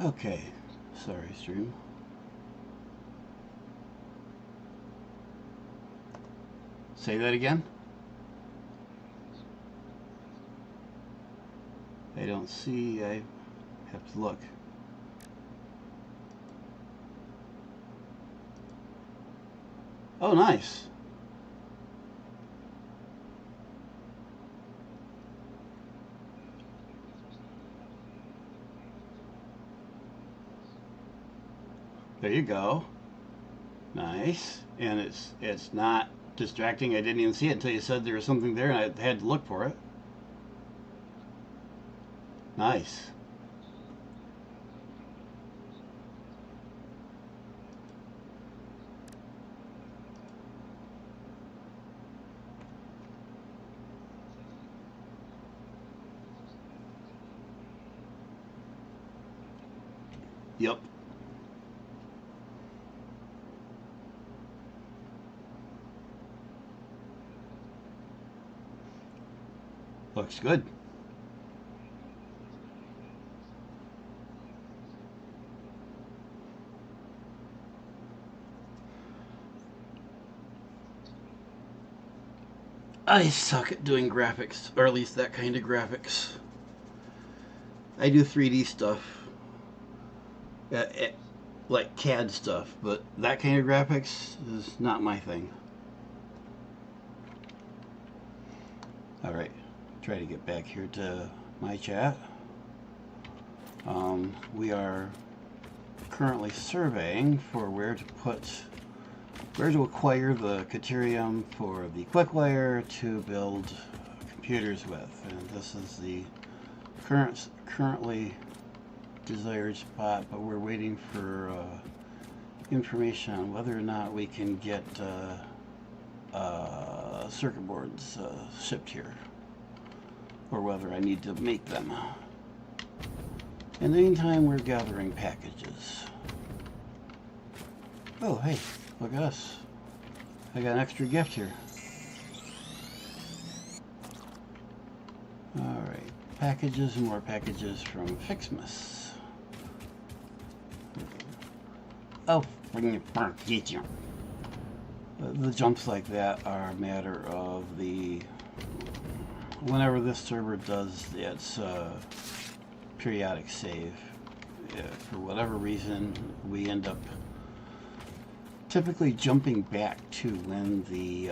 Okay, sorry, stream. Say that again? I don't see, I have to look. Oh, nice. There you go. Nice. And it's not distracting. I didn't even see it until you said there was something there and I had to look for it. Nice. Yep. Looks good. I suck at doing graphics, or at least that kind of graphics. I do 3D stuff, like CAD stuff, but that kind of graphics is not my thing. All right, try to get back here to my chat. We are currently surveying for where to acquire the Caterium for the QuickWire to build computers with, and this is the currently desired spot, but we're waiting for information on whether or not we can get circuit boards shipped here, or whether I need to make them. In the meantime, we're gathering packages. Oh, hey, look at us. I got an extra gift here. Alright, packages and more packages from FICSMAS. Oh, bring your package. The jumps like that are a matter of whenever this server does its periodic save. For whatever reason, we end up typically jumping back to when the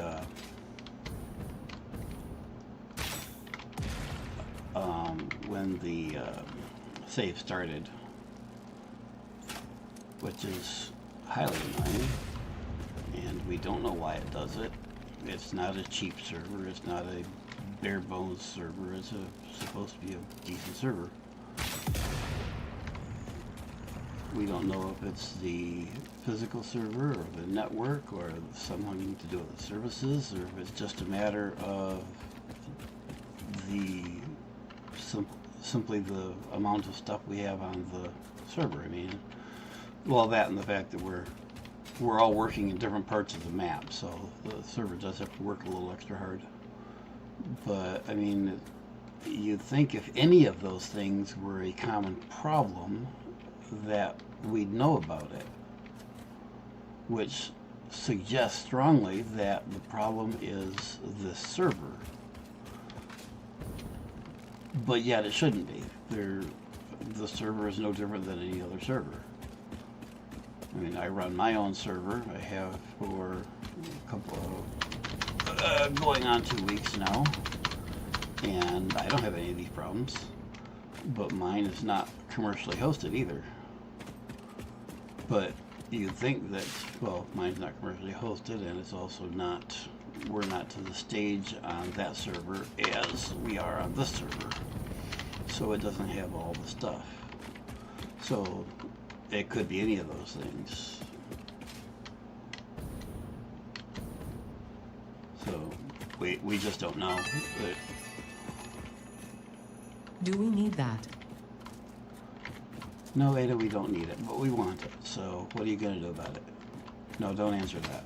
save started, which is highly annoying, and we don't know why it does it. It's not a cheap server, it's not a bare bones server, it's supposed to be a decent server. We don't know if it's the physical server or the network or something to do with the services, or if it's just a matter of simply the amount of stuff we have on the server. I mean, well, that and the fact that we're all working in different parts of the map, so the server does have to work a little extra hard. But I mean, you'd think if any of those things were a common problem, that we'd know about it, which suggests strongly that the problem is this server. But yet it shouldn't be. The server is no different than any other server. I mean, I run my own server. I have for a couple of going on 2 weeks now, and I don't have any of these problems. But mine is not commercially hosted either. But you think that, well, mine's not commercially hosted, and it's also not, we're not to the stage on that server as we are on this server. So it doesn't have all the stuff. So it could be any of those things. So we just don't know. But do we need that? No, Ada, we don't need it, but we want it. So what are you going to do about it? No, don't answer that.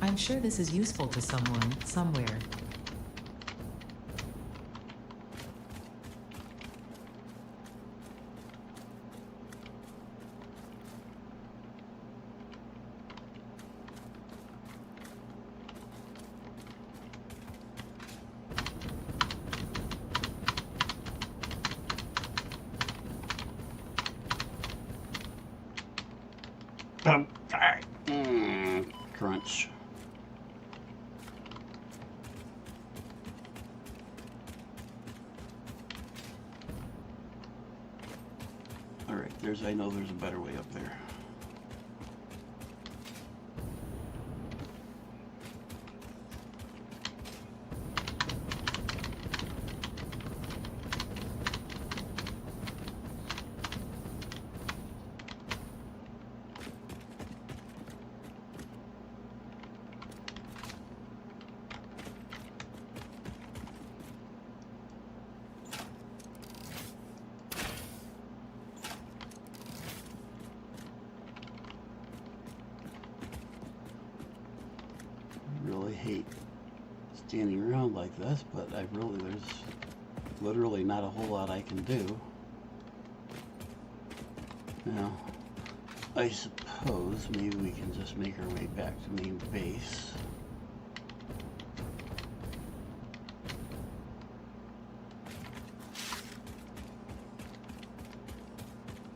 I'm sure this is useful to someone, somewhere. Crunch. Alright, I know there's a better way up there. Really hate standing around like this, but there's literally not a whole lot I can do. Now, I suppose maybe we can just make our way back to main base.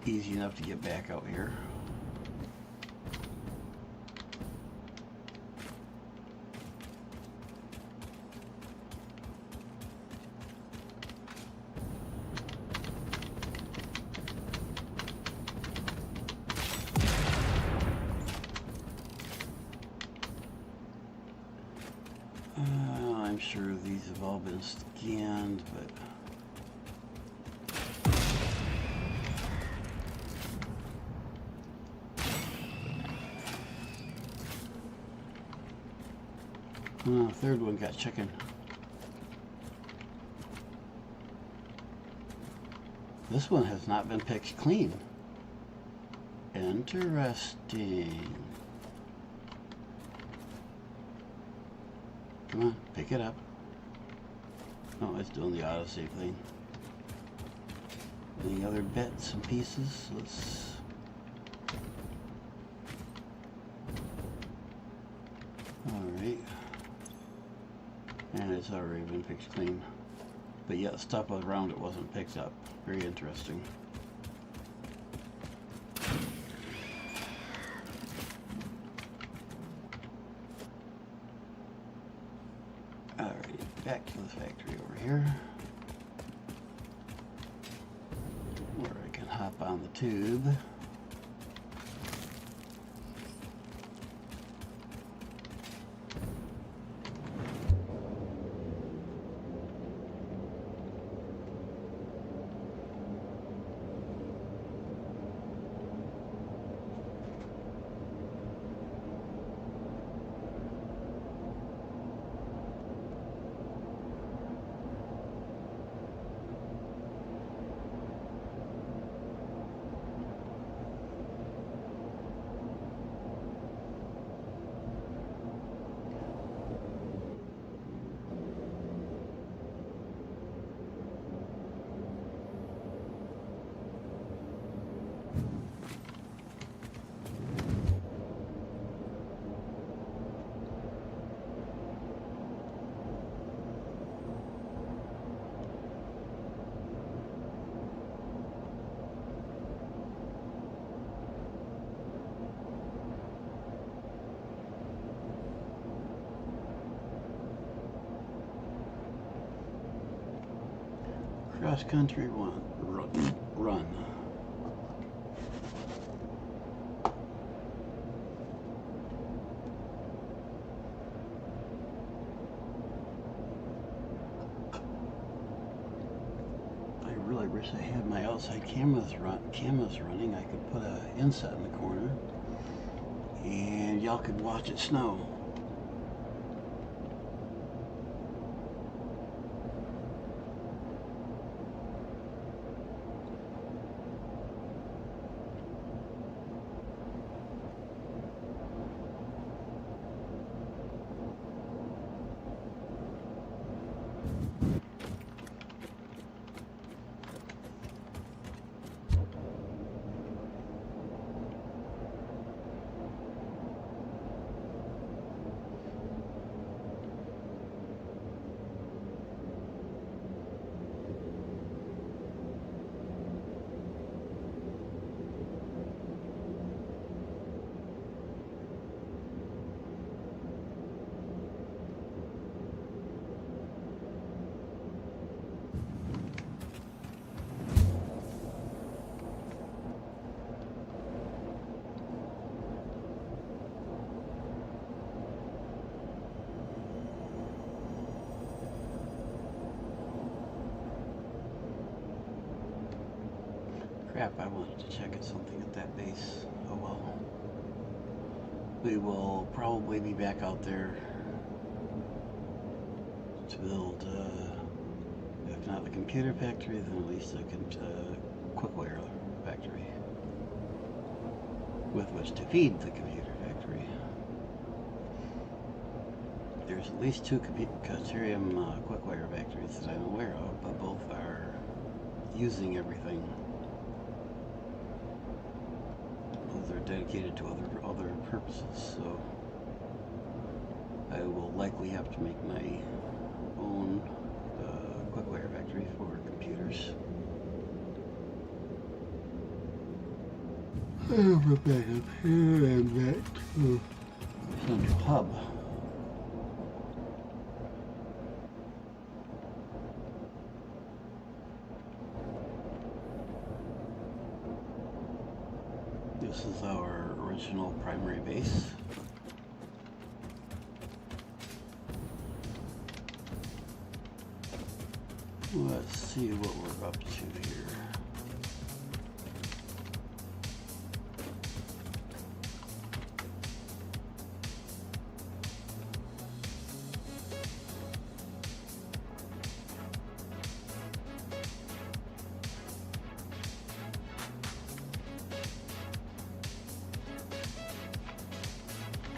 Easy enough to get back out here. I'm sure these have all been scanned, but third one got chicken. This one has not been picked clean. Interesting. Come on, pick it up. Oh, it's doing the autosave thing. Any other bits and pieces? Let's... Alright. And it's already been picked clean. But yet stuff around it wasn't picked up. Very interesting. Alright, back to the factory over here. Where I can hop on the tube. Cross country run. I really wish I had my outside cameras running. I could put an inset in the corner and y'all could watch it snow. Crap, I wanted to check at something at that base. Oh well. We will probably be back out there to build, if not the computer factory, then at least a cookware factory with which to feed the computer factory. There's at least 2 Caterium cookware factories that I'm aware of, but both are using everything. They're dedicated to other purposes, so I will likely have to make my own cookware factory for computers. We're back up here and back to Central Hub. This is our original primary base. Let's see what we're up to here.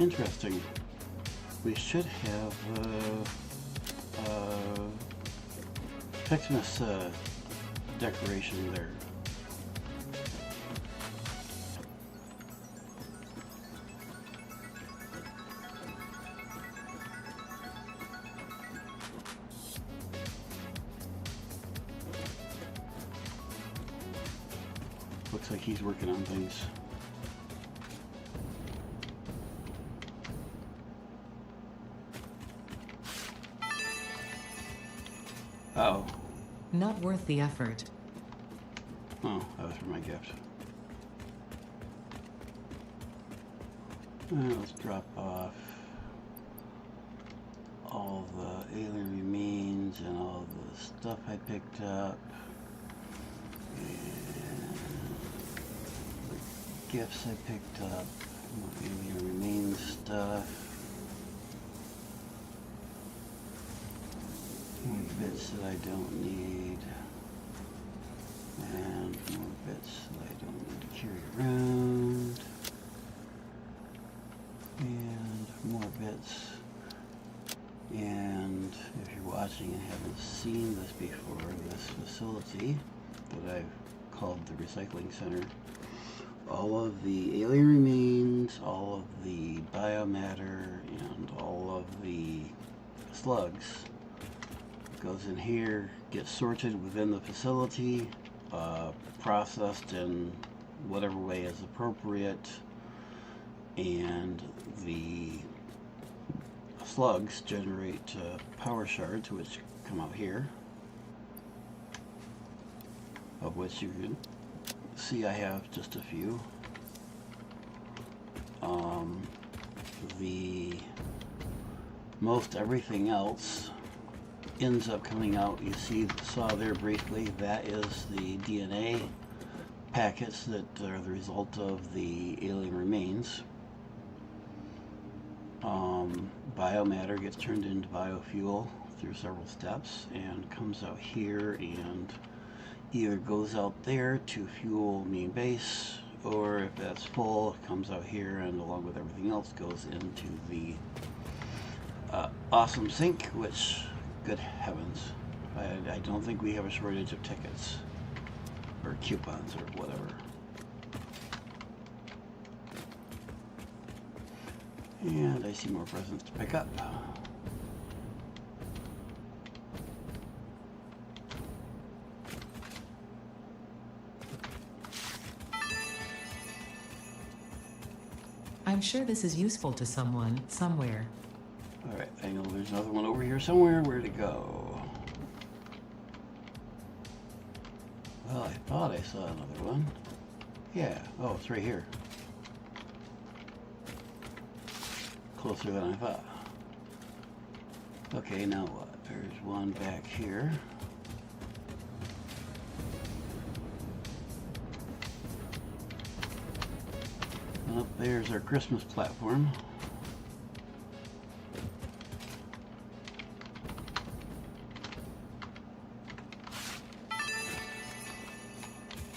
Interesting. We should have FICSMAS decoration there. Looks like he's working on things. Oh. Not worth the effort. Oh, that was for my gift. Let's drop off all the alien remains and all the stuff I picked up. And the gifts I picked up. More alien remains stuff. More bits that I don't need, and more bits that I don't need to carry around, and more bits. And if you're watching and haven't seen this before, this facility that I've called the Recycling Center, all of the alien remains, all of the biomatter, and all of the slugs goes in here, gets sorted within the facility, processed in whatever way is appropriate, and the slugs generate power shards which come out here, of which you can see I have just a few. The most everything else ends up coming out. You saw there briefly, that is the DNA packets that are the result of the alien remains. Biomatter gets turned into biofuel through several steps and comes out here and either goes out there to fuel main base, or if that's full, it comes out here and along with everything else goes into the awesome sink, which, good heavens, I don't think we have a shortage of tickets or coupons or whatever. And I see more presents to pick up. I'm sure this is useful to someone, somewhere. Alright, I know there's another one over here somewhere. Where'd it go? Well, I thought I saw another one. Yeah, oh, it's right here. Closer than I thought. Okay, now what? There's one back here. And up there's our Christmas platform.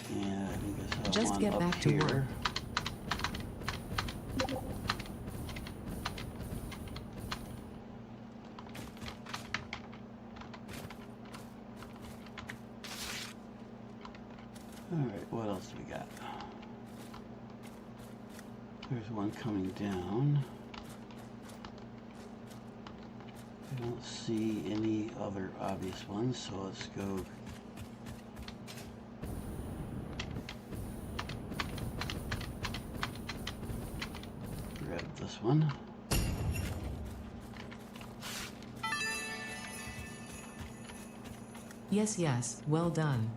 And I think I saw Just one get up back to here. work. Alright, what else do we got? There's one coming down. I don't see any other obvious ones, so let's go. Grab this one. Yes, yes, well done.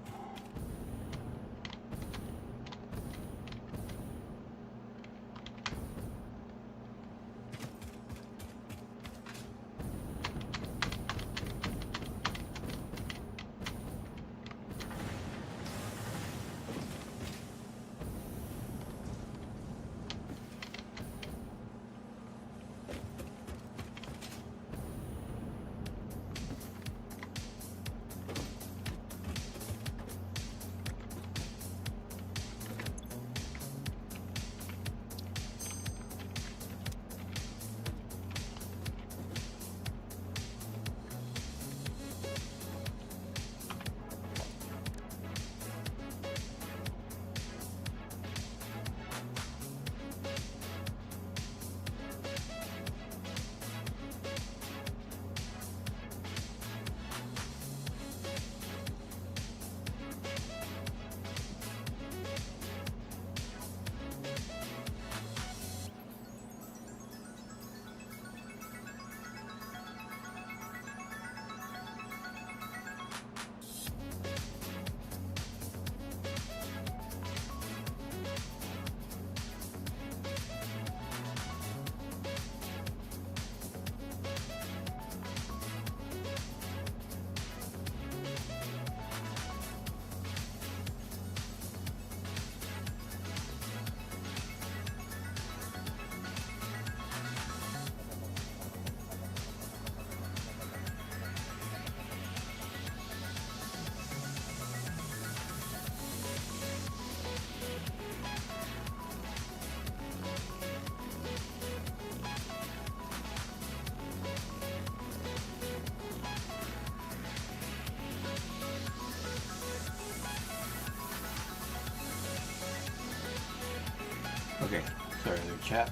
Okay, sorry there, chat.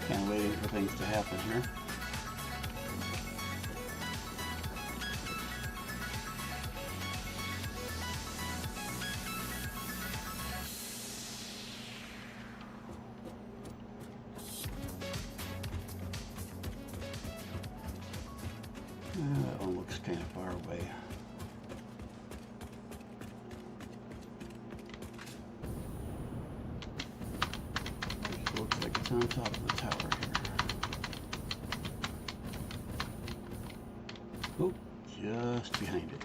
Kind of waiting for things to happen here. That one looks kind of far away. Looks like it's on top of the tower here. Oh, just behind it.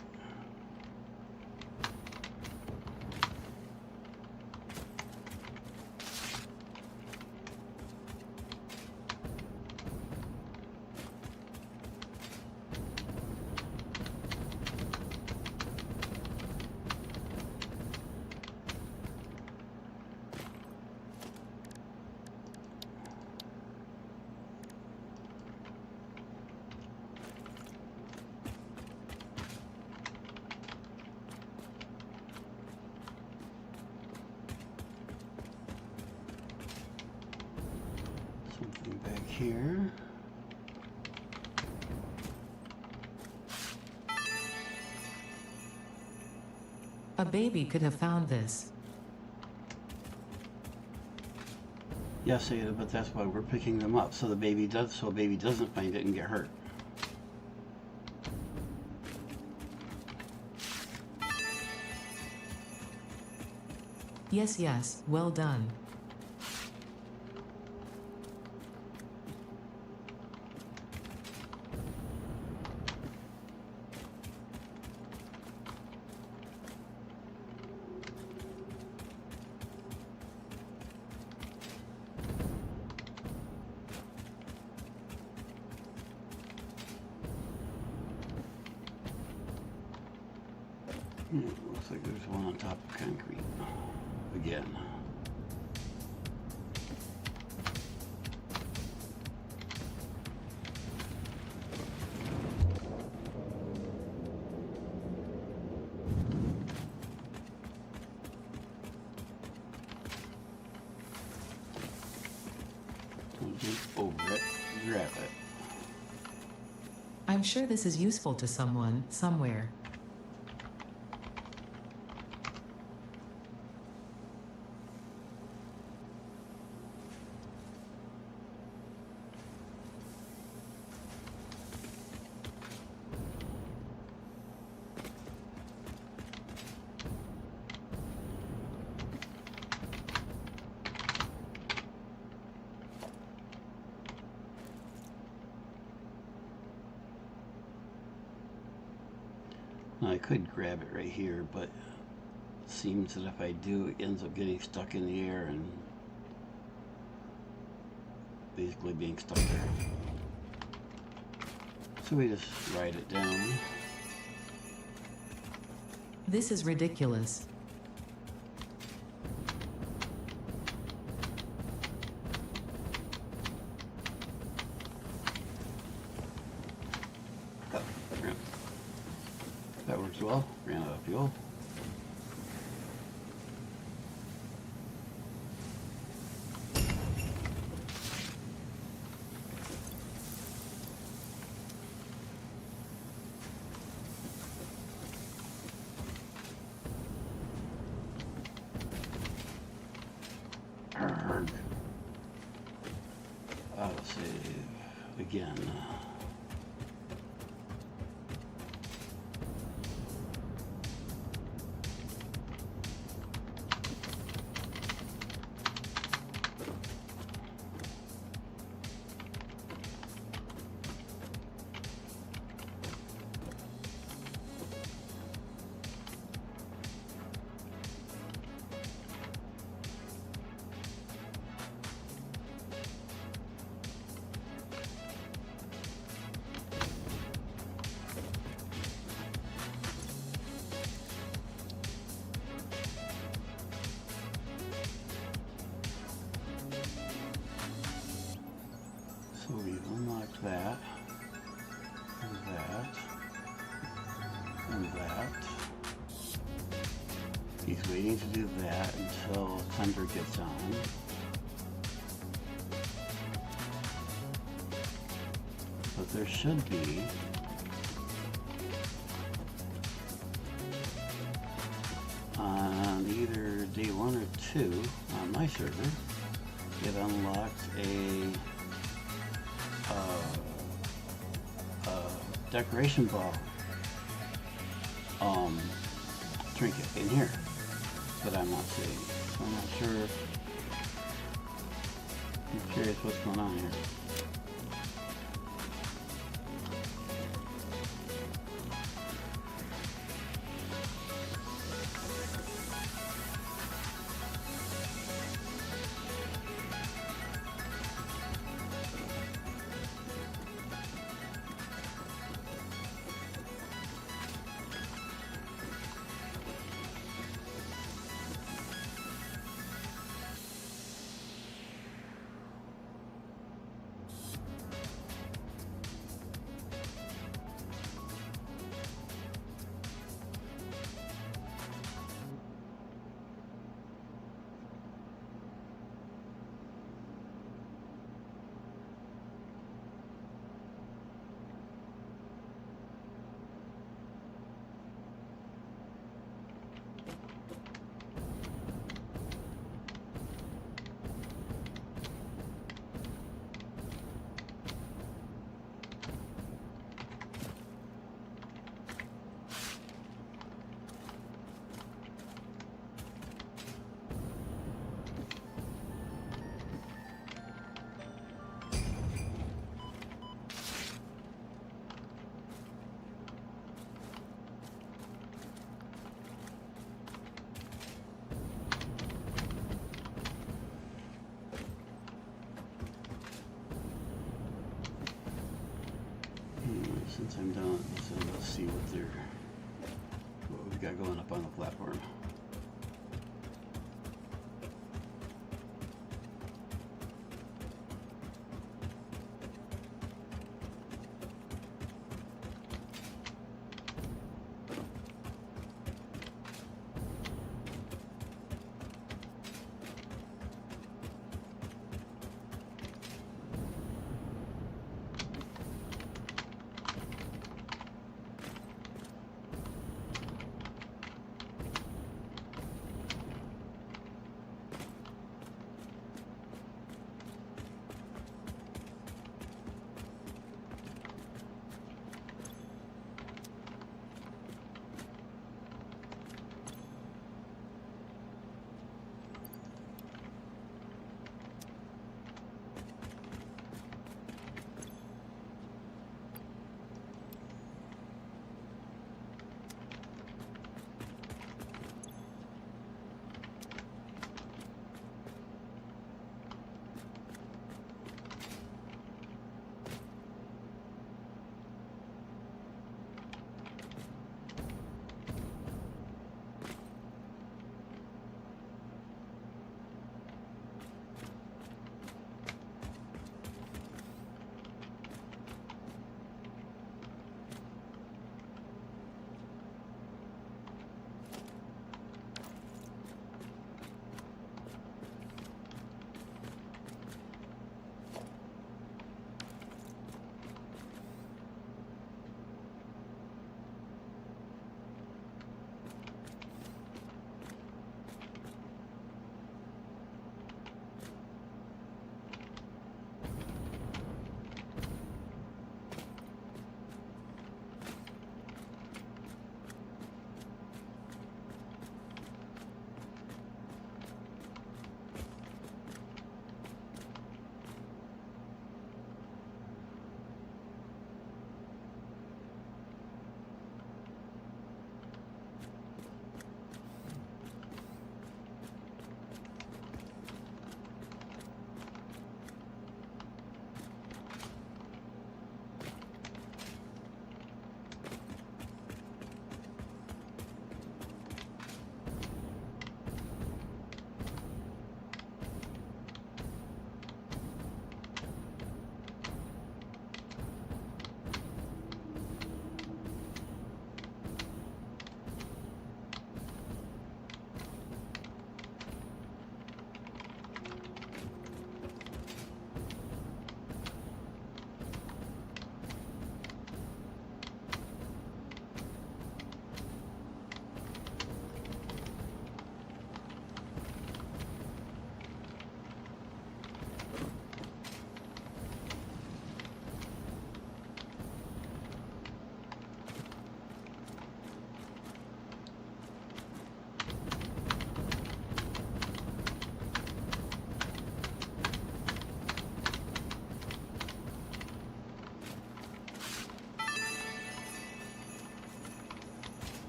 Something back here. A baby could have found this. Yes, Ada, but that's why we're picking them up, so a baby doesn't find it and get hurt. Yes, yes, well done. Looks like there's one on top of concrete again. Jump over it, grab it. I'm sure this is useful to someone, somewhere. Now, I could grab it right here, but it seems that if I do, it ends up getting stuck in the air and basically being stuck there. So we just ride it down. This is ridiculous. That works well. Ran out of fuel. Arrgh. Autosave again. So we've unlocked that, and that, and that. He's waiting to do that until thunder gets on. But there should be on either day 1 or 2 on my server, it unlocked a decoration ball trinket in here that I'm not seeing. So I'm not sure. I'm curious what's going on here. Since I'm done, so let's see what we got going up on the platform.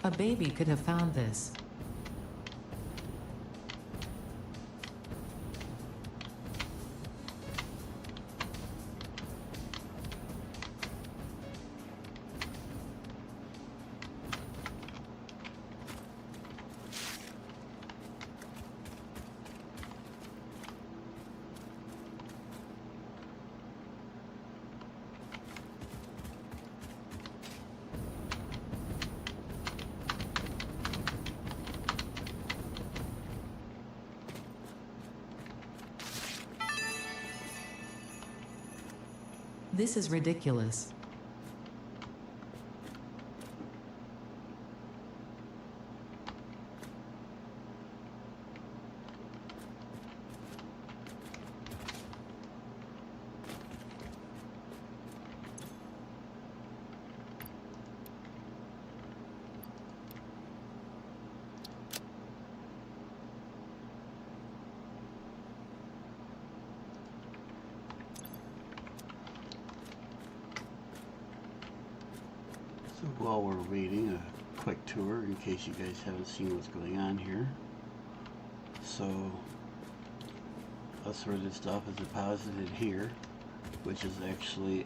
A baby could have found this. This is ridiculous. So while we're waiting, a quick tour in case you guys haven't seen what's going on here. So assorted stuff is deposited here, which is actually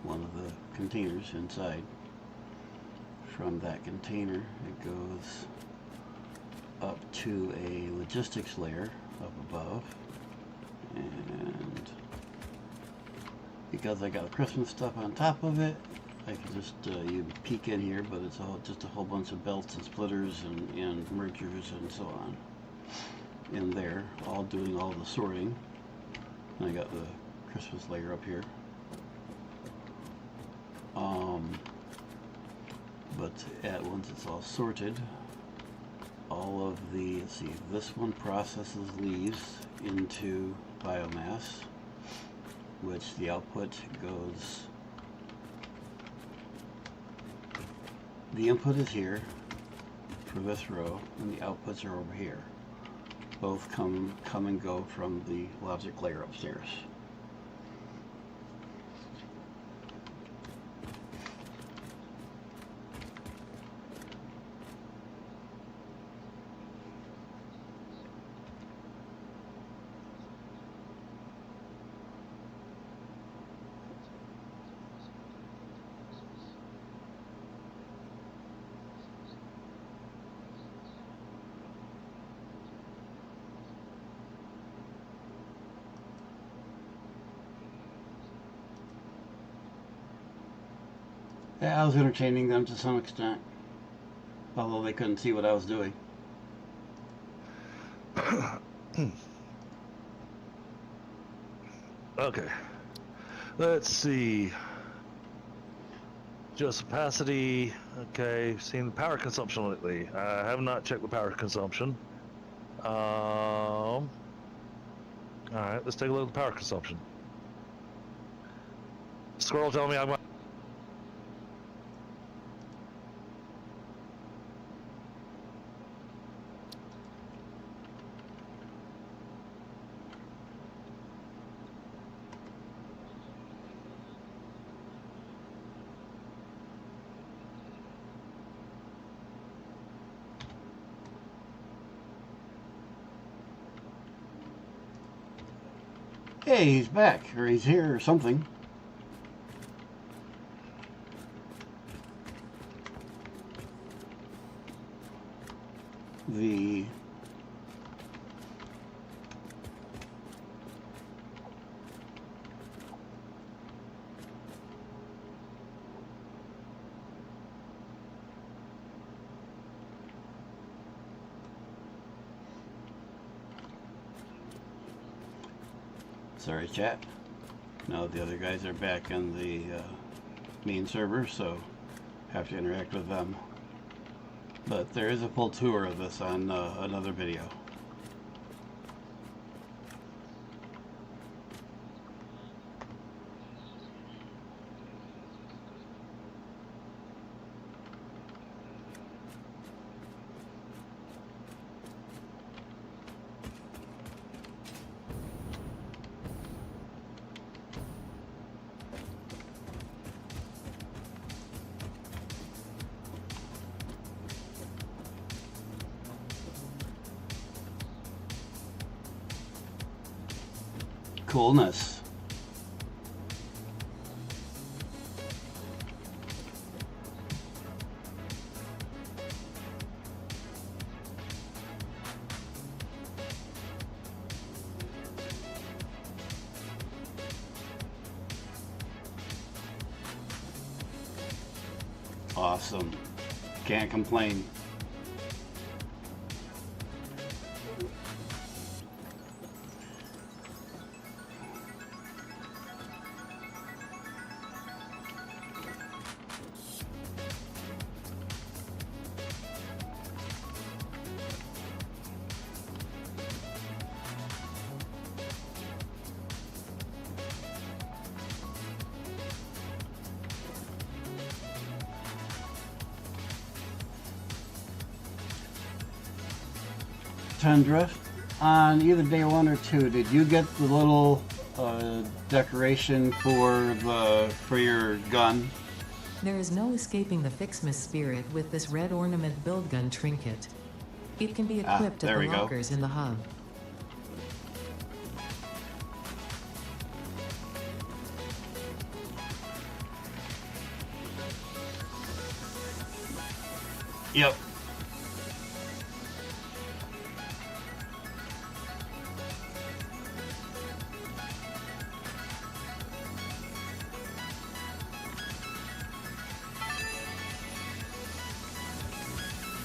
one of the containers inside. from that container, it goes up to a logistics layer up above, and because I got Christmas stuff on top of it, I can just you peek in here, but it's all just a whole bunch of belts and splitters and mergers and so on in there, all doing all the sorting. And I got the Christmas layer up here. But once it's all sorted, all of the, let's see, this one processes leaves into biomass, which the output goes, the input is here for this row, and the outputs are over here. Both come and go from the logic layer upstairs. Yeah, I was entertaining them to some extent, although they couldn't see what I was doing. Okay. Let's see. Just opacity. Okay. Seen the power consumption lately. I have not checked the power consumption. All right. Let's take a look at the power consumption. Squirrel, tell me I'm. Hey, he's back, or he's here, or something. The sorry, chat. Now the other guys are back on the main server, so have to interact with them. But there is a full tour of this on another video. Coolness. Awesome. Can't complain. Tundra, on either day 1 or 2, did you get the little decoration for your gun? There is no escaping the FICSMAS spirit with this red ornament build gun trinket. It can be equipped at the lockers in the hub. Yep.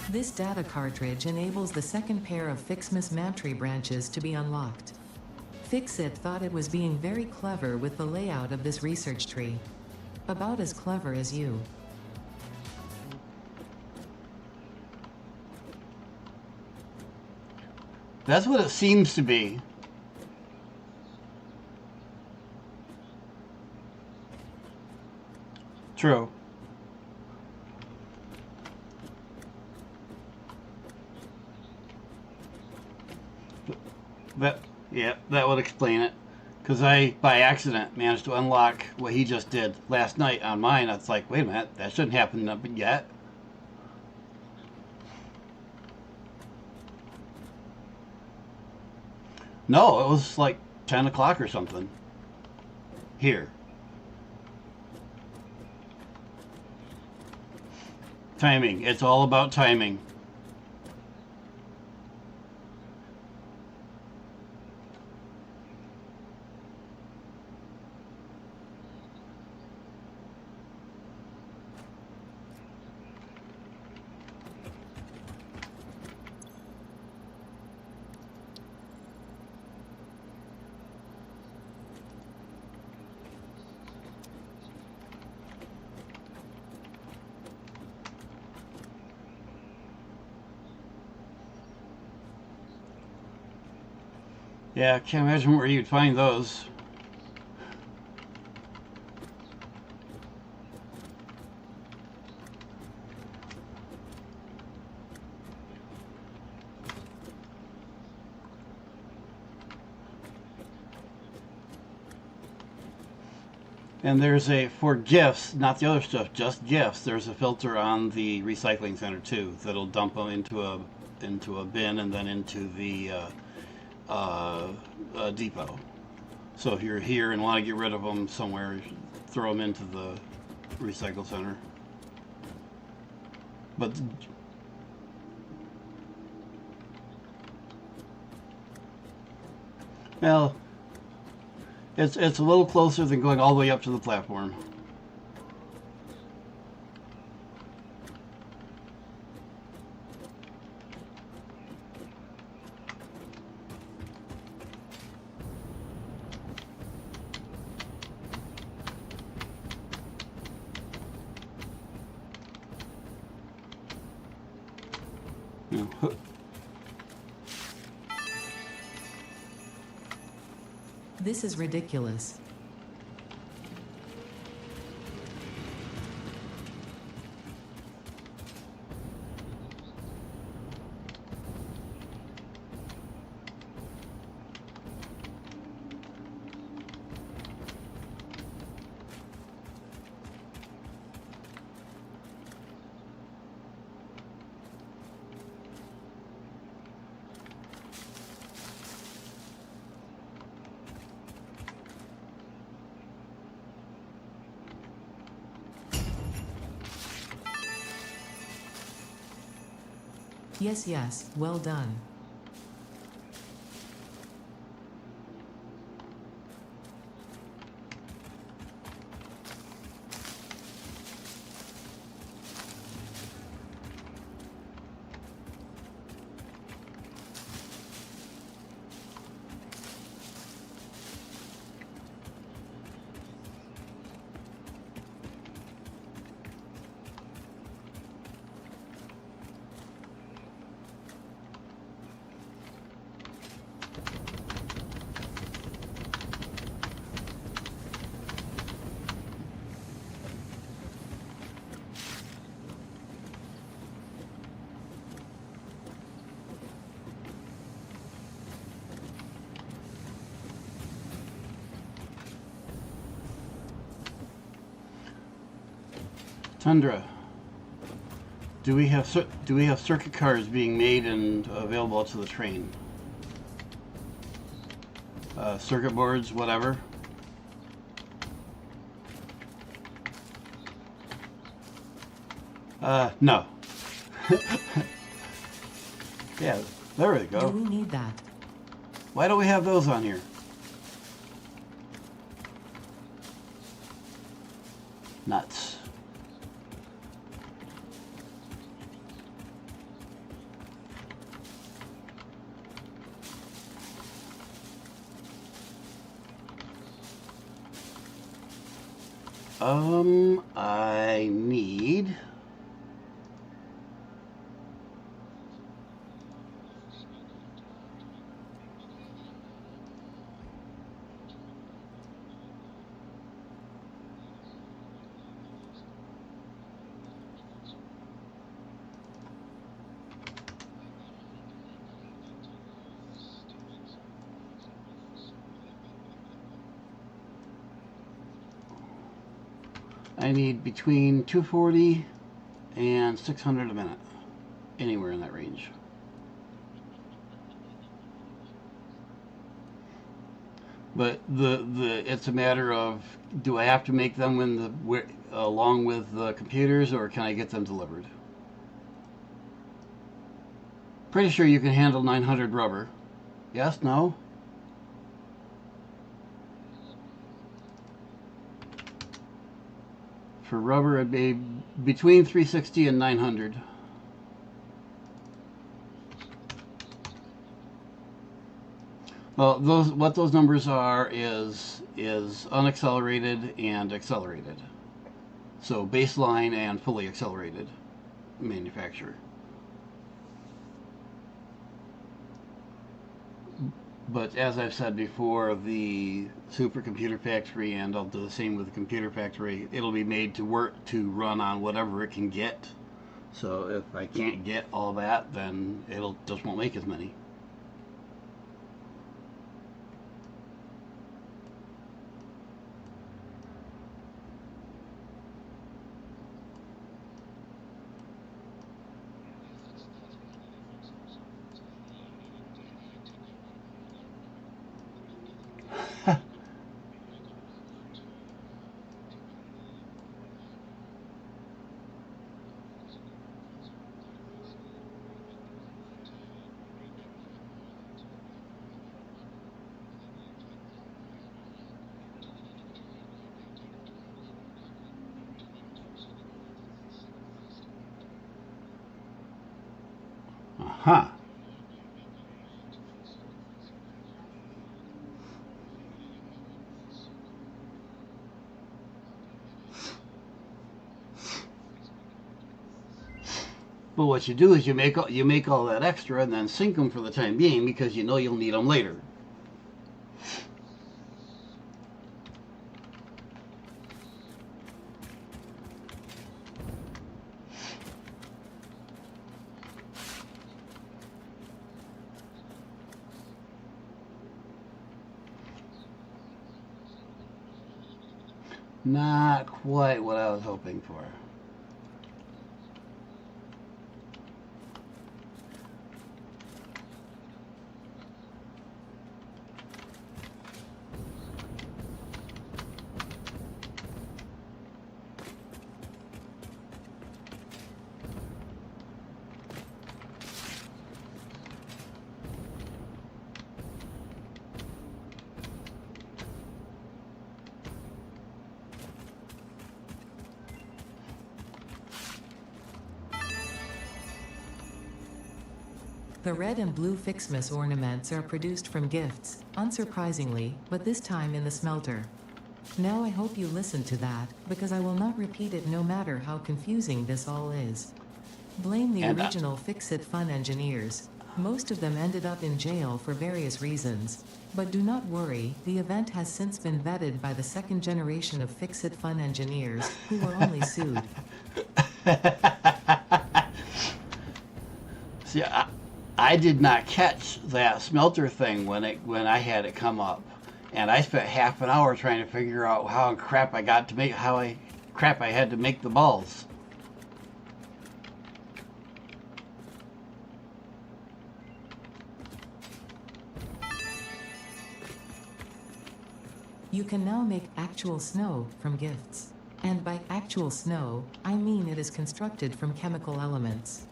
This data cartridge enables the second pair of FICSMAS map tree branches to be unlocked. Fixit thought it was being very clever with the layout of this research tree. About as clever as you. That's what it seems to be. True. That would explain it. Because I, by accident, managed to unlock what he just did last night on mine. It's like, wait a minute, that shouldn't happen yet. No, it was like 10 o'clock or something. Here. Timing. It's all about timing. Yeah, I can't imagine where you'd find those. And there's a, for gifts, not the other stuff, just gifts, there's a filter on the recycling center too that'll dump them into a bin and then into the depot. So if you're here and want to get rid of them somewhere, throw them into the recycle center. But well, it's a little closer than going all the way up to the platform. This is ridiculous. Yes, yes, well done. Tundra, do we have circuit cards being made and available to the train? Circuit boards, whatever. No. Yeah, there we Do go. we need that? Why don't we have those on here? Nuts. I need... I need between 240 and 600 a minute. Anywhere in that range. But it's a matter of, do I have to make them along with the computers, or can I get them delivered? Pretty sure you can handle 900 rubber. Yes? No? For rubber, it'd be between 360 and 900. Well, what those numbers are is unaccelerated and accelerated. So baseline and fully accelerated manufacture. But as I've said before, the supercomputer factory, and I'll do the same with the computer factory, it'll be made to work to run on whatever it can get. So if I can't get all that, then it'll just won't make as many. Huh. But what you do is you make all that extra and then sink them for the time being, because you know you'll need them later. Not quite what I was hoping for. The red and blue FICSMAS ornaments are produced from gifts, unsurprisingly, but this time in the smelter. Now I hope you listen to that, because I will not repeat it no matter how confusing this all is. Blame the original Fix-It Fun engineers. Most of them ended up in jail for various reasons. But do not worry, the event has since been vetted by the second generation of Fix-It Fun engineers, who were only sued. See, I did not catch that smelter thing when I had it come up, and I spent half an hour trying to figure out how I had to make the balls. You can now make actual snow from gifts. And by actual snow, I mean it is constructed from chemical elements.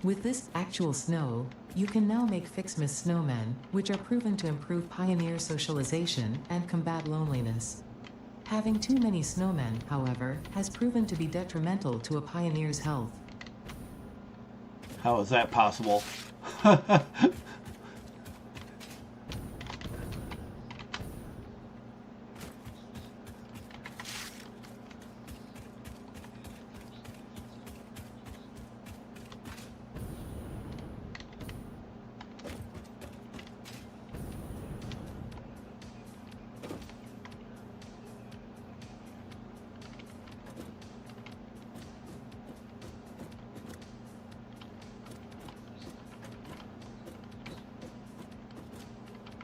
With this actual snow, you can now make FICSMAS snowmen, which are proven to improve pioneer socialization and combat loneliness. Having too many snowmen, however, has proven to be detrimental to a pioneer's health. How is that possible?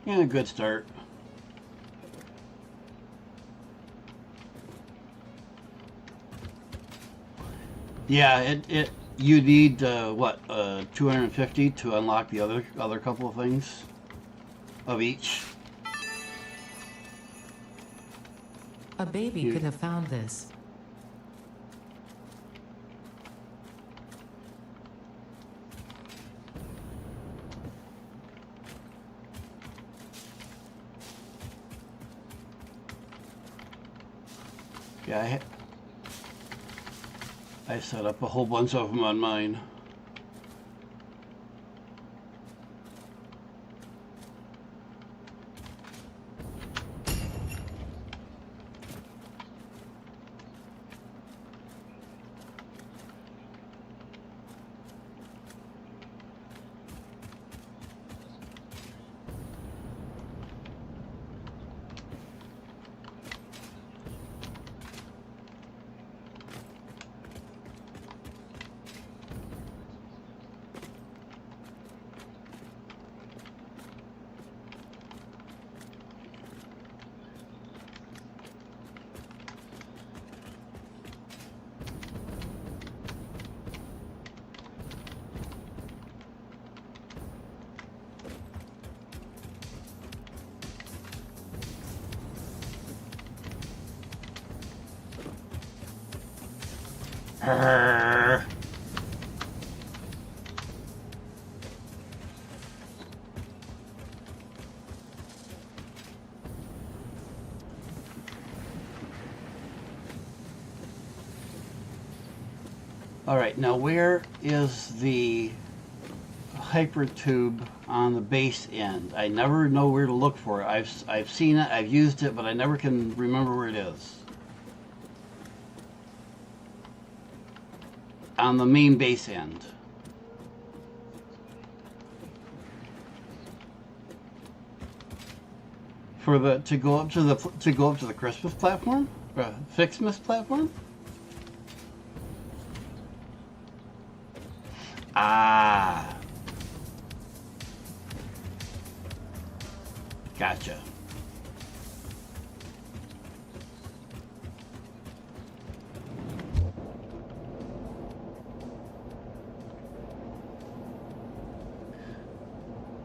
And a good start. Yeah, you need what 250 to unlock the other couple of things of each. A baby could have found this. Yeah, I set up a whole bunch of them on mine. Arrgh. All right, now where is the hypertube on the base end? I never know where to look for it. I've seen it, I've used it, but I never can remember where it is. On the main base end. For the to go up to the Christmas platform, FICSMAS platform. Ah, gotcha.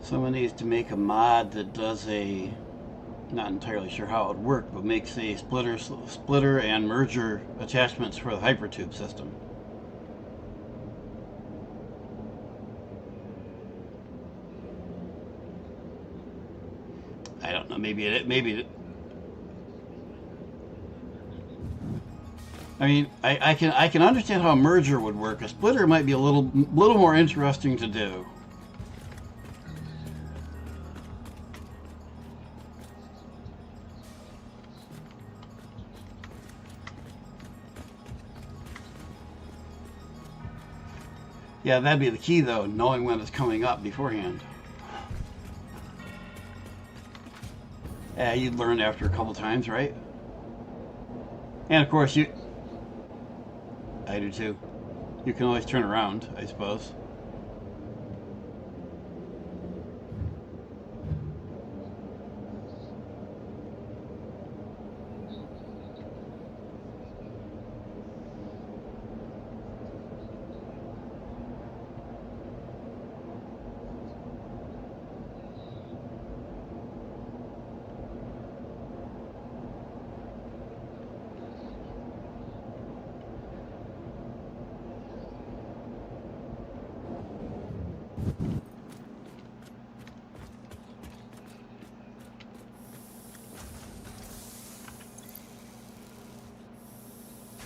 Someone needs to make a mod that does a, not entirely sure how it would work, but makes a splitter and merger attachments for the hypertube system. I don't know. I mean, I can understand how a merger would work. A splitter might be a little more interesting to do. Yeah, that'd be the key, though, knowing when it's coming up beforehand. You'd learn after a couple times, right? And of course, I do too. You can always turn around, I suppose.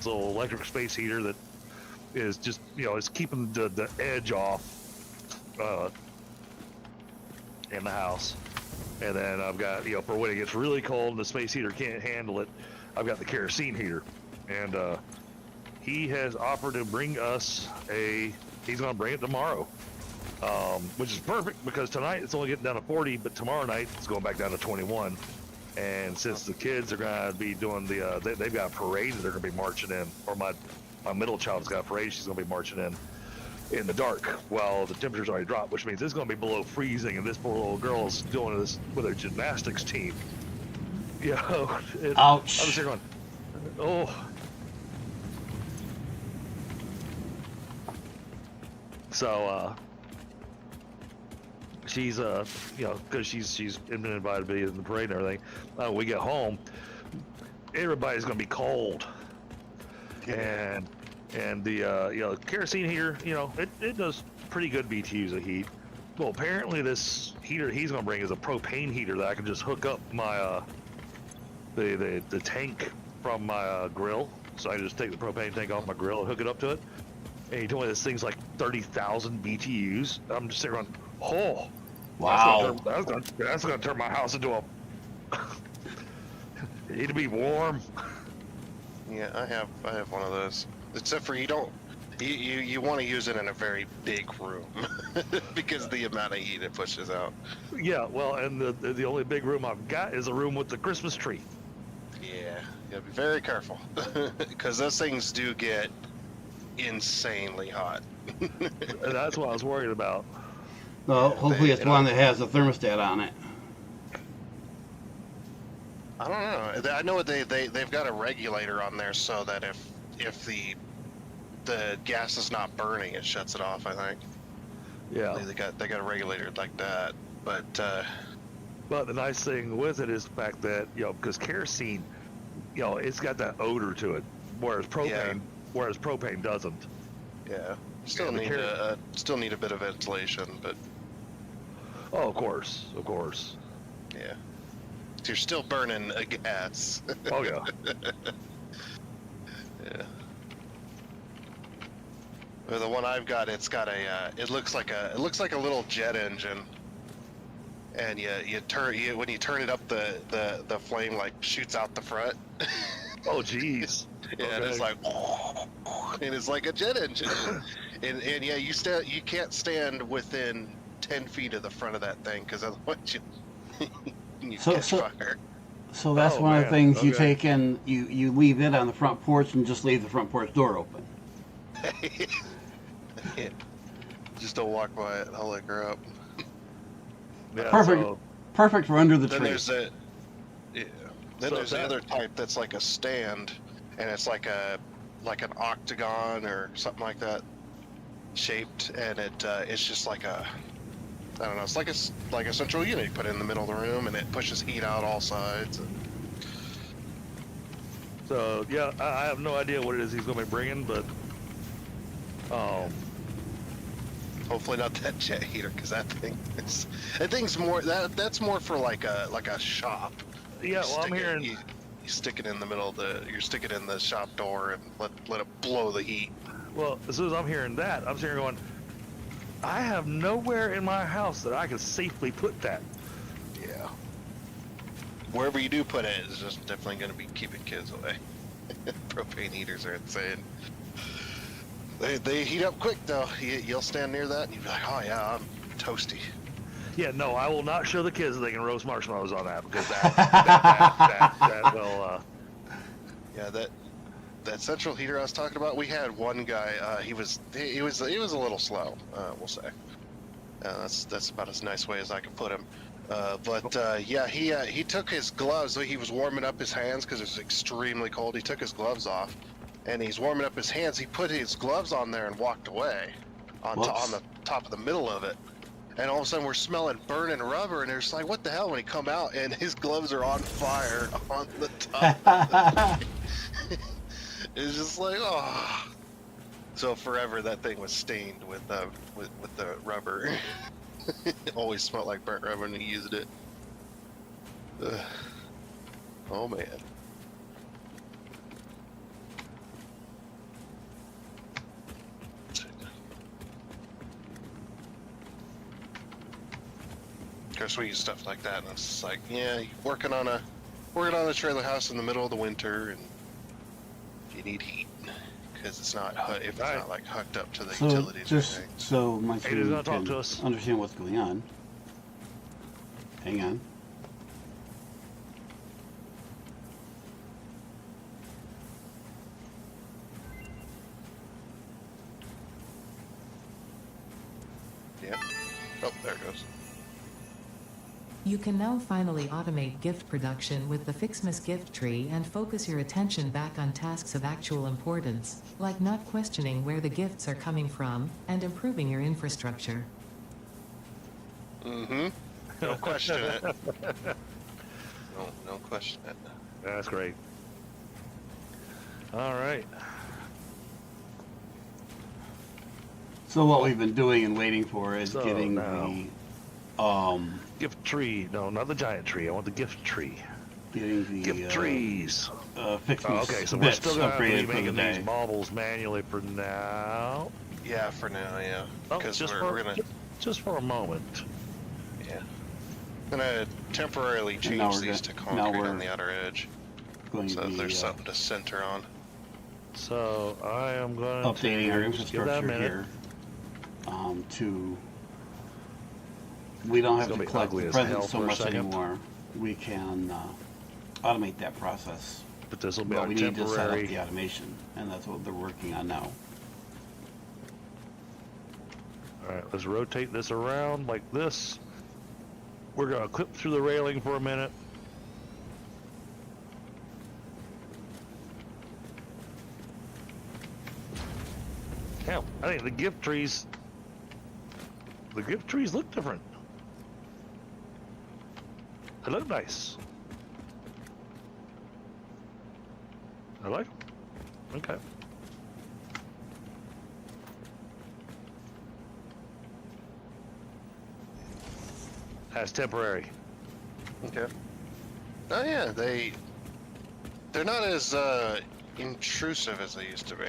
So electric space heater that is just, it's keeping the edge off in the house. And then I've got, for when it gets really cold and the space heater can't handle it, I've got the kerosene heater. And he has offered to bring us he's going to bring it tomorrow, which is perfect because tonight it's only getting down to 40, but tomorrow night it's going back down to 21. And since the kids are going to be doing they've got a parade that they're going to be marching in, or my middle child's got a parade, she's going to be marching in the dark while the temperature's already dropped, which means it's going to be below freezing, and this poor little girl's doing this with her gymnastics team. Ouch. I was here going, oh. So, she's because she's been invited to be in the parade and everything. We get home, everybody's gonna be cold, and the kerosene heater, it does pretty good BTUs of heat. Well, apparently this heater he's gonna bring is a propane heater that I can just hook up my the tank from my grill. So I just take the propane tank off my grill and hook it up to it. And he told me this thing's like 30,000 BTUs. I'm just sitting going, oh, Wow. That's gonna turn my house into a. It'll be warm. Yeah, I have one of those. Except for you want to use it in a very big room because the amount of heat it pushes out. Yeah, well, and the only big room I've got is a room with the Christmas tree. Yeah, you gotta be very careful because those things do get insanely hot. And that's what I was worried about. Well, hopefully it's one that has a thermostat on it. I don't know. I know they've got a regulator on there so that if the gas is not burning, it shuts it off. I think. Yeah. They got a regulator like that, but the nice thing with it is the fact that because kerosene, it's got that odor to it, whereas propane doesn't. yeah, still need a bit of ventilation, but Oh, of course. yeah, you're still burning a gas. Oh yeah. Yeah. Well, the one I've got, it's got it looks like a little jet engine, and when you turn it up, the flame like shoots out the front. Oh jeez. Yeah, Okay. and it's like, and it's like a jet engine, and yeah, you can't stand within 10 feet of the front of that thing because otherwise you catch fire. So that's Oh, one of the man. things you Okay. take and you leave it on the front porch and just leave the front porch door open. Yeah. Just don't walk by it. I'll lick her up. Yeah, Perfect. so- Perfect for under the Then tree. there's the So the other type that's like a stand, and it's like an octagon or something like that shaped, and it's just like I don't know, it's like a central unit you put in the middle of the room, and it pushes heat out all sides. So yeah, I have no idea what it is he's going to be bringing, but Hopefully not that jet heater, because that thing's more that's more for like a shop. yeah. Well, I'm hearing. You stick it in the middle of you stick it in the shop door and let it blow the heat. Well, as soon as I'm hearing that, I'm sitting here going, I have nowhere in my house that I can safely put that. Yeah. Wherever you do put it is just definitely going to be keeping kids away. Propane heaters are insane. They heat up quick though. You'll stand near that and you'll be like, oh yeah, I'm toasty. Yeah, no, I will not show the kids that they can roast marshmallows on that because that will. Yeah, that central heater I was talking about. We had one guy. He was a little slow. We'll say. That's about as nice way as I can put him. Yeah, he took his gloves. He was warming up his hands because it was extremely cold. He took his gloves off, and he's warming up his hands. He put his gloves on there and walked away, on the top of the middle of it. And all of a sudden we're smelling burning rubber, and it's like, what the hell? When he come out and his gloves are on fire on the top. It's just like, oh. So forever that thing was stained with the rubber. It always smelled like burnt rubber when you used it. Ugh. Oh man. Of course, we use stuff like that, and it's just like, yeah, you're working on a trailer house in the middle of the winter, and you need heat because it's not if it's not like hooked up to the So utilities or just anything. so my Hey, who's team gonna talk can to us? understand what's going on. Hang on. Yep. Oh, there it goes. You can now finally automate gift production with the FICSMAS gift tree and focus your attention back on tasks of actual importance, like not questioning where the gifts are coming from, and improving your infrastructure. Mm-hmm. Don't question it. No question it. That's great. All right. So what we've been doing and waiting for is So getting now- the Gift tree. No, not the giant tree. I want the gift tree. getting the Gift trees. FICSMAS Oh, okay, so we're bits still gonna have to be upgraded for the making day. these baubles manually for now. Yeah, for now, yeah. Oh, Because just we're gonna, just for a moment. yeah, gonna temporarily And now change we're these to gonna- now concrete we're on the outer edge, Going so to be there's something to center on. So I am going updating our to just give that a infrastructure minute. here to. We don't have It's to gonna be collect ugly the as presents hell so for a much second. anymore. We can automate that process. But this will be But our we need to set up temporary. the automation, and that's what they're working on now. All right, let's rotate this around like this. We're gonna clip through the railing for a minute. Yeah, I think the gift trees look different. They look nice. I like them. Okay. That's temporary. Okay. Oh yeah, they're not as intrusive as they used to be.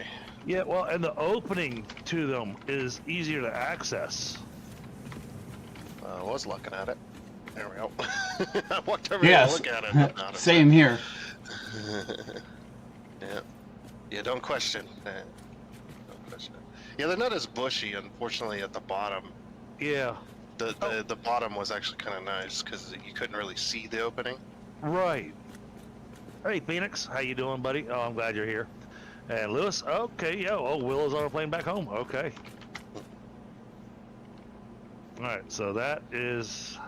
Yeah, well, and the opening to them is easier to access. I was looking at it. There we go. I walked over Yes. to look at it. but not Same here. Yeah. Yeah, don't question. Don't question it. Yeah, they're not as bushy, unfortunately, at the bottom. Yeah, The bottom was actually kind of nice because you couldn't really see the opening. right. Hey, Phoenix, how you doing, buddy? Oh, I'm glad you're here. And Lewis, okay, yeah. Oh, Will is on a plane back home. Okay. All right, so that is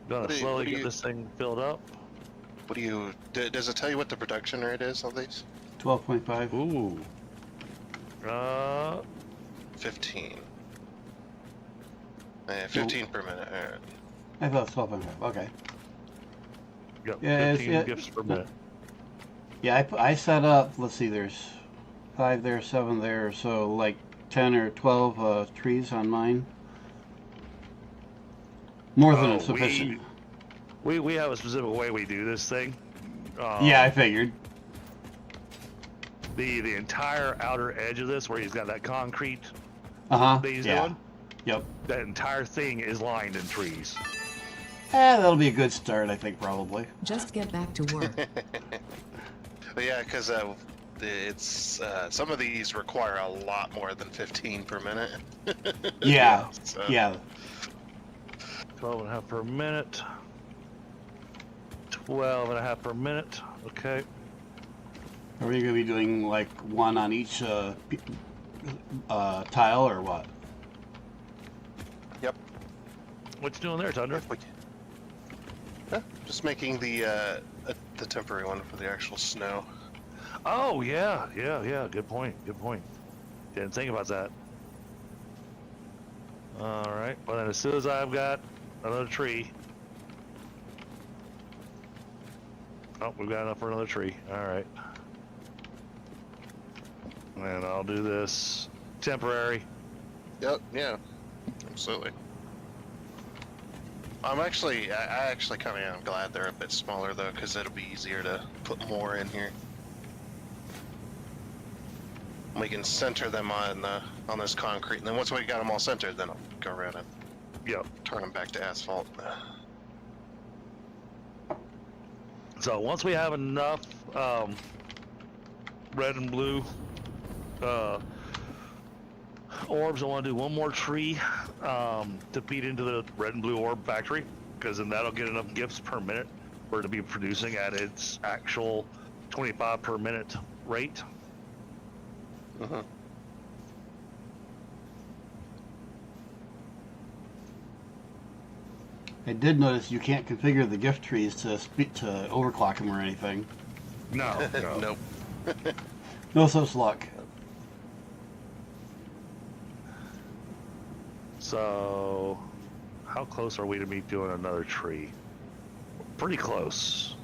gonna What do you- slowly what do get you- this thing filled up. What do you? Does it tell you what the production rate is on these? 12.5. Ooh. 15. 15 per minute. All right. I thought 12.5. Okay. Yep, Yeah, 15 it's- gifts per minute. Yeah, I set up. Let's see. There's 5 there, 7 there, so like 10 or 12 trees on mine. More than Oh, sufficient. We have a specific way we do this thing. Yeah, I figured. The entire outer edge of this, where he's got that concrete Uh-huh. that he's Yeah. doing, Yep. that entire thing is lined in trees. That'll be a good start, I think, probably. Just get back to work. But yeah, because it's some of these require a lot more than 15 per minute. Yeah. So, Yeah. 12 and a half per minute. 12 and a half per minute. Okay. Are we going to be doing like one on each tile or what? Yep. What you doing there, Tundra? Just making the temporary one for the actual snow. Oh, yeah. Good point. Didn't think about that. All right. Well, then as soon as I've got another tree. Oh, we've got enough for another tree. All right. And I'll do this temporary. Yep. Yeah. Absolutely. I actually kind of am glad they're a bit smaller though, because it'll be easier to put more in here. We can center them on this concrete, and then once we got them all centered, then I'll go around and Yep. turn them back to asphalt. So once we have enough red and blue orbs, I want to do one more tree to feed into the red and blue orb factory, because then that'll get enough gifts per minute for it to be producing at its actual 25 per minute rate. Mm-hmm. I did notice you can't configure the gift trees to overclock them or anything. No, no. Nope. No such luck. So, how close are we to me doing another tree? Pretty close.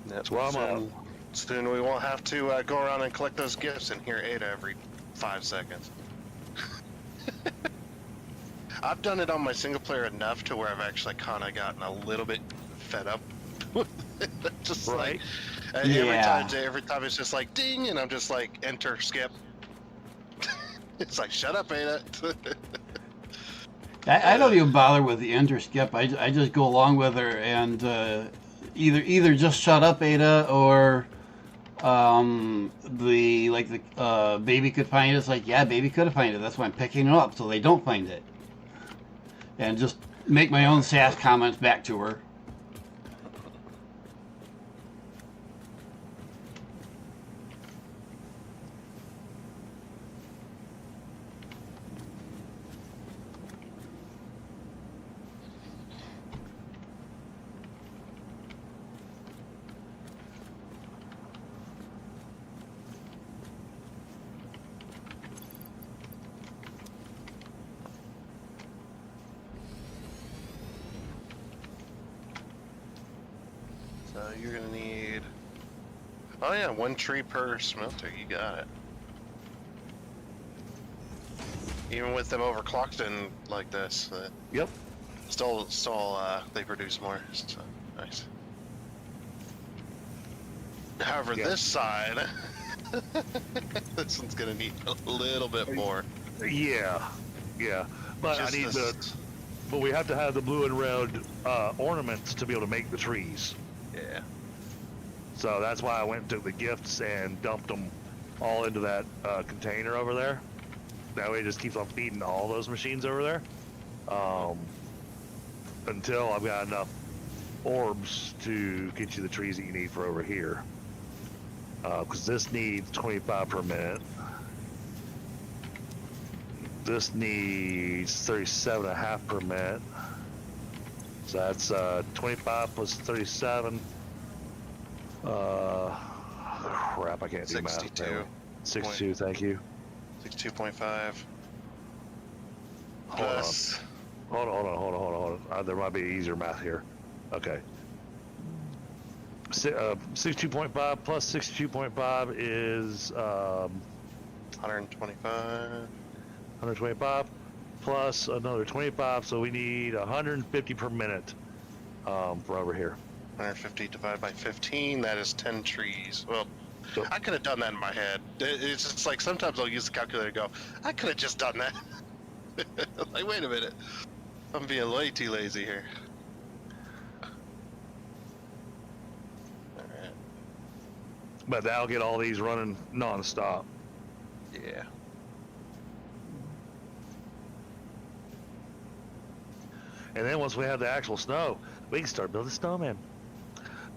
That's Well, I'm soon we won't have to go around and collect those gifts and hear Ada every 5 seconds. I've done it on my single player enough to where I've actually kind of gotten a little bit fed up with it. Just Right. like Yeah. every time it's just like ding, and I'm just like enter skip. It's like shut up, Ada. I don't even bother with the enter skip. I just go along with her and either just shut up, Ada, or the baby could find it. It's like, yeah, baby could have found it. That's why I'm picking it up so they don't find it, and just make my own sass comments back to her. So you're gonna need. Oh yeah, 1 tree per smelter. You got it. Even with them overclocked and like this, Yep. still, they produce more. So nice. However, Yeah. this side, this one's gonna need a little bit more. Yeah. Yeah. But Just I need this- but we have to have the blue and red ornaments to be able to make the trees. Yeah. So that's why I went and took the gifts and dumped them all into that container over there. That way it just keeps on feeding all those machines over there. Until I've got enough orbs to get you the trees that you need for over here. Because this needs 25 per minute. This needs 37.5 per minute. So that's 25 plus 37. Crap, I can't do math. 62. 62, thank you. 62.5. Hold Plus. on. Hold on. There might be easier math here. Okay. 62.5 plus 62.5 is 125. 125 plus another 25, so we need 150 per minute for over here. 150 divided by 15, that is 10 trees. Well, So- I could have done that in my head. It's just like sometimes I'll use the calculator and go, I could have just done that. Like, wait a minute. I'm being way too lazy here. Alright. But that'll get all these running non-stop. Yeah. And then once we have the actual snow, we can start building snowmen.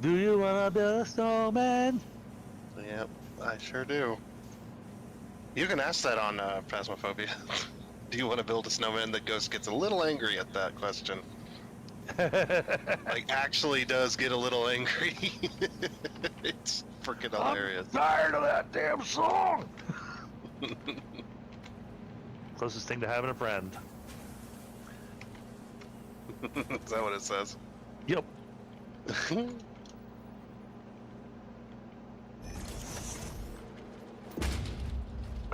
Do you want to build a snowman? Yep, I sure do. You can ask that on Phasmophobia. Do you want to build a snowman? The ghost gets a little angry at that question. Like, actually does get a little angry. It's freaking hilarious. I'm tired of that damn song. Closest thing to having a friend. Is that what it says? Yep.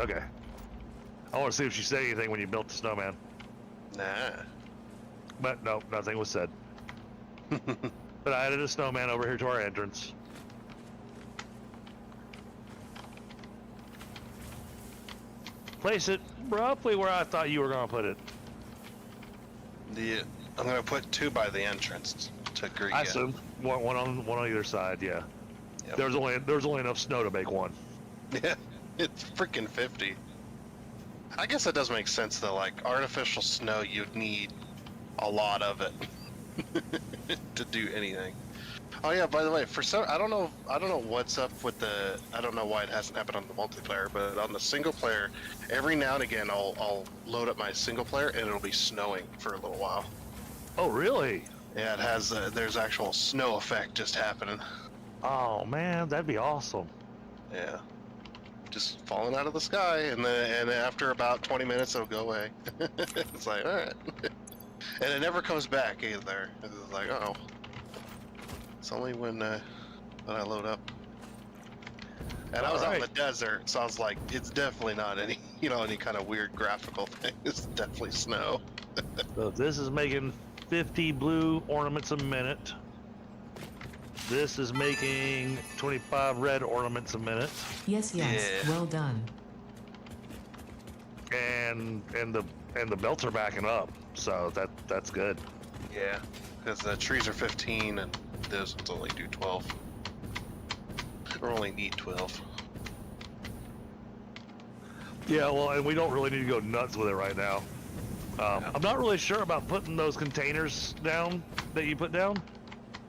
Okay. I want to see if she said anything when you built the snowman. Nah. But no, nothing was said. But I added a snowman over here to our entrance. Place it roughly where I thought you were going to put it. I'm gonna put 2 by the entrance to greet I you. assume one on either side. Yeah. Yep. There's only enough snow to make one. Yeah, it's freaking 50. I guess that does make sense though. Like artificial snow, you'd need a lot of it to do anything. Oh yeah, by the way, for some, I don't know what's up with the. I don't know why it hasn't happened on the multiplayer, but on the single player, every now and again I'll load up my single player and it'll be snowing for a little while. Oh, really? Yeah, it has. There's actual snow effect just happening. Oh man, that'd be awesome. Yeah, just falling out of the sky, and after about 20 minutes it'll go away. It's like, all right, and it never comes back either. It's like, oh, it's only when I load up. And I was out in the desert, so I was like, it's definitely not any any kind of weird graphical thing. It's definitely snow. So this is making 50 blue ornaments a minute. This is making 25 red ornaments a minute. Yes, yes. Yeah. Well done. And the belts are backing up, so that's good. Yeah, because the trees are 15 and those ones only do 12. Or only need 12. Yeah, well, and we don't really need to go nuts with it right now. I'm not really sure about putting those containers down that you put down.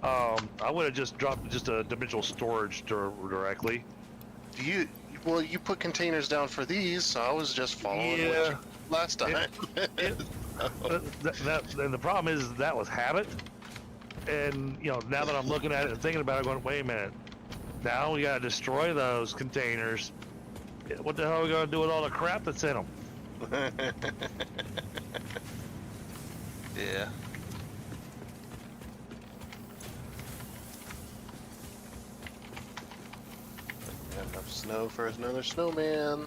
I would have just dropped just a dimensional storage directly. Well, you put containers down for these, so I was just following what you last time. And the problem is that was habit. And, now that I'm looking at it and thinking about it, I'm going, wait a minute. Now we got to destroy those containers. What the hell are we going to do with all the crap that's in them? Yeah. Enough snow for another snowman.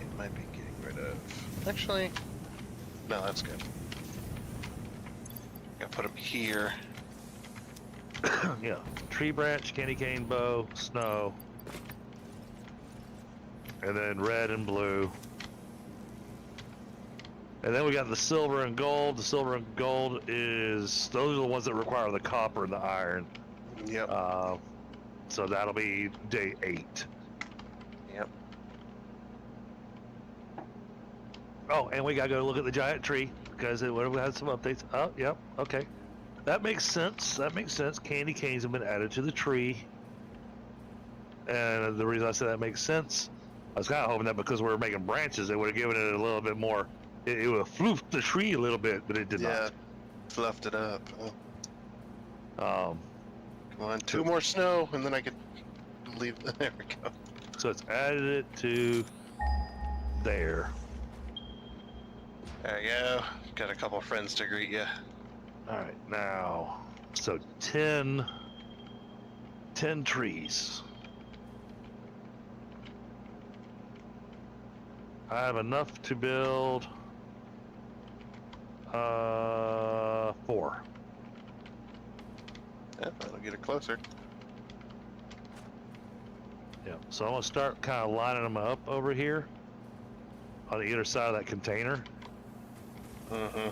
It might be getting rid of. Actually, no, that's good. Gotta put them here. Yeah. Tree branch, candy cane bow, snow. And then red and blue. And then we got the silver and gold. The silver and gold those are the ones that require the copper and the iron. Yep. So that'll be day 8. Yep. Oh, and we gotta go look at the giant tree because it would have had some updates. Oh, yep, okay. That makes sense. That makes sense. Candy canes have been added to the tree. And the reason I said that makes sense, I was kind of hoping that because we were making branches, it would have given it a little bit more. It would have floofed the tree a little bit, but it did Yeah, fluffed it up. not. Come on, 2 more snow, and then I could leave. There we go. So it's added it to there. There you go. Got a couple friends to greet you. All right, now, so 10 trees. I have enough to build 4. Yeah, that'll get it closer. Yeah, so I'm gonna start kind of lining them up over here on either side of that container. Mm-hmm.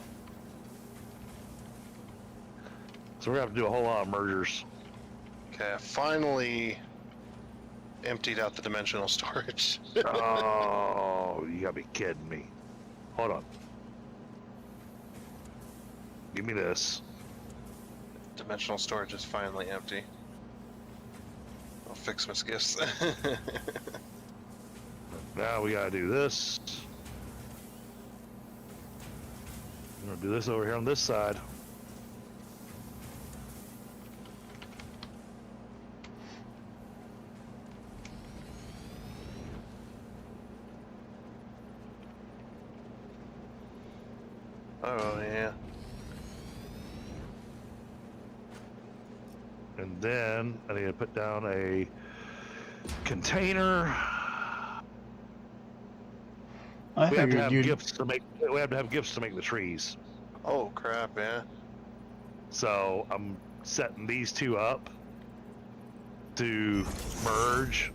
So we're gonna have to do a whole lot of mergers. Okay, I finally emptied out the dimensional storage. Oh, you gotta be kidding me. Hold on. Give me this. Dimensional storage is finally empty. I'll fix my gifts. Now we gotta do this. I'm gonna do this over here on this side. Oh yeah. And then I need to put down a container. I We have to figured have you'd. gifts to make. We have to have gifts to make the trees. Oh crap, yeah. So I'm setting these two up to merge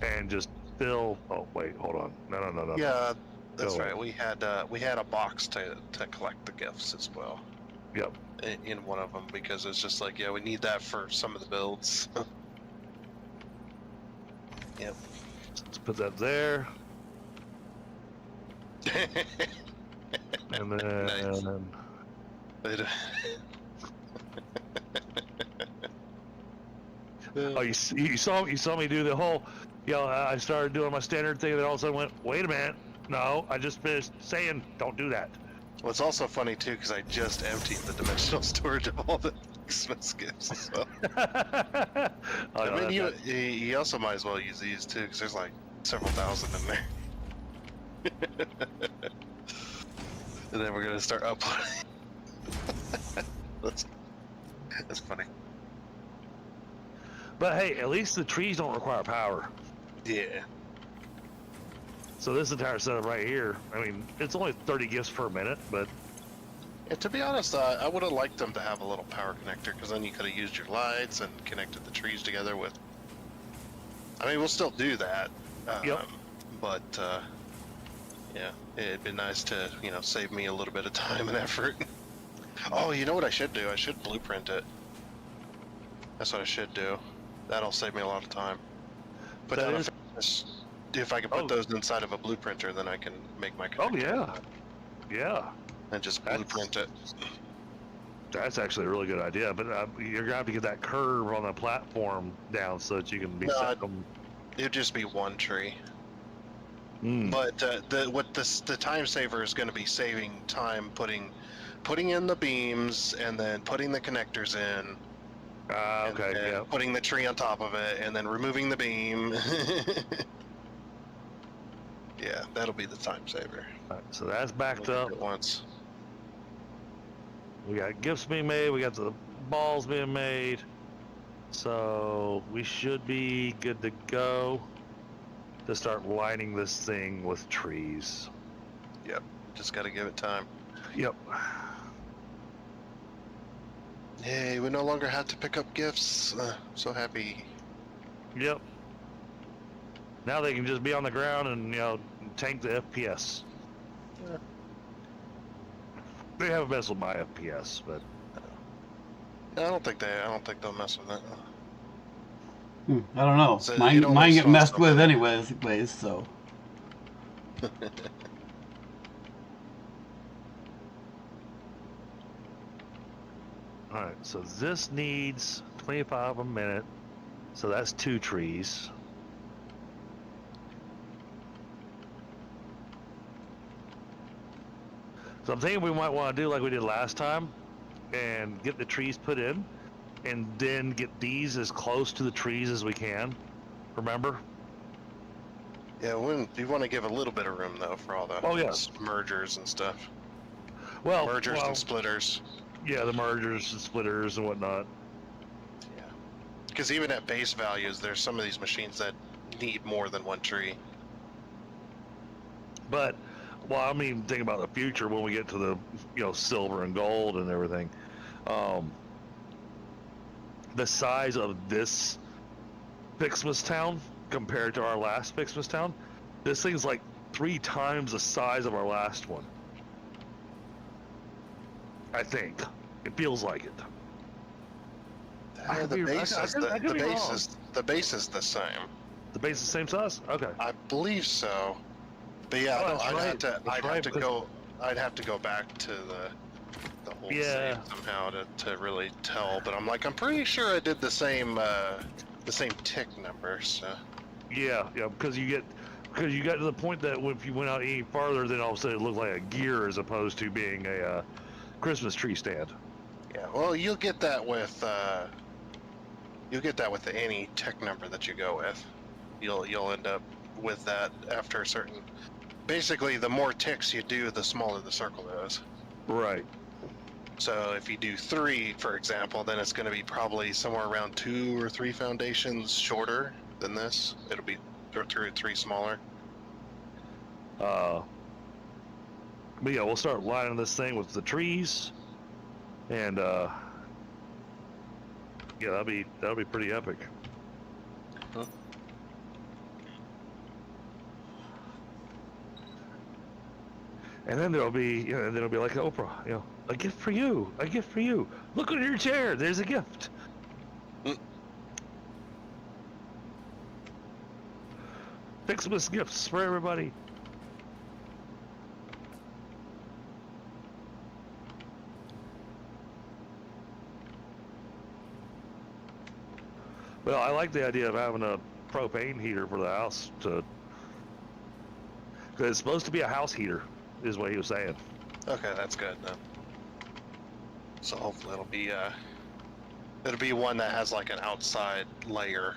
and just fill. Oh wait, hold on. No. Yeah, that's Go right. ahead. We had a box to collect the gifts as well Yep. in one of them because it's just like, yeah, we need that for some of the builds. Yep. Let's put that there, and then Nice. oh, you saw me do the whole. I started doing my standard thing, and then all of a sudden went, wait a minute, no, I just finished saying, don't do that. Well, it's also funny too because I just emptied the dimensional storage of all the Christmas gifts. So. Oh, I no, mean, you also might as well use these too because there's like several thousand in there. And then we're gonna start uploading. that's funny. But hey, at least the trees don't require power. Yeah. So this entire setup right here, I mean, it's only 30 gifts per minute, but Yeah, to be honest, I would have liked them to have a little power connector because then you could have used your lights and connected the trees together with. I mean, we'll still do that. Yep. But yeah, it'd be nice to save me a little bit of time and effort. Oh, you know what I should do? I should blueprint it. That's what I should do. That'll save me a lot of time. But That down is- if I can put Oh. those inside of a blueprinter, then I can make my oh connector yeah, and just That's- blueprint it. that's actually a really good idea. But you're gonna have to get that curve on the platform down so that you can be No, set them. It'd just be one tree. Mm. But the time saver is going to be saving time putting in the beams and then putting the connectors in. And Okay, then yeah. putting the tree on top of it and then removing the beam. Yeah, that'll be the time saver. All right, so that's backed We'll up. do it once. We got gifts being made. We got the balls being made. So we should be good to go to start lining this thing with trees. Just got to give it time. Yep. Yay, we no longer have to pick up gifts. So happy. Yep. Now they can just be on the ground and tank the FPS. Yeah. They haven't messed with my FPS, but I don't think they'll mess with that. I don't know. So Mine, it almost mine get sounds messed with something. anyways, so. alright, so this needs 25 a minute. So that's 2 trees. So I'm thinking we might want to do like we did last time and get the trees put in and then get these as close to the trees as we can. Remember? Yeah, you want to give a little bit of room though for all the Oh, yeah. mergers and stuff. Well, Mergers and splitters. yeah, the mergers and splitters and whatnot. Yeah. Because even at base values, there's some of these machines that need more than one tree. But, well, I mean, think about the future when we get to the, silver and gold and everything. The size of this FICSMAS town compared to our last FICSMAS town, this thing's like 3 times the size of our last one. I think. It feels like it. I could The be- base I is could- I could the be base wrong. is the base is the same. The base is the same size? Okay. I believe so. But yeah, Oh, no, that's I'd right. have to That's right, because- I'd have to go back to the whole Yeah. save somehow to really tell. But I'm pretty sure I did the same tick number. So Yeah, because you got to the point that if you went out any farther, then all of a sudden it looked like a gear as opposed to being a Christmas tree stand. yeah, well, you'll get that with any tick number that you go with. You'll end up with that after a certain. Basically, the more ticks you do, the smaller the circle is. Right. So if you do 3, for example, then it's going to be probably somewhere around 2 or 3 foundations shorter than this. It'll be 2 or 3 smaller. But yeah, we'll start lining this thing with the trees, and yeah, that'll be pretty epic. Huh? And then there'll be, and then it'll be like Oprah, a gift for you, a gift for you. Look under your chair, there's a gift. FICSMAS gifts for everybody. Well, I like the idea of having a propane heater for the house because it's supposed to be a house heater, is what he was saying. Okay, that's good then. So hopefully it'll be one that has like an outside layer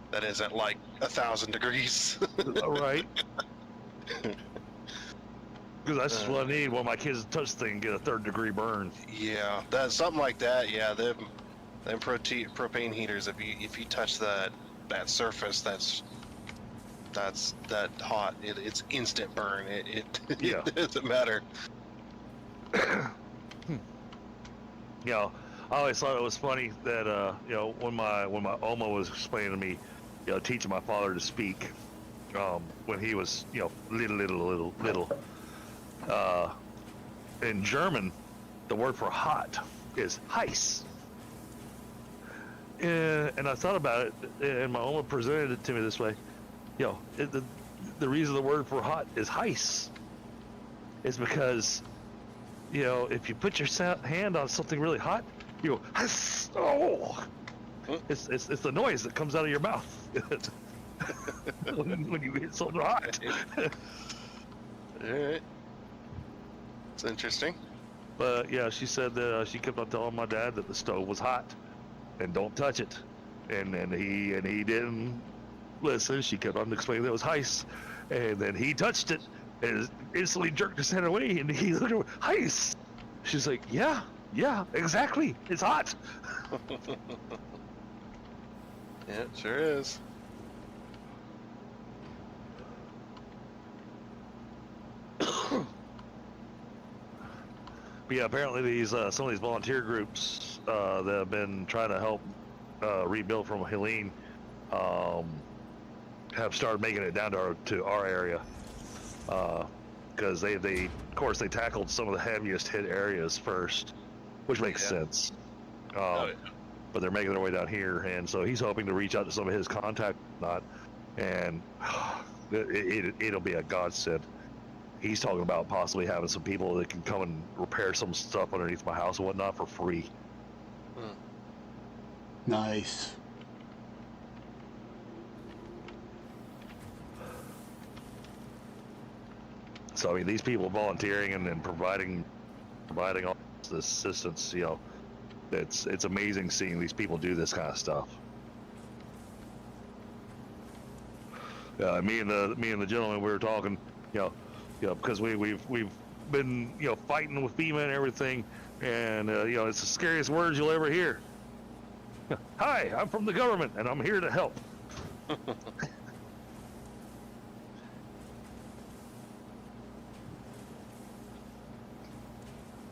that isn't like 1,000 degrees. Right. Because that's just what I need when my kids touch the thing and get a 3rd degree burn. Yeah, that's something like that. Yeah, them propane heaters. If you touch that surface that's that hot, it's instant burn. Yeah. It doesn't matter. I always thought it was funny that when my Oma was explaining to me, teaching my father to speak, when he was little. In German, the word for hot is heiß. And I thought about it, and my Oma presented it to me this way. The reason the word for hot is heiß is because, if you put your hand on something really hot, you go, "Hiss!" Oh! It's the noise that comes out of your mouth when you hit something hot. All right. It's interesting. But yeah, she said that she kept on telling my dad that the stove was hot and don't touch it, and he didn't listen. She kept on explaining that it was heiß, and then he touched it and instantly jerked his head away, and he looked at her, heiß. She's like, yeah, exactly, it's hot. Yeah, it sure is. But yeah, apparently these some of these volunteer groups that have been trying to help rebuild from Helene have started making it down to our area because they of course they tackled some of the heaviest hit areas first, which makes sense. But they're making their way down here, and so he's hoping to reach out to some of his contact, and it'll be a godsend. He's talking about possibly having some people that can come and repair some stuff underneath my house and whatnot for free. Nice. So I mean, these people volunteering and providing all this assistance, it's amazing seeing these people do this kind of stuff. Me and the gentleman, we were talking, because we've been fighting with FEMA and everything, and it's the scariest words you'll ever hear. Hi, I'm from the government and I'm here to help.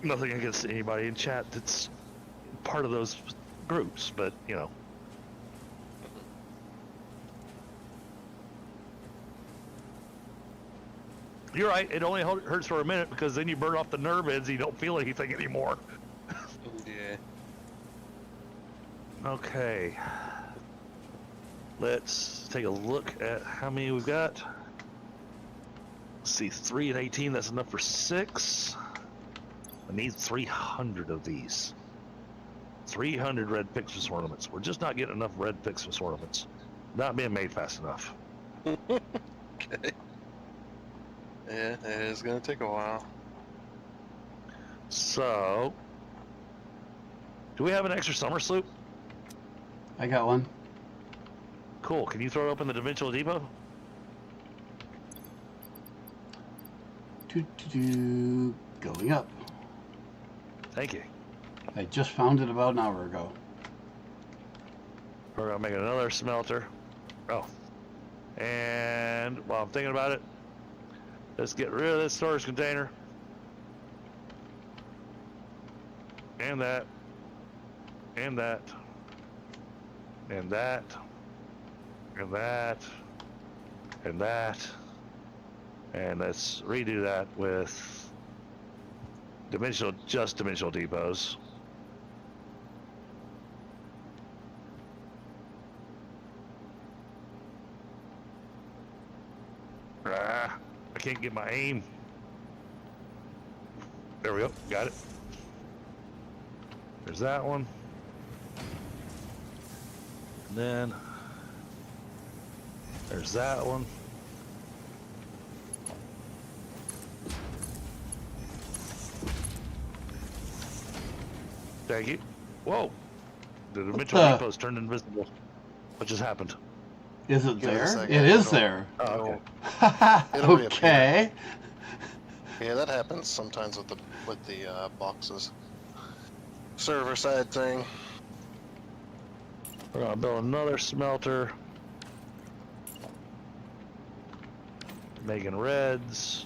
Nothing against anybody in chat that's part of those groups, but you're right, it only hurts for a minute because then you burn off the nerve ends and you don't feel anything anymore. Yeah. Okay, let's take a look at how many we've got. Let's see, 3 and 18, that's enough for 6. I need 300 of these. 300 red FICSMAS ornaments. We're just not getting enough red FICSMAS ornaments. Not being made fast enough. Okay. Yeah, it is going to take a while. So, do we have an extra summer sloop? I got one. Cool. Can you throw it up in the Dimensional Depot? Going up. Thank you. I just found it about an hour ago. We're gonna make another smelter. Oh. And while I'm thinking about it, let's get rid of this storage container. And that. And that. And that. And that. And that. And let's redo that with just dimensional depots. I can't get my aim. There we go. Got it. There's that one. And then there's that one. Thank you. Whoa. The dimensional depots turned invisible. What just happened? Is it Give it a there? second. It is there. Oh, okay. It'll Okay. Yeah, that happens sometimes with the boxes. Server side thing. We're gonna build another smelter. Making reds.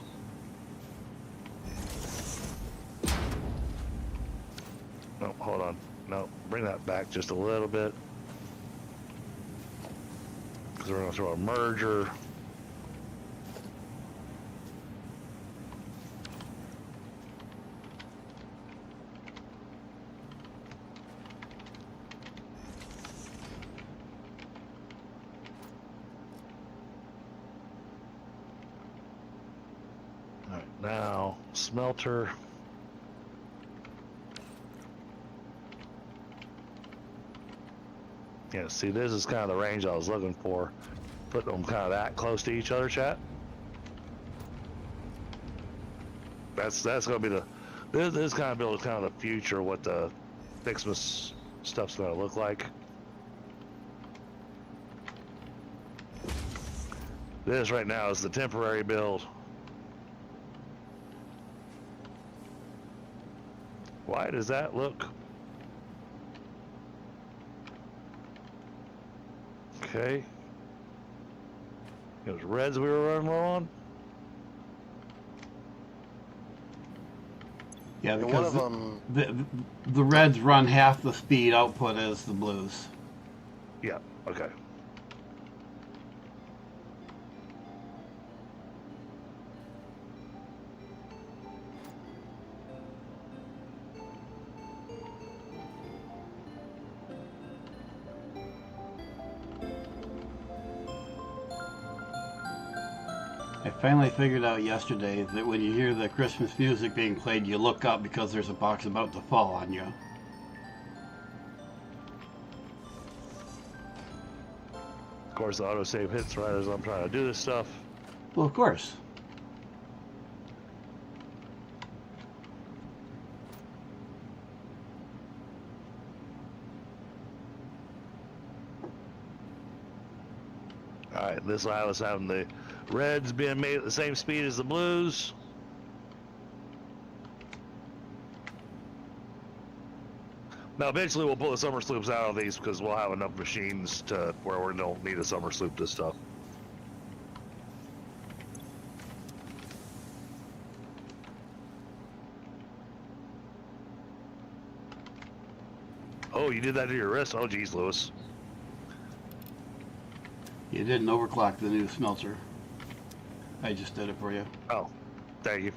No, hold on. No, bring that back just a little bit. Because we're gonna throw a merger. Alright, now smelter. Yeah, see, this is kind of the range I was looking for. Put them kind of that close to each other, chat. That's gonna be this kind of build is kind of the future, what the FICSMAS stuff's gonna look like. This right now is the temporary build. Why does that look? Okay. It was reds we were running low on. Yeah, And one because of them, the reds run half the speed output as the blues. Yeah. Okay. I finally figured out yesterday that when you hear the Christmas music being played, you look up because there's a box about to fall on you. Of course, the autosave hits right as I'm trying to do this stuff. Well, of course. All right, this will have us having the reds being made at the same speed as the blues. Now, eventually, we'll pull the summer sloops out of these because we'll have enough machines to where we don't need a summer sloop to stuff. Oh, you did that to your wrist? Oh, geez, Lewis. You didn't overclock the new smelter. I just did it for you. Oh, thank you.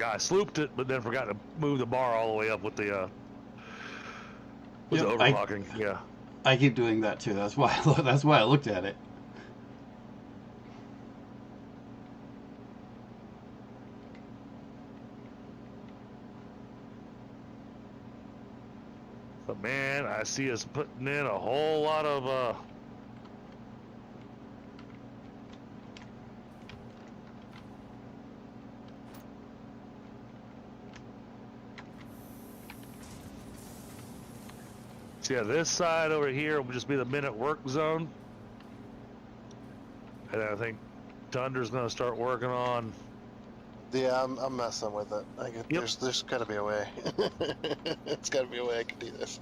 I slooped it, but then forgot to move the bar all the way up with the Yep, overclocking. Yeah. I keep doing that too. That's why. That's why I looked at it. But man, I see us putting in a whole lot of so yeah, this side over here will just be the minute work zone. And I think Tunder's gonna start working on. Yeah, I'm messing with it. Yep. There's got to be a way. It's got to be a way I can do this.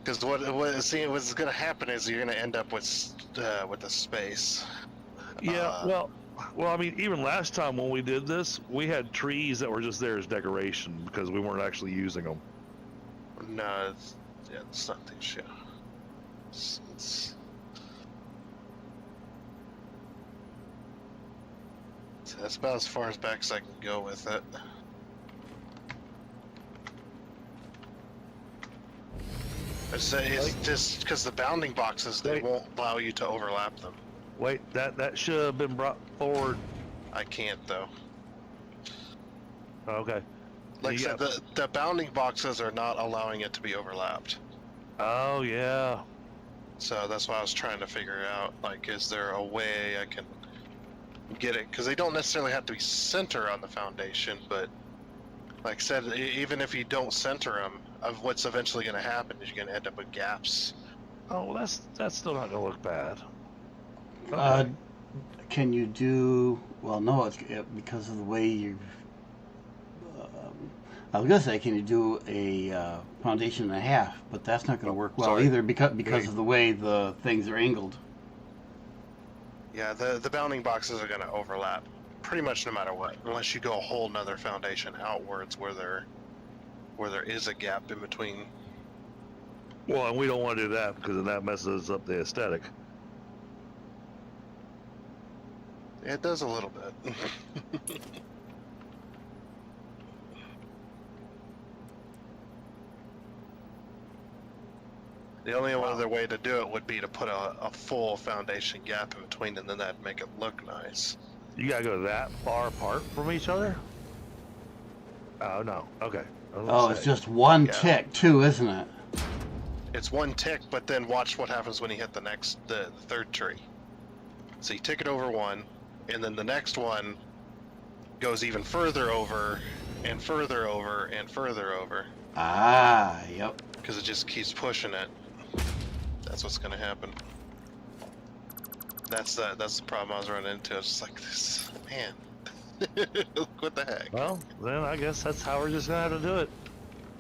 Because what's going to happen is you're going to end up with the space. Yeah, well, I mean, even last time when we did this, we had trees that were just there as decoration because we weren't actually using them. No, it's not the issue. That's about as far as back as I can go with it. It's just because the bounding boxes, they won't allow you to overlap them. Wait, that should have been brought forward. I can't though. Okay. Like I said, the bounding boxes are not allowing it to be overlapped. Oh yeah. So that's why I was trying to figure out, like, is there a way I can get it? Because they don't necessarily have to be center on the foundation, but like I said, even if you don't center them, what's eventually going to happen is you're going to end up with gaps. Oh, well, that's still not gonna look bad. Okay. Can you do? Well, no, it's because of the way you. I was gonna say, can you do a foundation and a half? But that's not gonna work well either because of the way the things are angled. Yeah, the bounding boxes are going to overlap pretty much no matter what, unless you go a whole nother foundation outwards where there is a gap in between. Well, and we don't want to do that because then that messes up the aesthetic. It does a little bit. The only other way to do it would be to put a full foundation gap in between, and then that'd make it look nice. You gotta go that far apart from each other? Oh no. Okay. Oh, it's just one tick too, isn't it? It's one tick, but then watch what happens when you hit the third tree. So you tick it over one, and then the next one goes even further over, and further over, and further over. Ah, yep. Because it just keeps pushing it. That's what's gonna happen. That's the problem I was running into. It's just like this, man. What the heck? Well, then I guess that's how we're just gonna have to do it.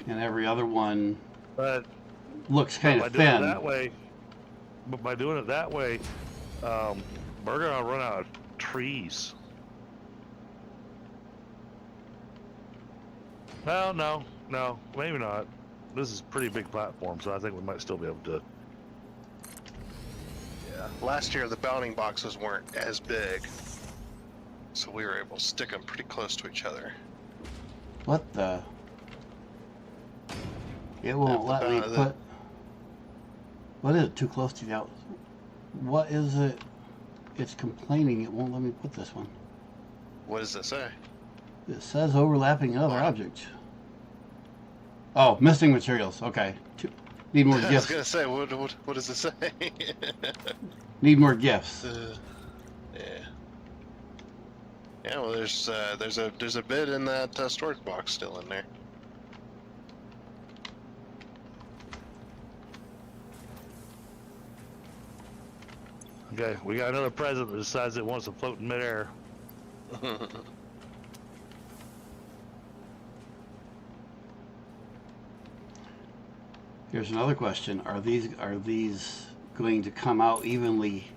And every other one But looks kind of by doing it thin. that way, but by doing it that way, we're gonna run out of trees. Well, no, maybe not. This is a pretty big platform, so I think we might still be able to. Yeah. Last year the bounding boxes weren't as big, so we were able to stick them pretty close to each other. What the? It won't let me put. What is it? Too close to the out? What is it? It's complaining it won't let me put this one. What does it say? It says overlapping other objects. Oh, missing materials. Okay. Need more I was gifts. gonna say, what does it say? Need more gifts. Yeah. Yeah. Well, there's a bit in that storage box still in there. Okay, we got another president that decides it wants to float in midair. Here's another question: Are these going to come out evenly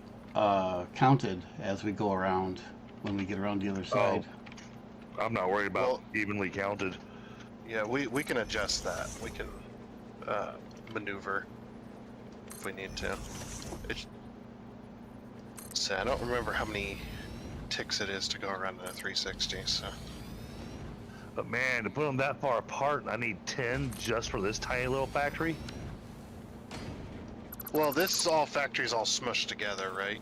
counted as we go around when we get around the other side? I'm not worried about evenly counted. Yeah, we can adjust that. We can maneuver if we need to. So I don't remember how many ticks it is to go around in a 360. So. But man, to put them that far apart, I need 10 just for this tiny little factory. Well, this factory's all smushed together, right?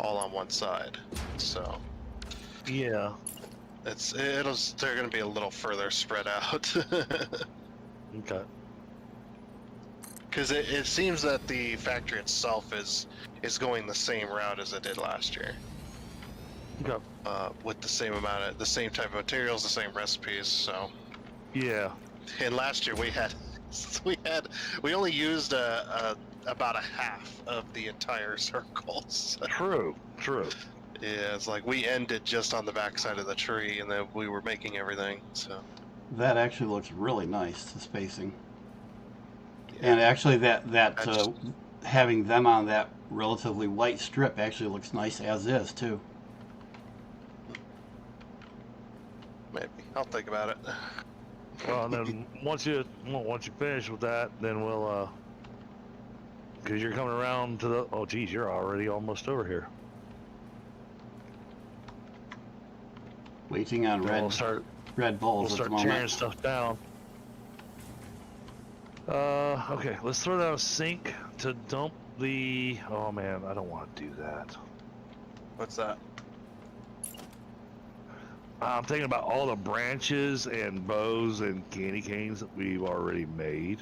All on one side. So. Yeah. They're going to be a little further spread out. Okay. Because it seems that the factory itself is going the same route as it did last year. Okay. With the same type of materials, the same recipes. So. Yeah. And last year we only used a about a half of the entire circle. So, True. yeah, it's like we ended just on the backside of the tree, and then we were making everything. So That actually looks really nice, the spacing. yeah, And actually, that That's- having them on that relatively white strip actually looks nice as is too. maybe I'll think about it. Well, and then once you finish with that, then we'll because you're coming around to the. Oh, geez, you're already almost over here. Waiting on Then red We'll start balls at the tearing moment. stuff down. Okay, let's throw down a sink to dump the. Oh man, I don't want to do that. What's that? I'm thinking about all the branches and bows and candy canes that we've already made.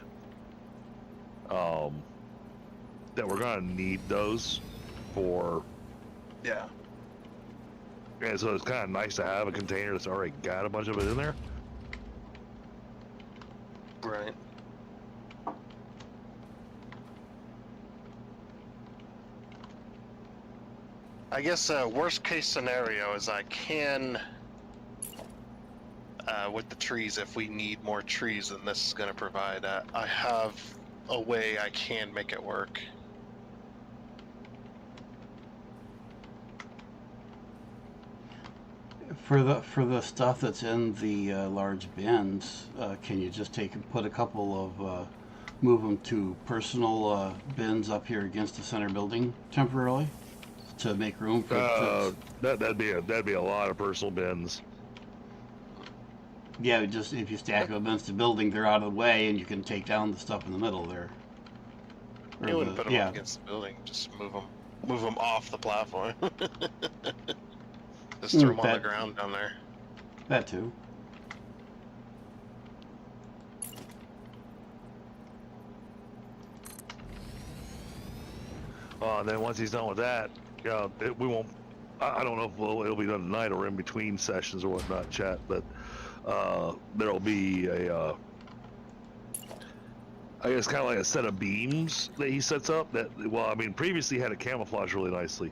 That we're gonna need those for. Yeah. And so it's kind of nice to have a container that's already got a bunch of it in there. Right. I guess worst case scenario is I can, with the trees, if we need more trees than this is going to provide, I have a way I can make it work. For the stuff that's in the large bins, can you just put a couple of move them to personal bins up here against the center building temporarily to make room for? That'd be a lot of personal bins. Yeah, just if you stack them against the building, they're out of the way, and you can take down the stuff in the middle there. Or You wouldn't put them yeah, up against the building, just move them off the platform. Just throw them on the ground down there. that too. And then once he's done with that, we won't. I don't know if it'll be done tonight or in between sessions or whatnot, chat. But there'll be a, I guess, kind of like a set of beams that he sets up. That, well, I mean, previously had it camouflaged really nicely,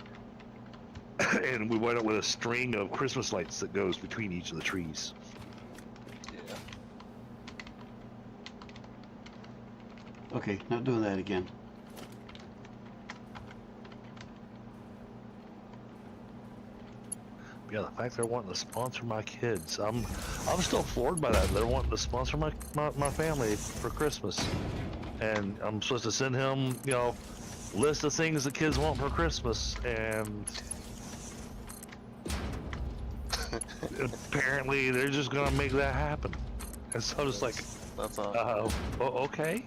and we went up with a string of Christmas lights that goes between each of the trees. Yeah. Okay, not doing that again. Yeah, the fact they're wanting to sponsor my kids, I'm still floored by that. They're wanting to sponsor my family for Christmas, and I'm supposed to send him, list of things the kids want for Christmas, and apparently they're just gonna make that happen. And so I'm just like, That's all. okay.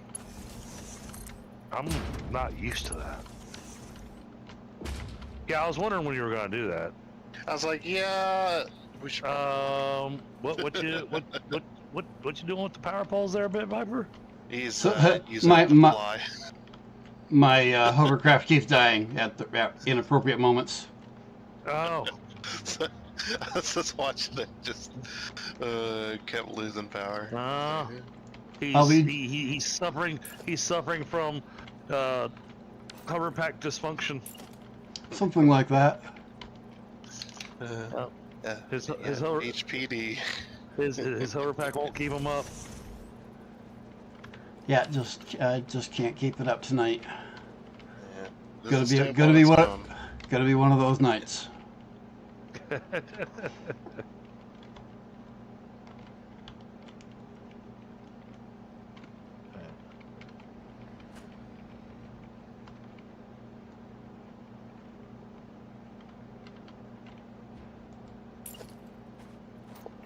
I'm not used to that. Yeah, I was wondering when you were gonna do that. I was like, yeah, we should. What you doing with the power poles there, Bit Viper? He's So, using my- it to my- fly. My hovercraft keeps dying at inappropriate moments. Oh, I was just watching it, just kept losing power. I'll be- he's suffering. He's suffering from hover pack dysfunction. Something like that. Yeah, His yeah, hover- HPD. His hover pack won't keep him up. Yeah, just can't keep it up tonight. Yeah. This Gonna is be- stable gonna on be its what- own. Gotta be one of those nights.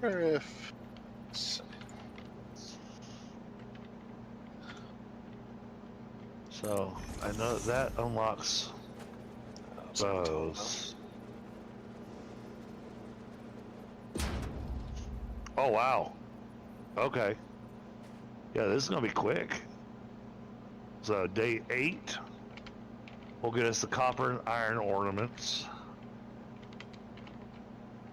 Wonder if. So I know that unlocks those. Oh wow. Okay. Yeah, this is gonna be quick. So day 8 will get us the copper and iron ornaments.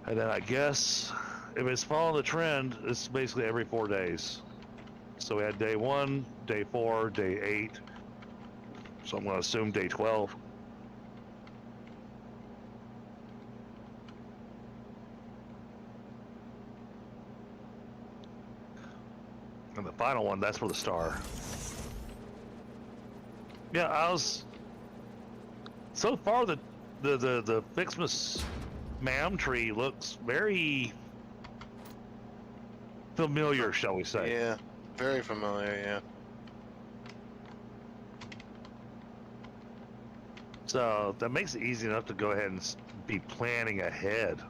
And then I guess if it's following the trend, it's basically every 4 days. So we had day 1, day 4, day 8. So I'm going to assume day 12. And the final one, that's for the star. Yeah, so far the FICSMAS MAM tree looks very familiar, shall we say. Yeah, very familiar, yeah. So that makes it easy enough to go ahead and be planning ahead.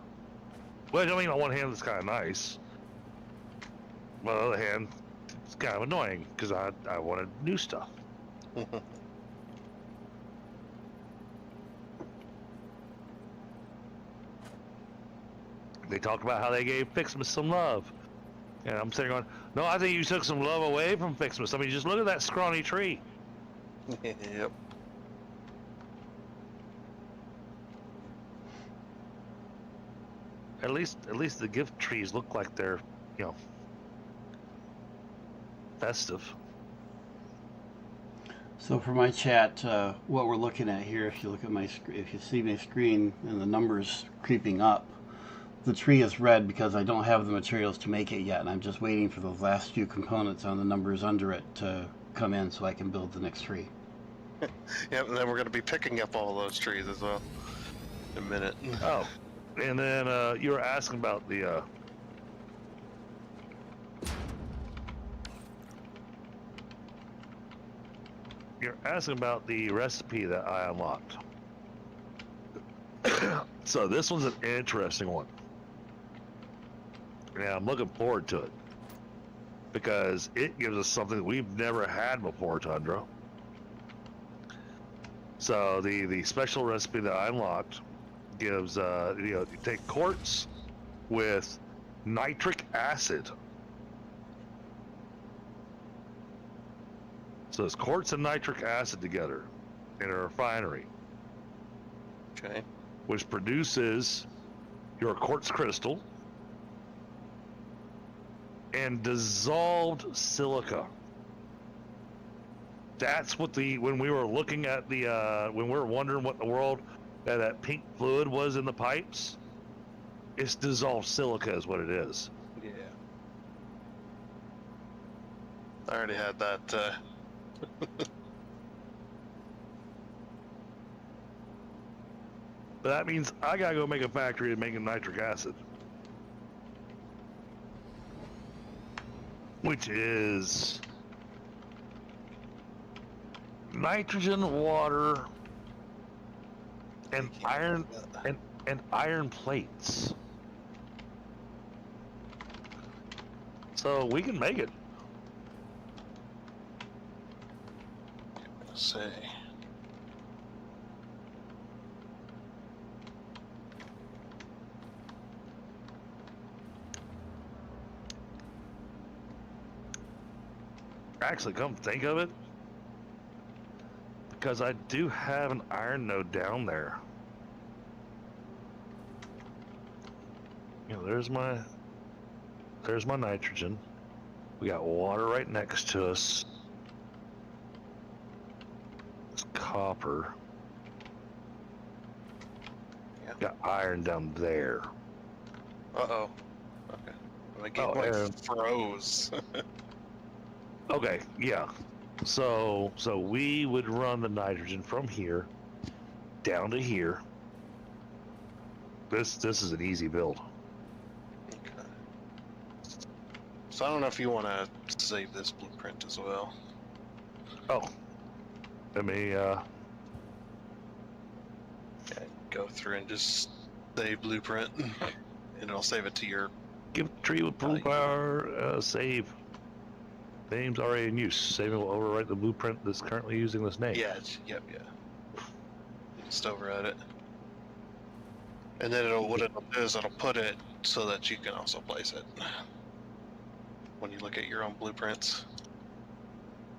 Well, I mean, on one hand, it's kind of nice. But on the other hand, it's kind of annoying because I wanted new stuff. They talked about how they gave FICSMAS some love. And I'm sitting going, no, I think you took some love away from FICSMAS. I mean, just look at that scrawny tree. Yep. At least the gift trees look like they're, festive. So for my chat, what we're looking at here, if you look at if you see my screen and the numbers creeping up, the tree is red because I don't have the materials to make it yet, and I'm just waiting for those last few components on the numbers under it to come in so I can build the next tree. Yep, and then we're going to be picking up all those trees as well in a minute. Oh, and then you were asking about the recipe that I unlocked. So this one's an interesting one. Yeah, I'm looking forward to it because it gives us something that we've never had before, Tundra. So the special recipe that I unlocked gives you take quartz with nitric acid. So it's quartz and nitric acid together in a refinery, Okay. which produces your quartz crystal and dissolved silica. That's what when we were looking at when we were wondering what the world that pink fluid was in the pipes, it's dissolved silica is what it is. Yeah. I already had that. But that means I gotta go make a factory to make nitric acid, which is nitrogen, water, and iron and iron plates. So we can make it. Let's see. Actually, come think of it, because I do have an iron node down there. There's my nitrogen. We got water right next to us. It's copper. Yeah. Got iron down there. Uh-oh. Okay. My game froze. Okay, yeah. So we would run the nitrogen from here down to here. This is an easy build. Okay. So I don't know if you want to save this blueprint as well. Oh, let me Yeah, go through and just save blueprint, and it'll save it to your. give tree with blue power save. Name's already in use. Saving will overwrite the blueprint that's currently using this name. Yeah. Yep. Just override it, and then what it'll do is it'll put it so that you can also place it when you look at your own blueprints.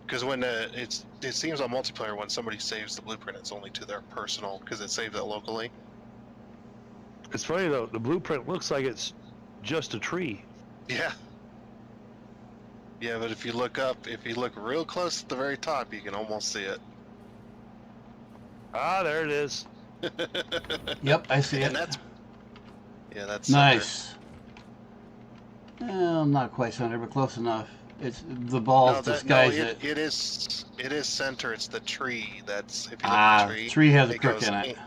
Because when it seems on multiplayer, when somebody saves the blueprint, it's only to their personal, because it saves it locally. It's funny though, the blueprint looks like it's just a tree. Yeah. Yeah, but if you look real close at the very top, you can almost see it. Ah, there it is. Yep, I see And it. that's Nice. Well, not quite center, but close enough. It's the balls disguise it. it is center. It's the tree that's, if you look at the Ah, tree, tree has a it crook goes in it.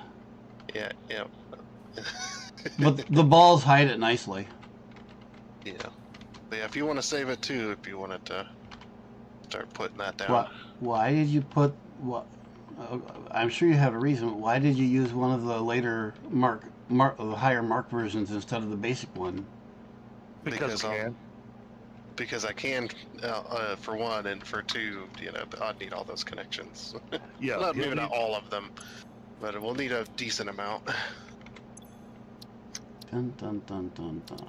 yeah, yeah. But the balls hide it nicely. Yeah. But yeah, if you want to save it too, if you wanted to start putting that down. What? Why did you put what? I'm sure you have a reason. Why did you use one of the later the higher mark versions instead of the basic one? Because Because I can, for one, and for two, I'd need all those connections. yeah, Maybe not all of them, but we'll need a decent amount. Dun dun dun dun dun.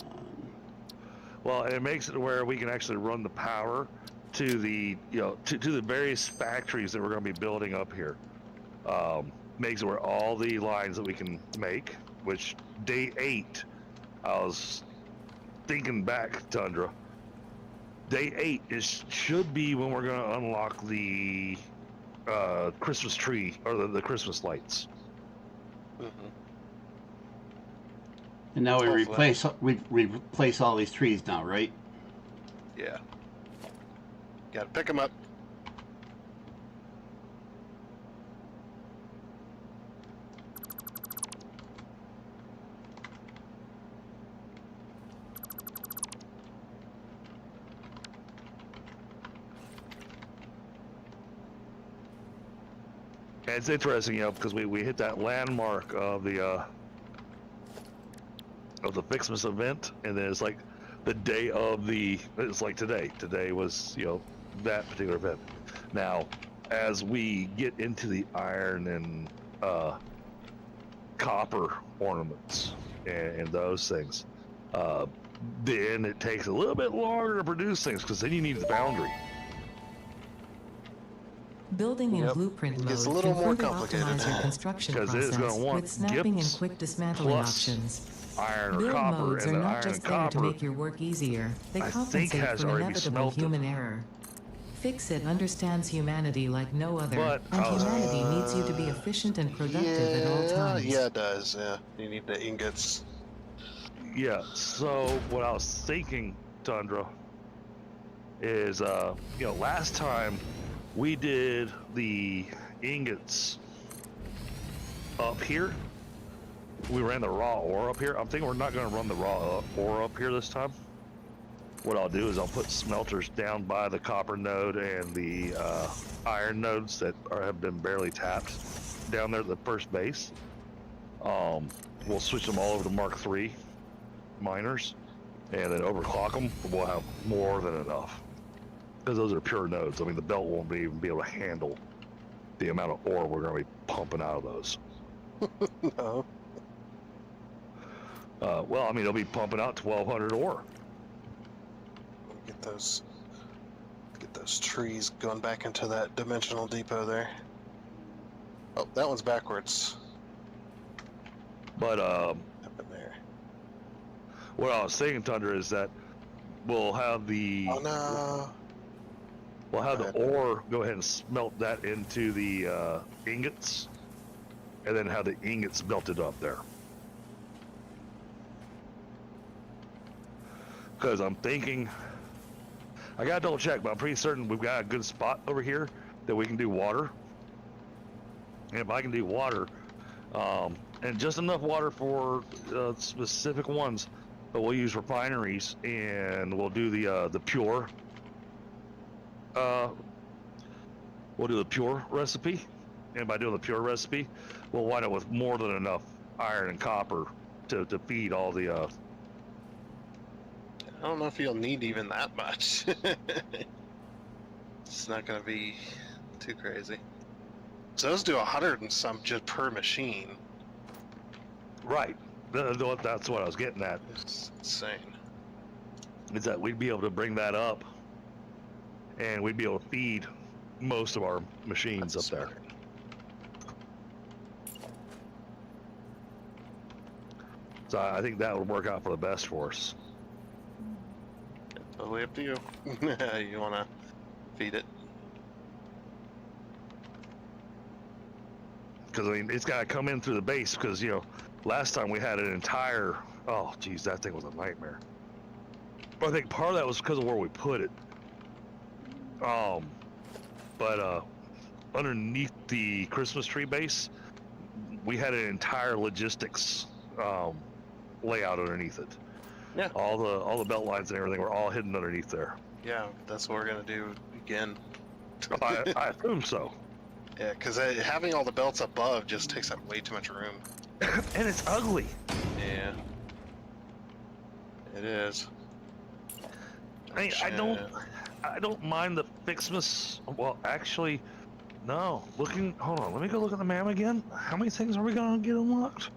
well, it makes it where we can actually run the power to the to the various factories that we're going to be building up here. Makes it where all the lines that we can make, which day 8, I was thinking back, Tundra. Day 8 should be when we're going to unlock the Christmas tree or the Christmas lights. Mm-hmm. And now we Hopefully. replace all these trees now, right? Yeah. Got to pick them up. And it's interesting, because we hit that landmark of the FICSMAS event, and then it's like the day of it's like today. Today was, that particular event. Now, as we get into the iron and copper ornaments and those things, then it takes a little bit longer to produce things, because then you need the foundry. Building in Yep. blueprint It mode gets a can little more further complicated. optimize your construction 'Cause it is process gonna want with snapping and GIPs quick dismantling plus options. Iron or Build copper, modes and are the not iron just and there to copper, make your work easier, they I think, compensate has for already been inevitable smelted. human error. Fix-It understands humanity like no other, But and humanity needs you to be efficient and productive at all times. Yeah, it does. Yeah, you need the ingots. yeah. So what I was thinking, Tundra, is last time we did the ingots up here. We ran the raw ore up here. I'm thinking we're not going to run the raw ore up here this time. What I'll do is I'll put smelters down by the copper node and the iron nodes that have been barely tapped down there at the first base. We'll switch them all over to Mark III miners, and then overclock them. We'll have more than enough, because those are pure nodes. I mean, the belt won't even be able to handle the amount of ore we're going to be pumping out of those. No. Well, I mean, they'll be pumping out 1,200 ore. Get those trees going back into that dimensional depot there. Oh, that one's backwards. But Up in there. what I was thinking, Thunder, is that we'll have the Oh no. we'll have the ore go ahead and smelt that into the ingots, and then have the ingots melted up there. Because I'm thinking, I gotta double check, but I'm pretty certain we've got a good spot over here that we can do water. And if I can do water, and just enough water for specific ones, but we'll use refineries, and we'll do the pure. We'll do the pure recipe, and by doing the pure recipe, we'll wind up with more than enough iron and copper to feed all the. I don't know if you'll need even that much. It's not going to be too crazy. So those do 100 and some just per machine. Right. That's what I was getting at. It's insane. Is that we'd be able to bring that up, and we'd be able to feed most of our machines That's up there. smart. So I think that would work out for the best for us. Totally up to you. You want to feed it? because I mean it's got to come in through the base. Because last time we had an entire, oh geez, that thing was a nightmare. But I think part of that was because of where we put it. But underneath the Christmas tree base, we had an entire logistics layout underneath it. Yeah. All the belt lines and everything were all hidden underneath there. Yeah, that's what we're gonna do again. I assume so. Yeah, because having all the belts above just takes up way too much room. And it's ugly. Yeah. It is. I don't mind the FICSMAS. Well, actually, no. Hold on. Let me go look at the map again. How many things are we gonna get unlocked?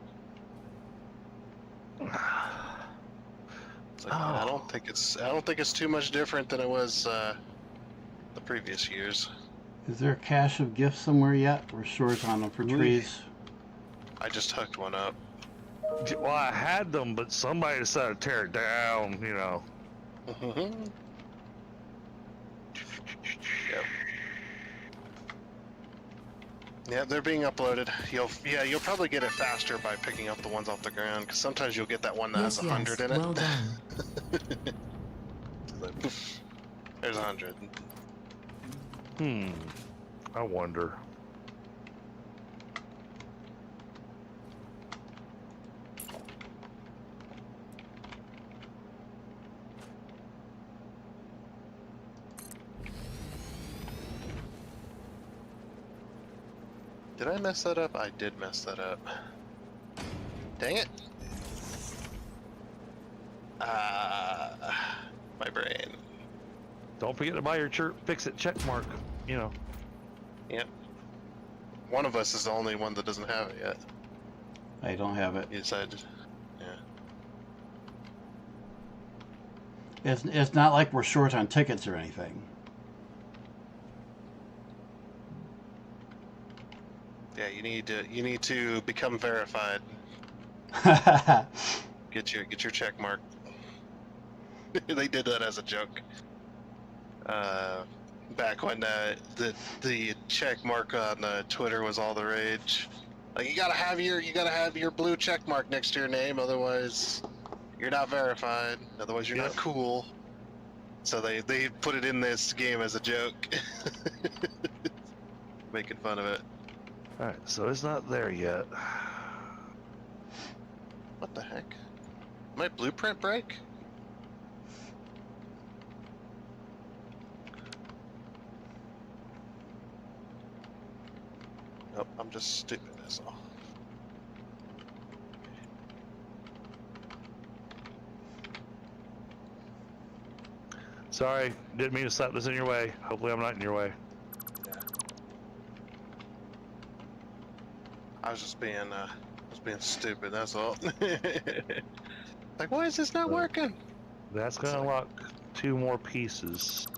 It's like, I don't think it's too much different than it was the previous years. Is there a cache of gifts somewhere yet? We're short on them for trees. I just hooked one up. Well, I had them, but somebody decided to tear it down. Yep. Yeah, they're being uploaded. You'll probably get it faster by picking up the ones off the ground, because sometimes you'll get that one that Yes, has 100 in it. well done. It's like, poof, there's 100. I wonder. Did I mess that up? I did mess that up. Dang it. My brain. Don't forget to buy your fix-it check mark. Yep. One of us is the only one that doesn't have it yet. I don't have it. You decided. Yeah. It's not like we're short on tickets or anything. Yeah, you need to become verified. Get your check mark. They did that as a joke. Back when the check mark on Twitter was all the rage. Like you gotta have your blue check mark next to your name, otherwise you're not verified. Otherwise you're not cool. So they put it in this game as a joke, making fun of it. All right, so it's not there yet. What the heck? My blueprint break? Nope, I'm just stupid, that's all. Sorry, didn't mean to slap this in your way. Hopefully I'm not in your way. Yeah. I was just being stupid, that's all. Like, why is this not working? That's gonna unlock 2 more pieces.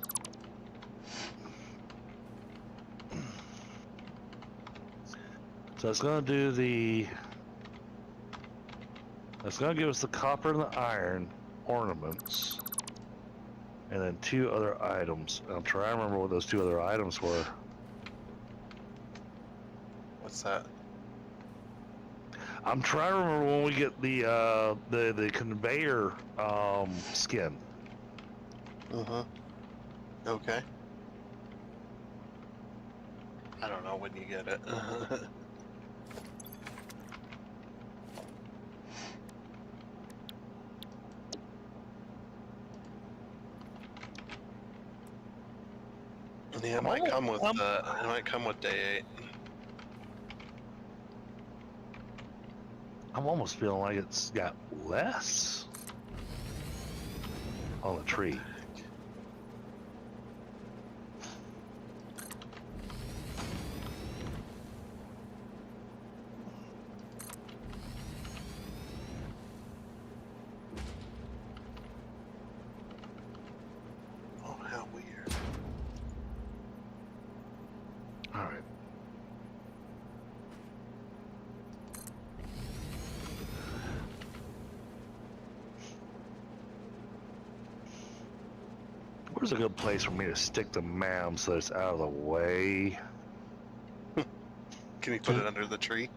So it's gonna do it's gonna give us the copper and the iron ornaments. And then 2 other items. I'll try to remember what those 2 other items were. What's that? I'm trying to remember when we get the conveyor skin. Okay. I don't know when you get it. Yeah, it might come with day 8. I'm almost feeling like it's got less on the tree. Oh, how weird. All right. Where's a good place for me to stick the MAM so it's out of the way? Can you put it under the tree?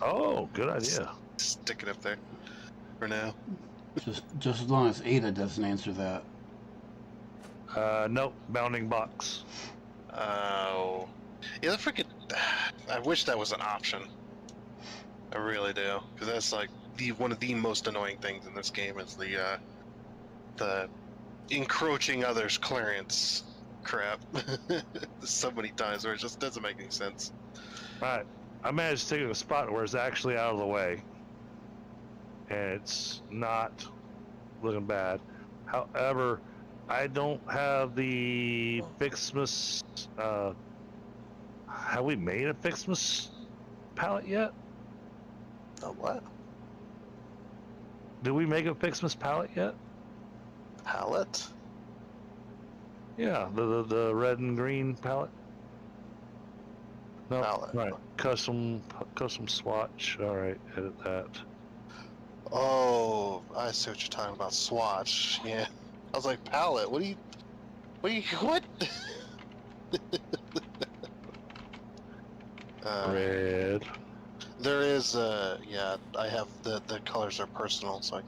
Oh, good idea. Stick it up there for now. Just as long as Ada doesn't answer that. Nope, bounding box. Oh. Yeah, the freaking... I wish that was an option. I really do. Because that's like one of the most annoying things in this game is the encroaching others' clearance crap. So many times where it just doesn't make any sense. Alright, I managed to take a spot where it's actually out of the way. And it's not looking bad. However, I don't have the FICSMAS, have we made a FICSMAS palette yet? Oh, what? Did we make a FICSMAS palette yet? Palette? Yeah, the red and green palette. No, Palette. right. Custom swatch. All right, edit that. Oh, I see what you're talking about. Swatch. Yeah. I was like, palette. What? Red. There is, yeah, I have the colors are personal, so I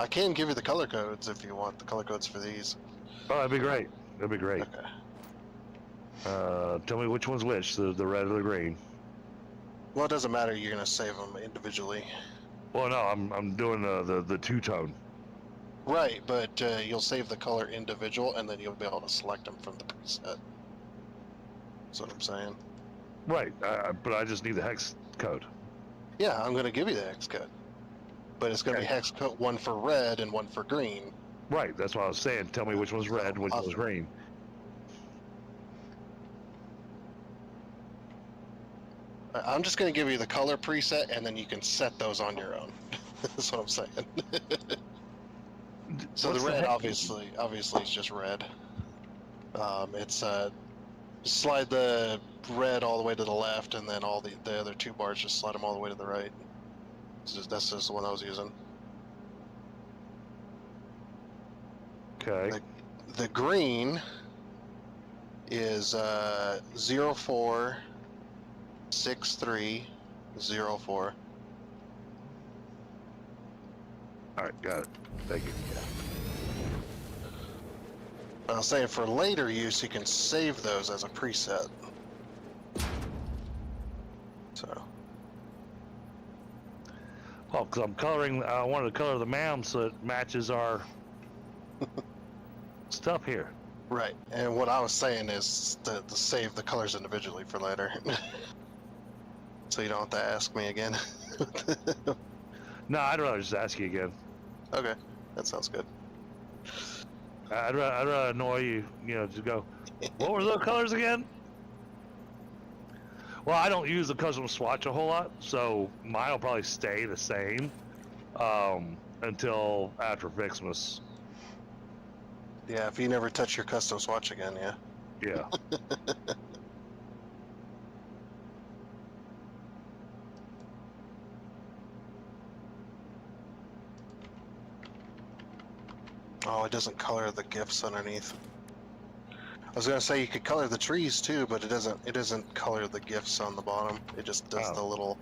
can give you the color codes if you want the color codes for these. Oh, that'd be great. That'd be great. Okay. Tell me which one's which, the red or the green. Well, it doesn't matter. You're gonna save them individually. Well, no, I'm doing the two-tone. Right, but you'll save the color individual, and then you'll be able to select them from the preset. That's what I'm saying. Right, but I just need the hex code. Yeah, I'm gonna give you the hex code, but it's gonna be hex code one for red and one for green. Right, that's what I was saying. Tell me which one's red, which one's green. I'm just gonna give you the color preset, and then you can set those on your own. That's what I'm saying. So What's the red, hex? obviously, is just red. It's slide the red all the way to the left, and then all the other two bars just slide them all the way to the right. That's just the one I was using. Okay. The green is 046304. All right, got it. Thank you. I was saying for later use, you can save those as a preset. So. Oh, because I'm coloring. I wanted to color the mound so it matches our stuff here. Right, and what I was saying is to save the colors individually for later. So you don't have to ask me again. No, I'd rather just ask you again. Okay, that sounds good. I'd rather annoy you, just go, what were those colors again? Well, I don't use the custom swatch a whole lot, so mine will probably stay the same until after FICSMAS. Yeah, if you never touch your custom swatch again, yeah. Yeah. Oh, it doesn't color the GIFs underneath. I was gonna say you could color the trees too, but it doesn't color the GIFs on the bottom. It just does the little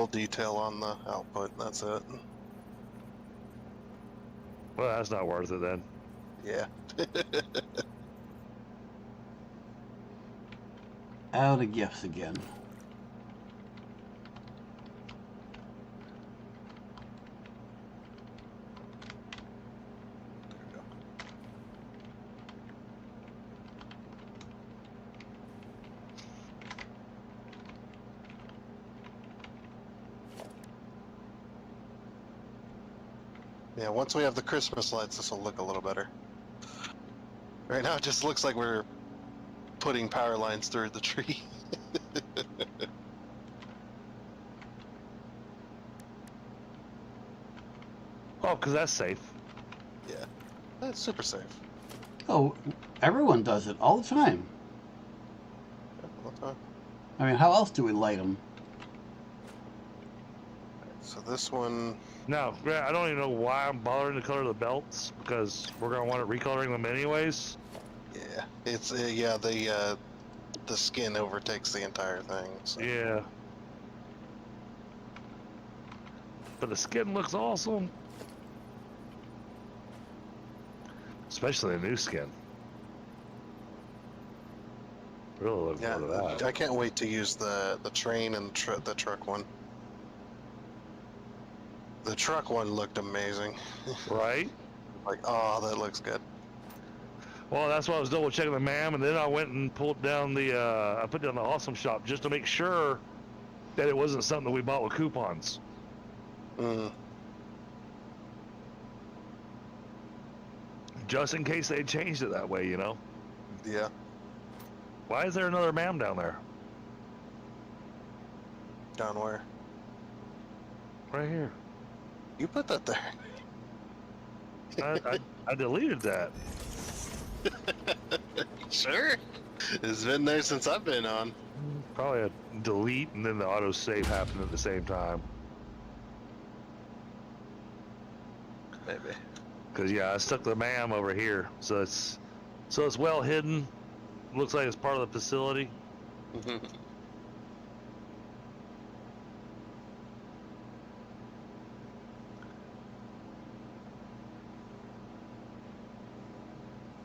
detail on the output, and that's it. Well, that's not worth it then. Yeah. Out of gifts again. Yeah, once we have the Christmas lights, this will look a little better. Right now, it just looks like we're putting power lines through the tree. Oh, because that's safe. Yeah, that's super safe. Oh, everyone does it all the time. All the time. I mean, how else do we light them? So this one, Now, I don't even know why I'm bothering to color the belts, because we're going to want it recoloring them anyways. yeah, it's yeah the the skin overtakes the entire thing. So. Yeah. But the skin looks awesome. Especially the new skin. Really looking Yeah, forward to that. I can't wait to use the train and the truck one. The truck one looked amazing. Right? Like, oh, that looks good. Well, that's why I was double checking the MAM, and then I went and pulled down the, I put down the Awesome Shop just to make sure that it wasn't something that we bought with coupons. Mm. Just in case they changed it that way, you know? Yeah. Why is there another MAM down there? Down where? Right here. You put that there. I deleted that. Sure. It's been there since I've been on. Probably a delete and then the auto save happened at the same time. Maybe. Cause yeah, I stuck the MAM over here, so it's well hidden. Looks like it's part of the facility.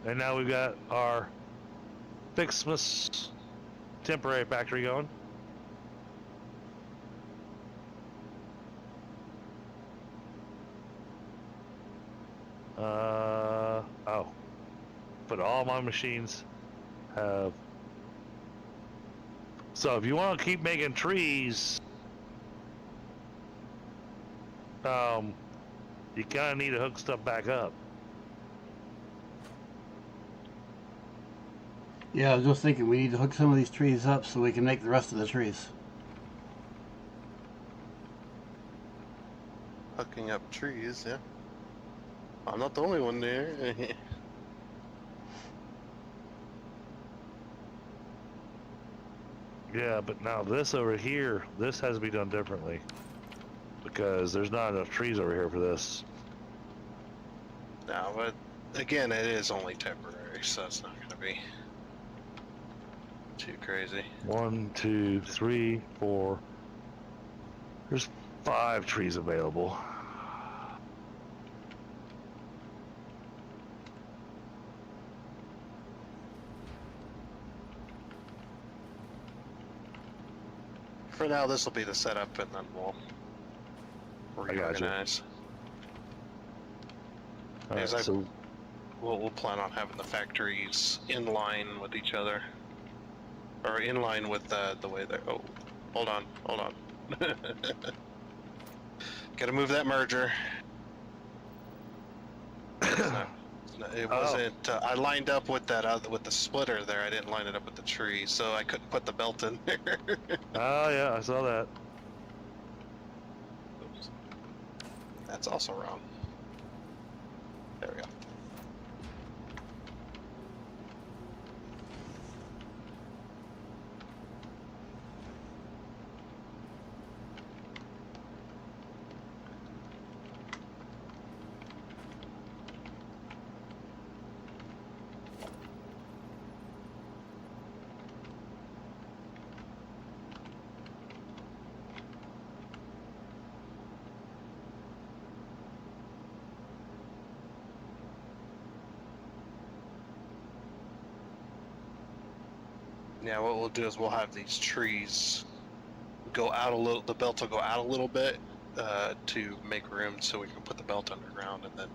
And now we've got our FICSMAS temporary factory going. Oh. But all my machines have. So if you want to keep making trees, you kind of need to hook stuff back up. Yeah, I was just thinking we need to hook some of these trees up so we can make the rest of the trees. Hooking up trees, yeah. I'm not the only one there. Yeah, but now this over here, this has to be done differently because there's not enough trees over here for this. No, but again, it is only temporary, so it's not going to be too crazy. 1, 2, 3, 4. There's 5 trees available. For now, this will be the setup, and then we'll reorganize. All right, As I- so We'll plan on having the factories in line with each other, or in line with the way they're. Oh, hold on. Gotta move that merger. It wasn't. I lined up with that with the splitter there. I didn't line it up with the tree, so I couldn't put the belt in there. oh yeah, I saw that. Oops. That's also wrong. There we go. Yeah, what we'll do is we'll have these trees go out a little. The belt will go out a little bit to make room so we can put the belt underground, and then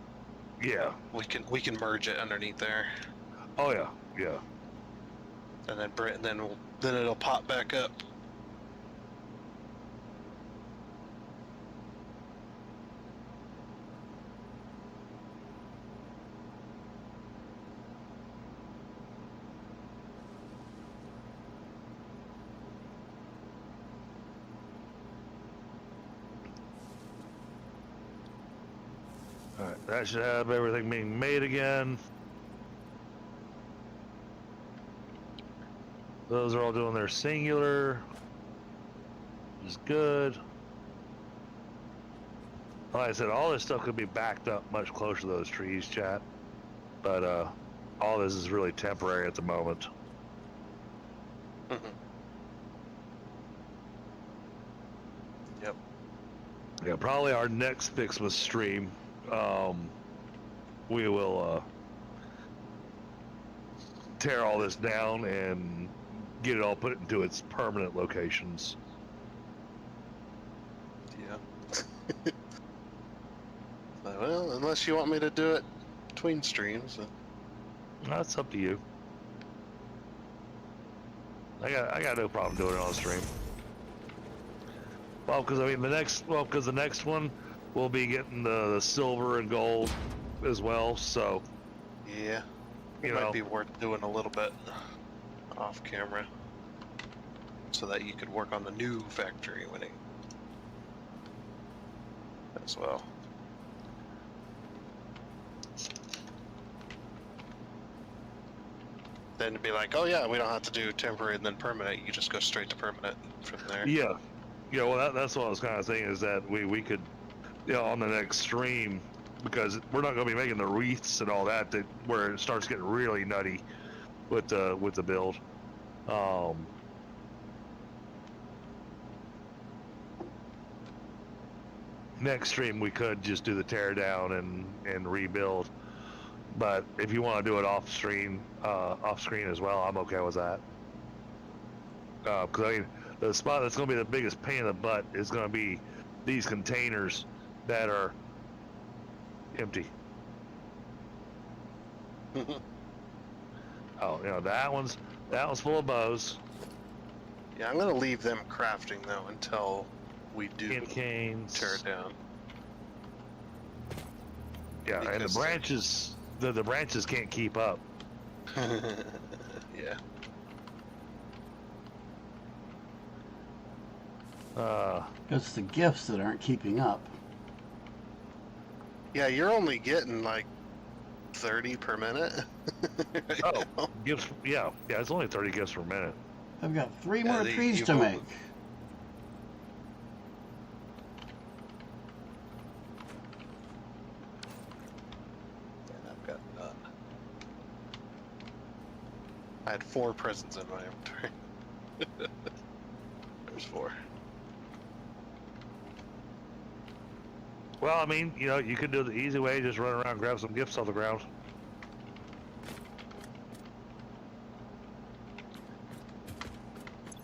Yeah. we can merge it underneath there, Oh yeah. Yeah. and then it'll pop back up. All right. That should have everything being made again. Those are all doing their singular, which is good. Like I said, all this stuff could be backed up much closer to those trees, chat. But all this is really temporary at the moment. Yep. Yeah, probably our next FICSMAS stream, we will tear all this down and get it all put into its permanent locations. Yeah. Well, unless you want me to do it between streams. That's up to you. I got no problem doing it on stream. Well, because I mean the next one we'll be getting the silver and gold as well. So Yeah. It might be worth doing a little bit off camera, so that you could work on the new factory winning as well. Then to be like, oh yeah, we don't have to do temporary and then permanent. You just go straight to permanent from there. yeah, well that's what I was kind of saying, is that we could, on the next stream, because we're not going to be making the wreaths and all that where it starts getting really nutty with the build. Next stream we could just do the tear down and rebuild, but if you want to do it off screen as well, I'm okay with that. Because I mean, the spot that's going to be the biggest pain in the butt is going to be these containers that are empty. Oh, that one's full of bows. Yeah, I'm gonna leave them crafting though until we do Candy canes. tear it down. Yeah, and the Because- branches, the branches can't keep up. Yeah. It's the gifts that aren't keeping up. Yeah, you're only getting like 30 per minute. Right Oh, now. gifts. Yeah, it's only 30 gifts per minute. I've got 3 Yeah, more they- trees you to will- make. And I've got none. I had 4 presents in my inventory. There's 4. Well, I mean, you could do the easy way, just run around and grab some gifts off the ground.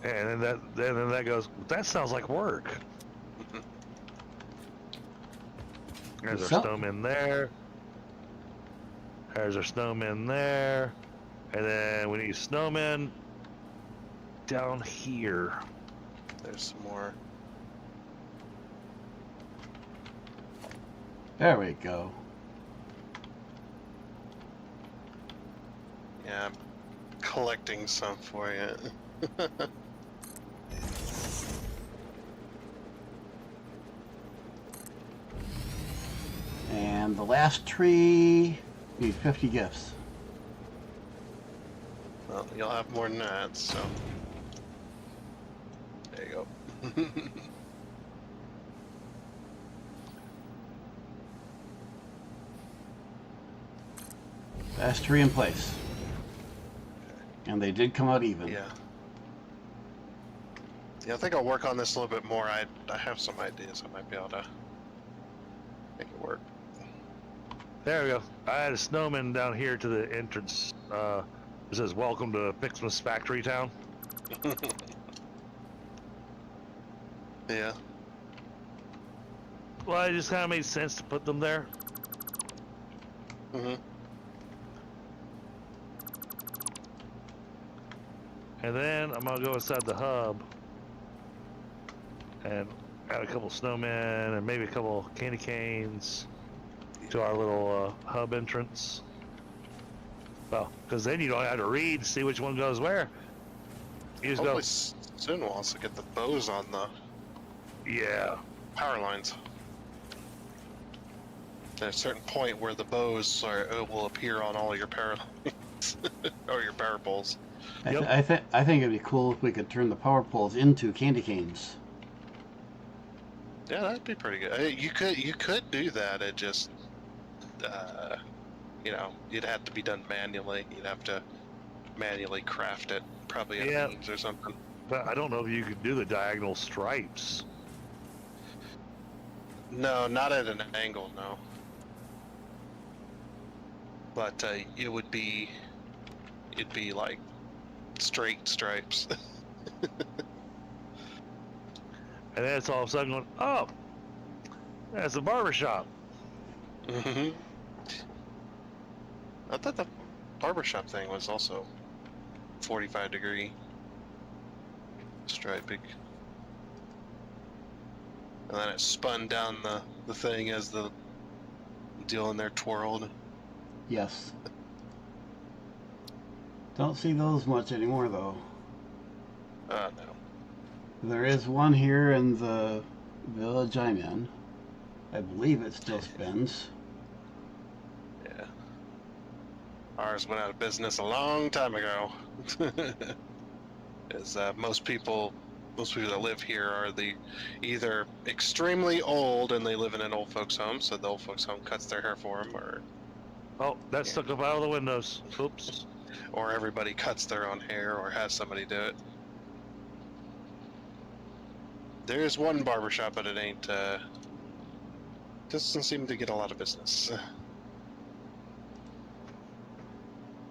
And then that goes, that sounds like work. There's our So- snowman there. There's our snowman there. And then we need snowmen down here. There's some more. There we go. Yeah, I'm collecting some for you. And the last tree needs 50 gifts. Well, you'll have more than that, so. There you go. Last tree in place. And they did come out even. Yeah. Yeah, I think I'll work on this a little bit more. I have some ideas. I might be able to make it work. There we go. I had a snowman down here to the entrance. It says, "Welcome to FICSMAS Factory Town." Yeah. Well, it just kind of made sense to put them there. Mm-hmm. And then I'm gonna go inside the hub and add a couple snowmen and maybe a couple candy canes to our little hub entrance. Well, because then you don't have to read to see which one goes where. You just Hopefully go, soon we'll also get the bows on the yeah. power lines. There's a certain point where the bows will appear on all your power lines or your power poles. Yep. I think it'd be cool if we could turn the power poles into candy canes. Yeah, that'd be pretty good. You could do that. It just, you'd have to be done manually. You'd have to manually craft it Probably out Yeah. of beams or something. But I don't know if you could do the diagonal stripes. No, not at an angle, no. But it'd be like straight stripes. And then it's all of a sudden going, oh, that's a barber shop. Hmm. I thought the barbershop thing was also 45-degree striping. And then it spun down the thing as the deal in there twirled. Yes. Don't see those much anymore, though. No. There is one here in the village I'm in. I believe it still spins. Yeah. Ours went out of business a long time ago. As most people that live here are either extremely old and they live in an old folks home, so the old folks home cuts their hair for them, Oh, that stuck up out of the windows. Oops. or everybody cuts their own hair or has somebody do it. There is one barbershop, but it ain't doesn't seem to get a lot of business.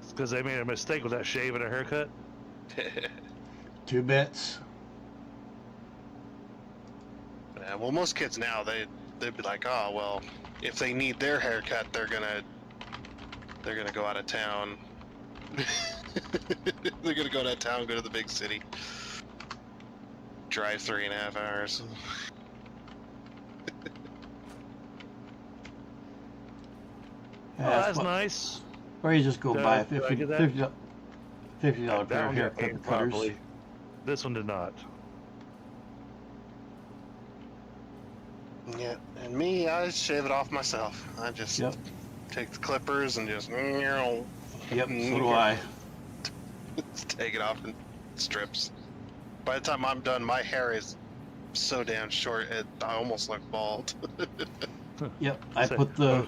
It's because they made a mistake with that shave and a haircut. 2 bits. Yeah, well, most kids now they'd be like, oh well, if they need their haircut, they're gonna go out of town. They're gonna go out of town, go to the big city, drive 3.5 hours. Oh, that's nice. Or you just go buy a Did I get that? $50 pair That of one got haircut aimed cutters. properly. This one did not. Yeah, and me, I shave it off myself. I just Yep. take the clippers and just Yep, so do I. take it off in strips. By the time I'm done, my hair is so damn short, I almost look bald. Yep, I So, put the...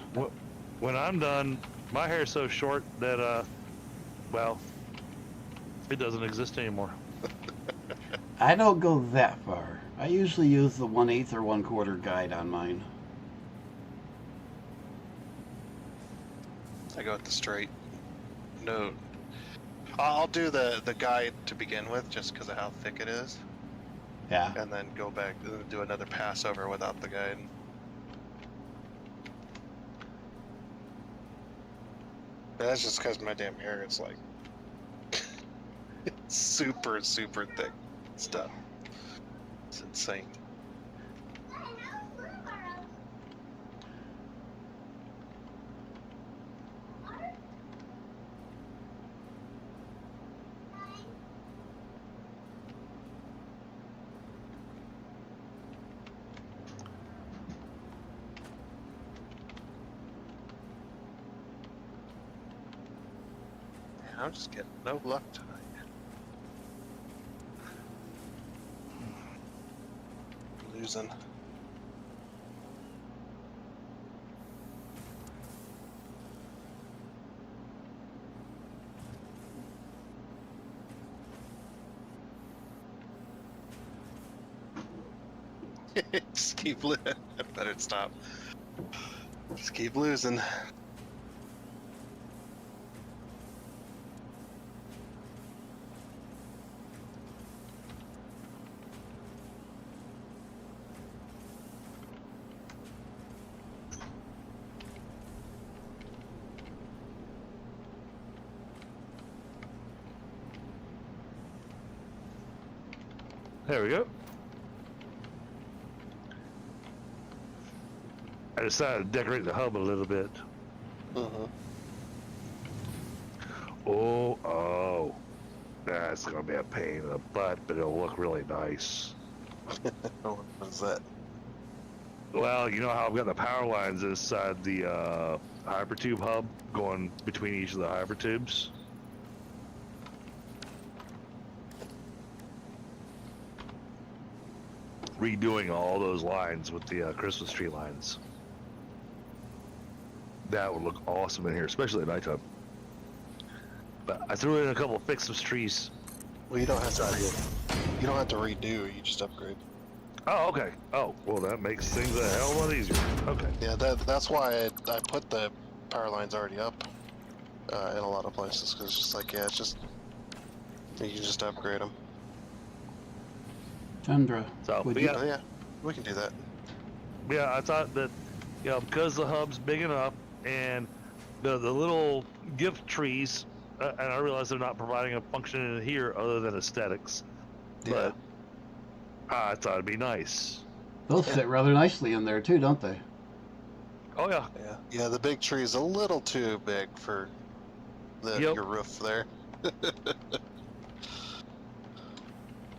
when I'm done, my hair's so short that, well, it doesn't exist anymore. I don't go that far. I usually use the 1/8 or 1/4 guide on mine. I go with the straight. No, I'll do the guide to begin with, just because of how thick it is, Yeah. and then go back and do another pass over without the guide. That's just because my damn hair is like it's super thick stuff. It's insane. I'm just getting no luck tonight. Losing. Just keep losing. I better stop. Just keep losing. There we go. I decided to decorate the hub a little bit. Uh-huh. Oh, that's gonna be a pain in the butt, but it'll look really nice. What was that? Well, you know how I've got the power lines inside the hypertube hub going between each of the hypertubes? Redoing all those lines with the Christmas tree lines. That would look awesome in here, especially at nighttime. But I threw in a couple of FICSMAS trees Well, you don't have to redo. You just upgrade. Oh, okay. Oh, well, that makes things a hell of a lot easier. Okay. Yeah, that's why I put the power lines already up in a lot of places, because it's just like, yeah, it's just you can just upgrade them. Tundra, So, would but you, yeah, Oh, yeah, we can do that. yeah, I thought that, because the hub's big enough and the little gift trees, and I realize they're not providing a function in here other than aesthetics, Yeah. but I thought it'd be nice. those fit rather nicely in there too, don't they? Oh yeah. Yeah. The big tree is a little too big for Yep. your roof there.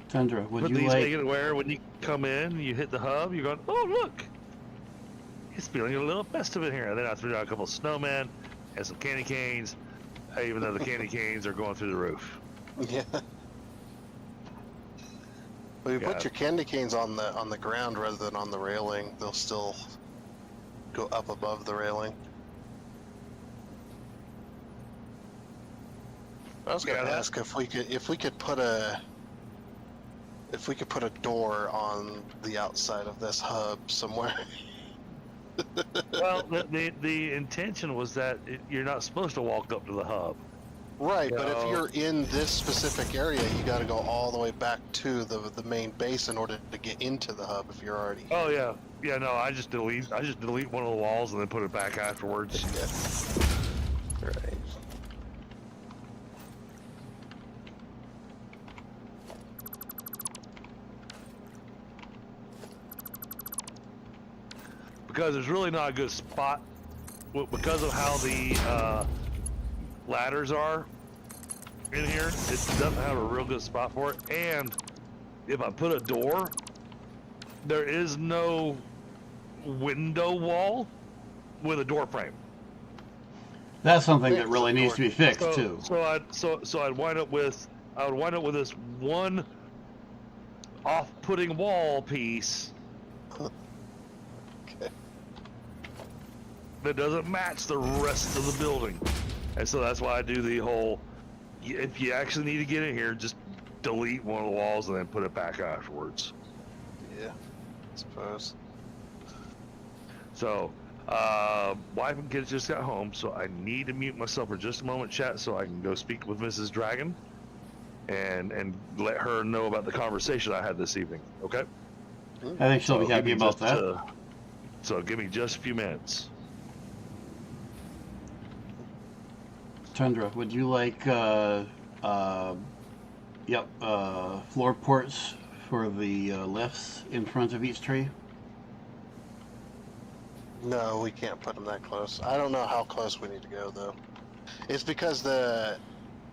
Tundra, would But you these like? make it where when you come in, you hit the hub, you're going, oh look, it's feeling a little festive in here. And then I threw down a couple of snowmen and some candy canes, even though the candy canes are going through the roof. Yeah. Well, you Yeah. put your candy canes on the ground rather than on the railing. They'll still go up above the railing. I was going to Yeah. ask if we could put a door on the outside of this hub somewhere. Well, the intention was that you're not supposed to walk up to the hub. Right, but if No. you're in this specific area, you got to go all the way back to the main base in order to get into the hub if you're already. Oh yeah, yeah. No, I just delete one of the walls and then put it back afterwards. Yeah. Right. Because there's really not a good spot because of how the ladders are in here. It doesn't have a real good spot for it. And if I put a door, there is no window wall with a door frame. That's something Yeah, that really needs to be fixed too. So I'd wind up with this one off-putting wall piece Okay. that doesn't match the rest of the building. And so that's why I do the whole, if you actually need to get in here, just delete one of the walls and then put it back afterwards. Yeah. I suppose. So, wife and kids just got home, so I need to mute myself for just a moment, chat, so I can go speak with Mrs. Dragon and let her know about the conversation I had this evening. Okay? I think she'll be So happy give me about just, that. so give me just a few minutes. Tundra, would you like floor ports for the lifts in front of each tree? No, we can't put them that close. I don't know how close we need to go though. It's because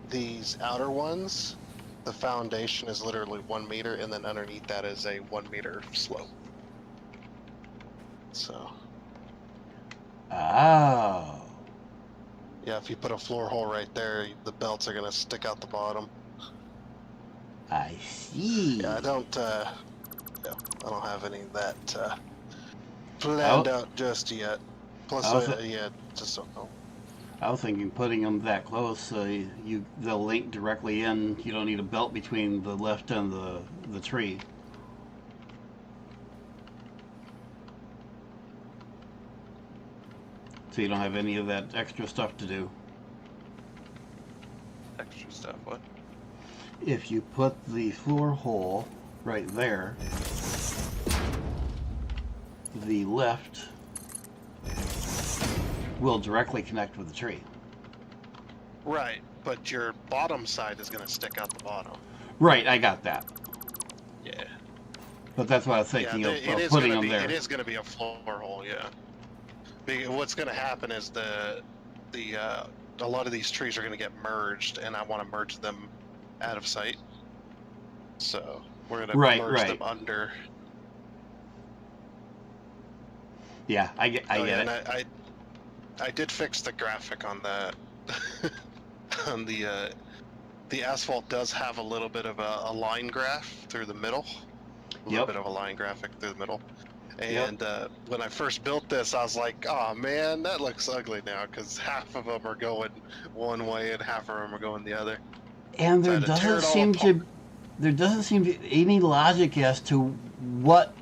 these outer ones, the foundation is literally 1 meter, and then underneath that is a 1 meter slope. So Oh. yeah, if you put a floor hole right there, the belts are gonna stick out the bottom. I see. Yeah, I don't have any of that planned out just yet. Plus, just don't know. I was thinking putting them that close, they'll link directly in. You don't need a belt between the left and the tree. So you don't have any of that extra stuff to do. Extra stuff, what? If you put the floor hole right there, the left will directly connect with the tree. Right, but your bottom side is gonna stick out the bottom. Right, I got that. Yeah. But that's what I was thinking of It putting them there. It is gonna be a floor hole, yeah. What's gonna happen is a lot of these trees are gonna get merged, and I want to merge them out of sight. So we're gonna merge them under. Yeah, I get it. And I did fix the graphic on that. On the asphalt does have a little bit of a line graph through the middle. A little bit of a line graphic through the middle. And when I first built this, I was like, oh man, that looks ugly now, because half of them are going one way and half of them are going the other. And So I there had to tear doesn't it all seem apart. to there doesn't seem to be any logic as to what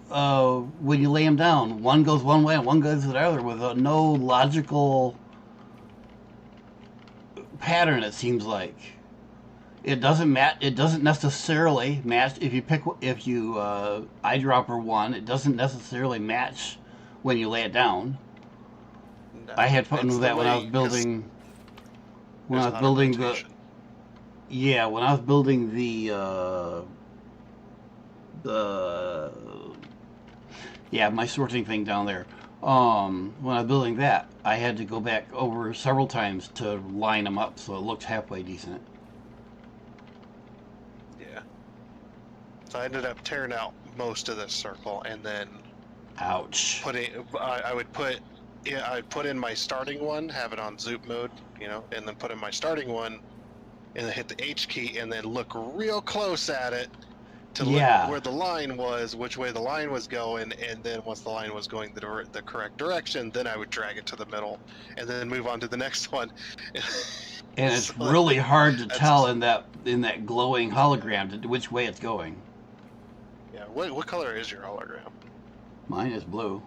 when you lay them down, one goes one way and one goes the other with no logical pattern. It seems like it doesn't match. It doesn't necessarily match if you eyedropper one. It doesn't necessarily match when you lay it down. No, I had fun it's with the that when I was way- 'cause building. When there's I was building the auto-rotation. yeah, when I was building the yeah, my sorting thing down there. When I was building that, I had to go back over several times to line them up so it looked halfway decent. Yeah. So I ended up tearing out most of this circle and then Ouch. I would put, yeah, I'd put in my starting one, have it on zoop mode, you know, and then put in my starting one, and then hit the H key, and then look real close at it to Yeah. look where the line was, which way the line was going, and then once the line was going the correct direction, then I would drag it to the middle, and then move on to the next one. And it's So really hard to that's- tell in that glowing hologram which way it's going. Yeah, what color is your hologram? Mine is blue.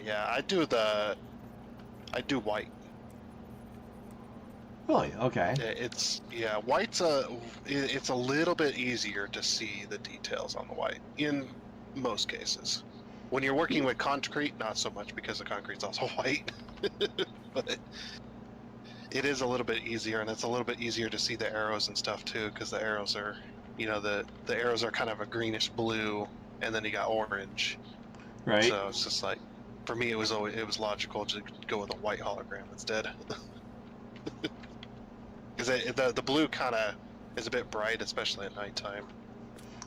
Yeah, I do white. Really? Okay. White's it's a little bit easier to see the details on the white in most cases. When you're working with concrete, not so much because the concrete's also white, but it is a little bit easier, and it's a little bit easier to see the arrows and stuff too, because the arrows are, you know, the arrows are kind of a greenish blue, and then you got orange. Right. So it's just like, for me, it was logical to go with a white hologram instead. Because the blue kind of is a bit bright, especially at nighttime.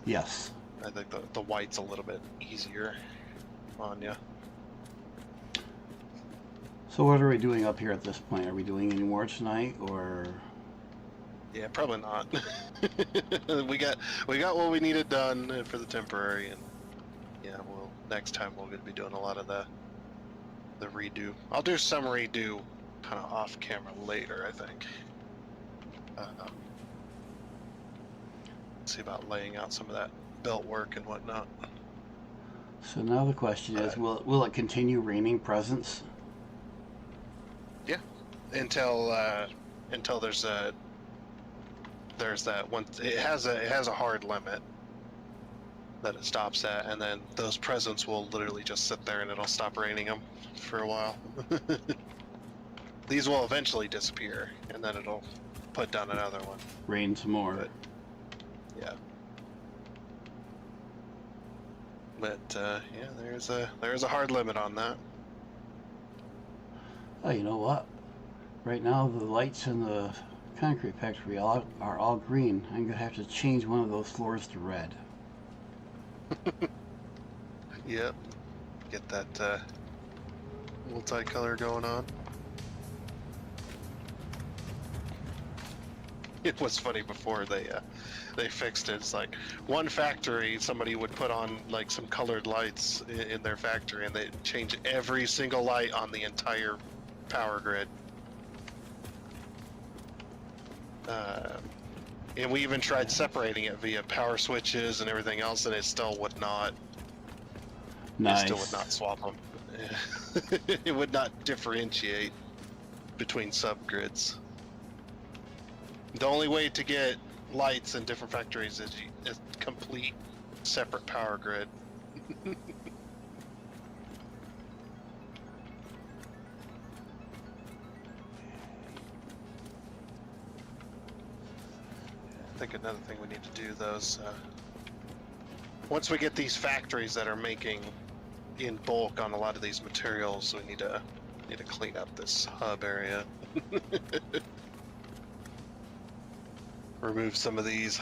Yes. I think the white's a little bit easier on you. So what are we doing up here at this point? Are we doing any more tonight, or? Yeah, probably not. we got what we needed done for the temporary, and yeah, next time we're going to be doing a lot of the redo. I'll do some redo kind of off camera later, I think. See about laying out some of that belt work and whatnot. So now the question is, will it continue raining presents? Yeah, until there's that one. It has a hard limit that it stops at, and then those presents will literally just sit there and it'll stop raining them for a while. These will eventually disappear, and then it'll put down another one. Rain some more. But, yeah. But yeah, there's a hard limit on that. Oh, you know what? Right now the lights in the concrete factory are all green. I'm gonna have to change one of those floors to red. Yep. Get that multicolor going on. It was funny before they fixed it. It's like one factory, somebody would put on like some colored lights in their factory, and they'd change every single light on the entire power grid. And we even tried separating it via power switches and everything else, and it still would not. Nice. It still would not swap them. It would not differentiate between subgrids. The only way to get lights in different factories is complete separate power grid. I think another thing we need to do, though, is once we get these factories that are making in bulk on a lot of these materials, we need to clean up this hub area. Remove some of these.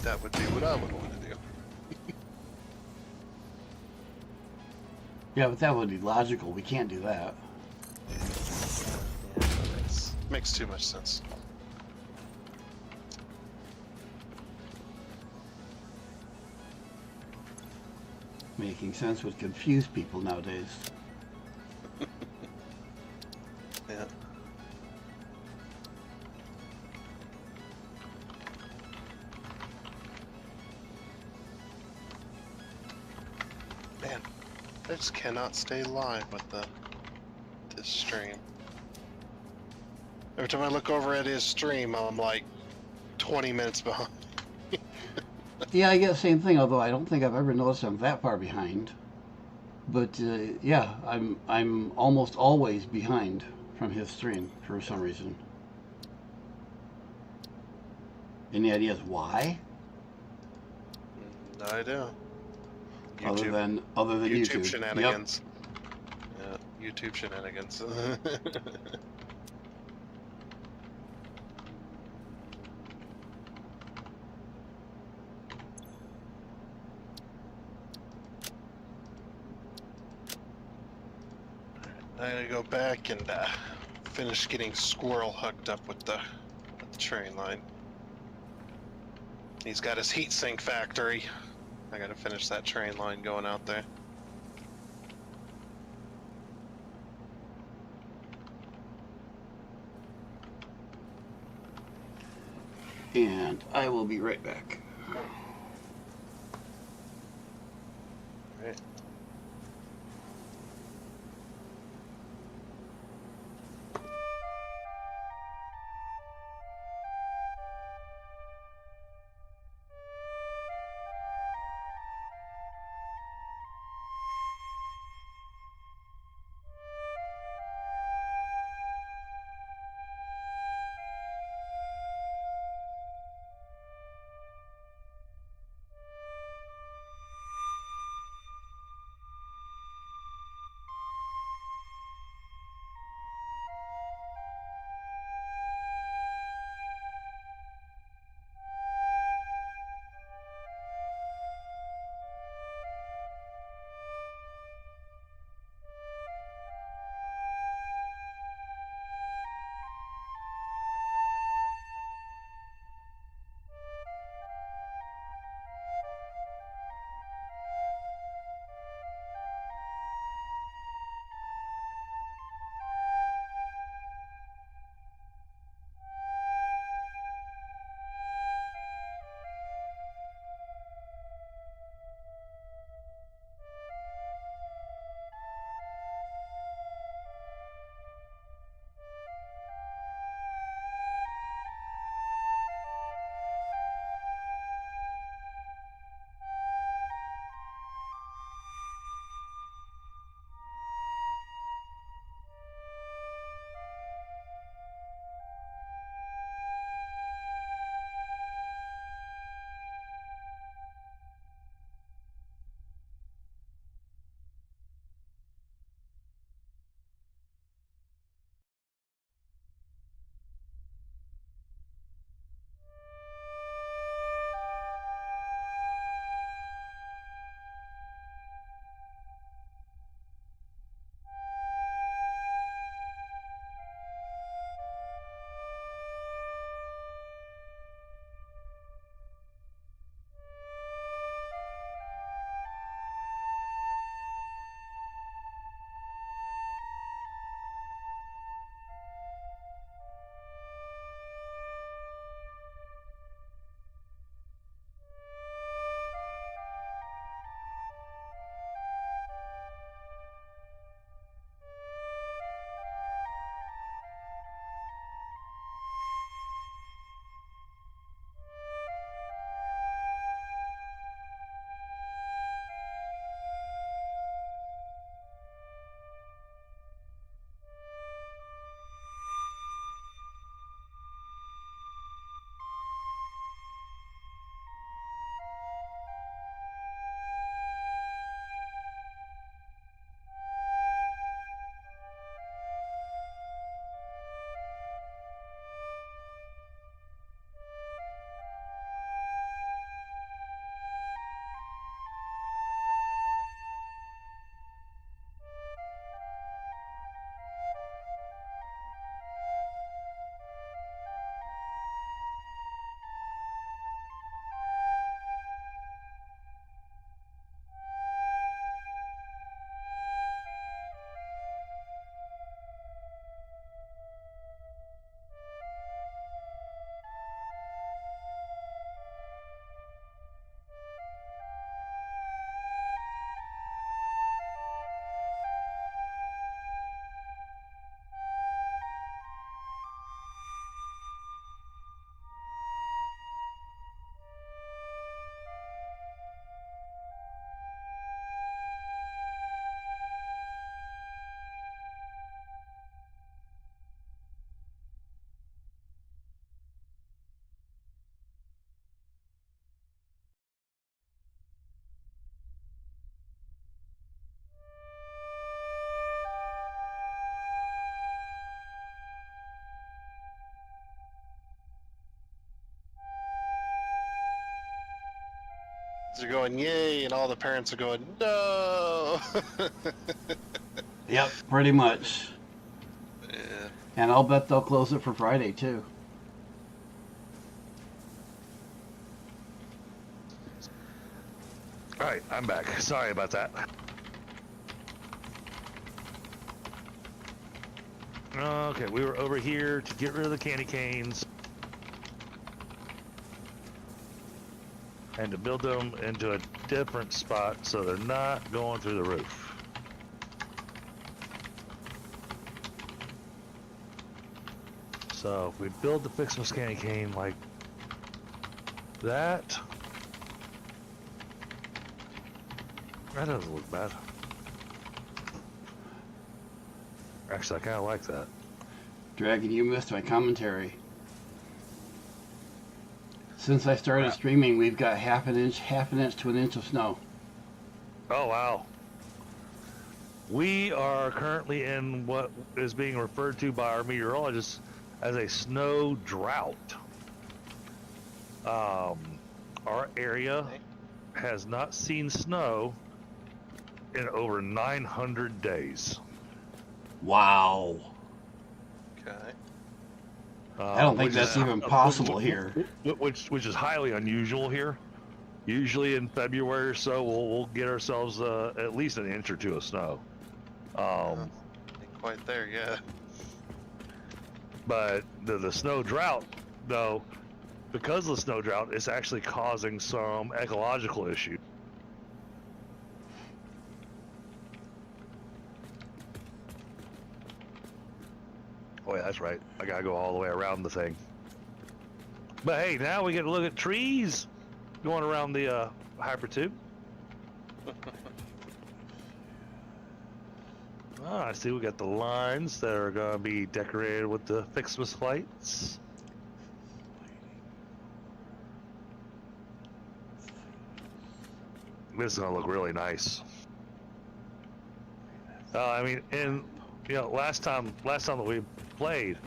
That would be what I would want to do. Yeah, but that would be logical. We can't do that. Yeah, makes too much sense. Making sense would confuse people nowadays. Yeah. Man, I just cannot stay live with this stream. Every time I look over at his stream, I'm like 20 minutes behind. Yeah, I get the same thing. Although I don't think I've ever noticed I'm that far behind. But yeah, I'm almost always behind from his stream for some reason. Any ideas why? No idea. Other YouTube, than YouTube YouTube. shenanigans. Yeah, YouTube shenanigans. I gotta go back and finish getting Squirrel hooked up with the train line. He's got his heat sink factory. I gotta finish that train line going out there. And I will be right back. Right. are going, yay, and all the parents are going, no. Yep, pretty much. Yeah. And I'll bet they'll close it for Friday too. All right, I'm back. Sorry about that. Okay, we were over here to get rid of the candy canes and to build them into a different spot so they're not going through the roof. So if we build the FICSMAS candy cane like that, that doesn't look bad. Actually, I kind of like that. Dragon, you missed my commentary. Since I started streaming, we've got half an inch to an inch of snow. Oh, wow. We are currently in what is being referred to by our meteorologists as a snow drought. Our area has not seen snow in over 900 days. Wow. Okay. I don't think that's even possible here. Which is highly unusual here. Usually in February or so, we'll get ourselves at least an inch or two of snow. Ain't quite there yet. But the snow drought, though, because of the snow drought, it's actually causing some ecological issues. Oh yeah, that's right. I gotta go all the way around the thing. But hey, now we get to look at trees going around the hypertube. Ah, I see we got the lines that are gonna be decorated with the FICSMAS lights. This is gonna look really nice. I mean, and you know, last time that we played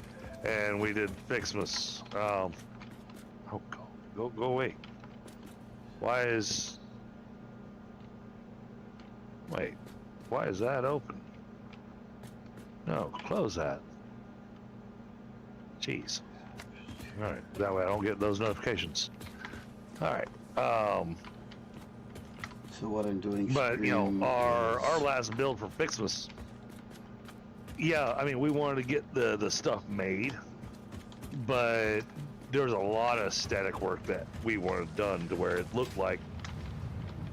and we did FICSMAS, oh, go away. Why is that open? No, close that. Jeez. All right, that way I don't get those notifications. All right. So what I'm doing, But you know, our last build for FICSMAS, yeah, I mean, we wanted to get the stuff made, but there was a lot of static work that we wanted done to where it looked like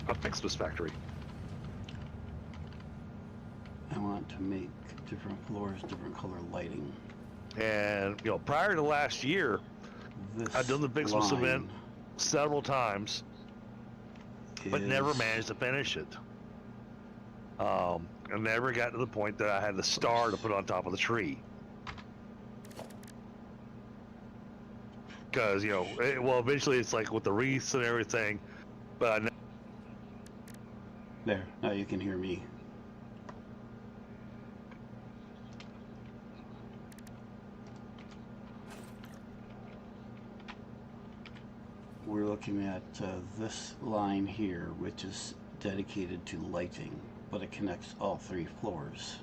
a FICSMAS factory. I want to make different floors, different color lighting. And you know, prior to last year, This I've done the FICSMAS line event several times, but never managed to finish it. I never got to the point that I had the star to put on top of the tree. Because, you know, well, eventually it's like with the wreaths and everything, but There, now you can hear me. We're looking at this line here, which is dedicated to lighting, but it connects all 3 floors.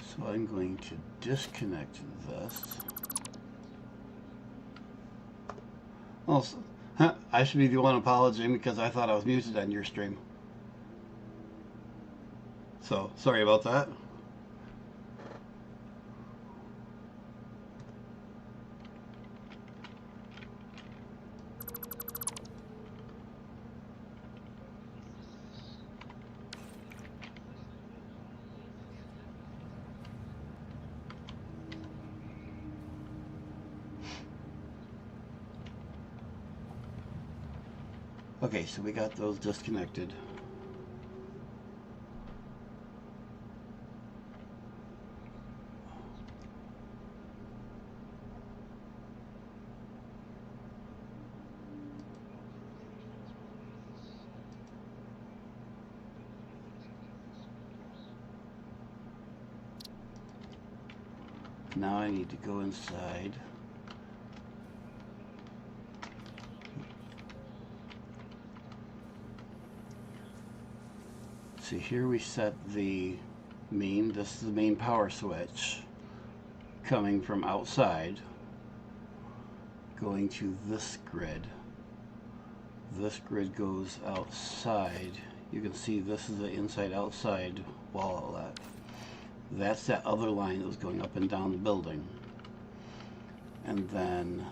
So I'm going to disconnect this. Also, I should be the one apologizing because I thought I was muted on your stream. So, sorry about that. Okay, so we got those disconnected. Now I need to go inside. See, here we set the main, this is the main power switch coming from outside, going to this grid. This grid goes outside. You can see this is the inside-outside wall outlet. That's that other line that was going up and down the building. And then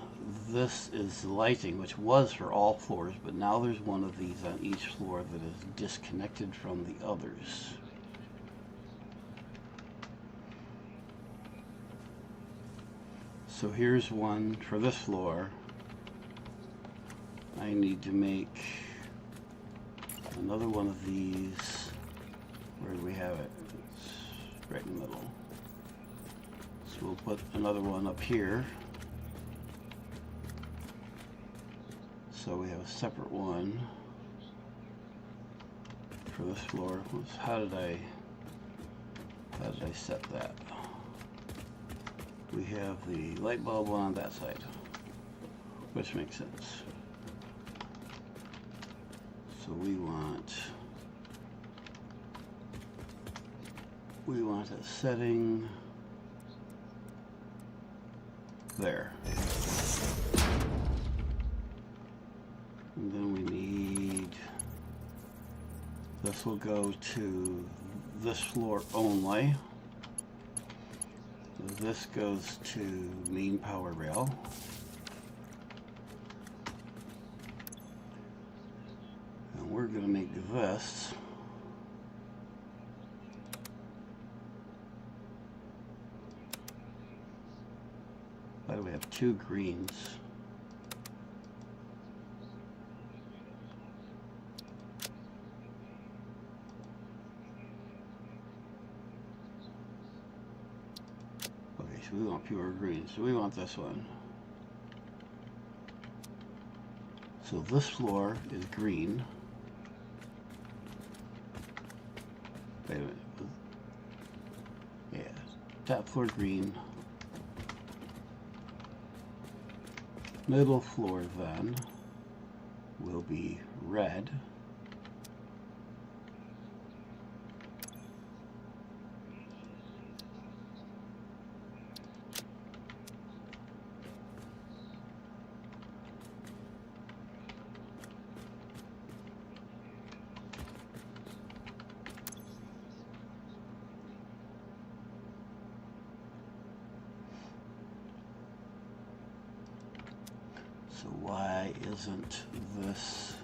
this is the lighting, which was for all floors, but now there's one of these on each floor that is disconnected from the others. So here's one for this floor. I need to make another one of these. Where do we have it? It's right in the middle. So we'll put another one up here. So we have a separate one for this floor. How did I set that? We have the light bulb one on that side, which makes sense. So we want a setting there. And then we need, this will go to this floor only. This goes to main power rail. And we're going to make this why do we have two greens? Okay, so we want pure green, so we want this one. So this floor is green. Wait a minute. Yeah, top floor green. Middle floor then will be red. So why isn't this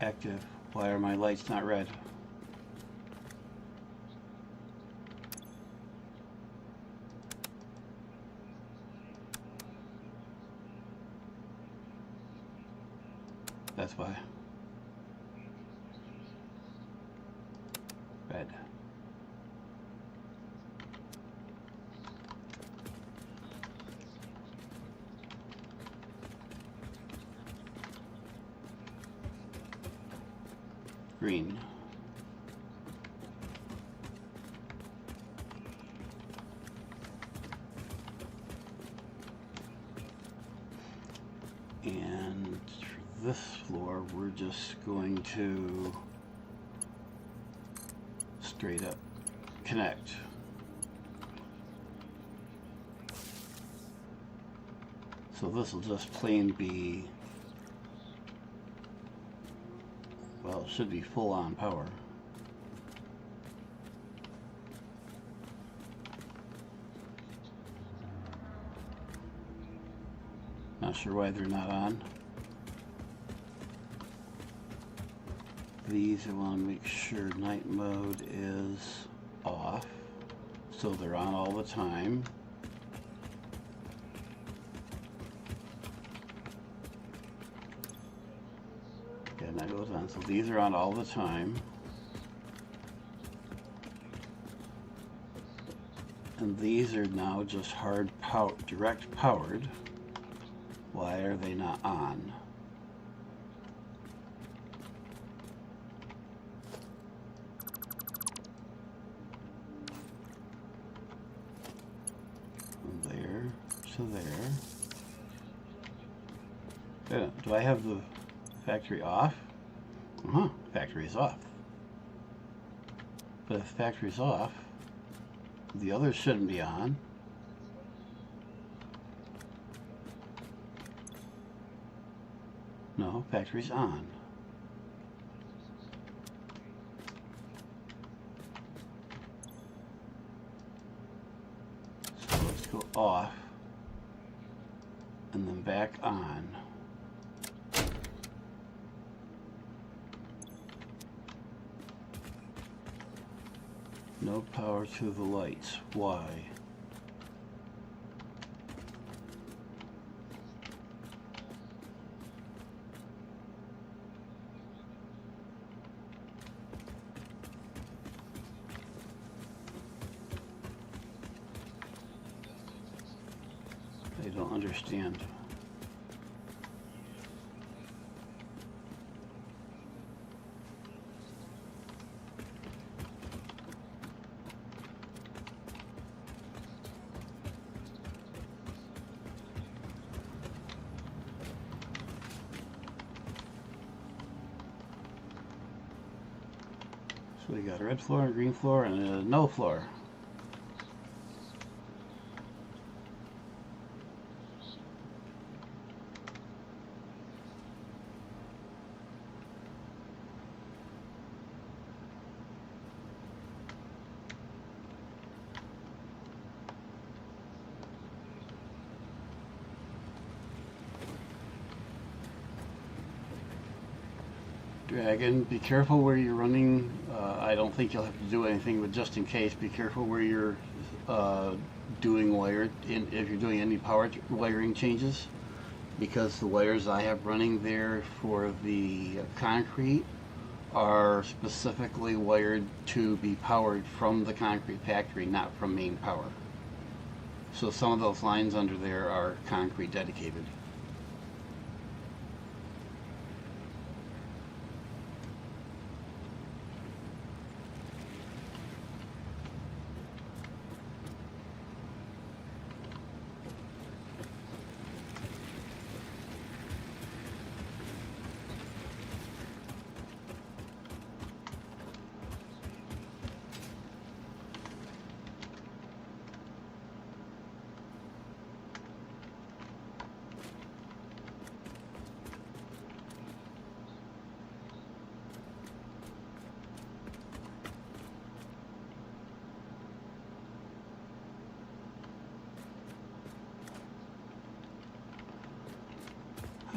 active? Why are my lights not red? That's why. Red. Green. And for this floor, we're just going to straight up connect. So this will just plain be, well, it should be full on power. Not sure why they're not on. These, I want to make sure night mode is off, so they're on all the time. And that goes on. So these are on all the time. And these are now just hard power, direct powered. Why are they not on? to there. Do I have the factory off? Factory is off. But if factory's off, the others shouldn't be on. No, factory's on. So let's go off and then back on. No power to the lights. Why? I don't understand. So we got a red floor, a green floor, and a no floor. Dragon, be careful where you're running. I don't think you'll have to do anything, but just in case, be careful where you're doing if you're doing any power wiring changes, because the wires I have running there for the concrete are specifically wired to be powered from the concrete factory, not from main power. So some of those lines under there are concrete dedicated.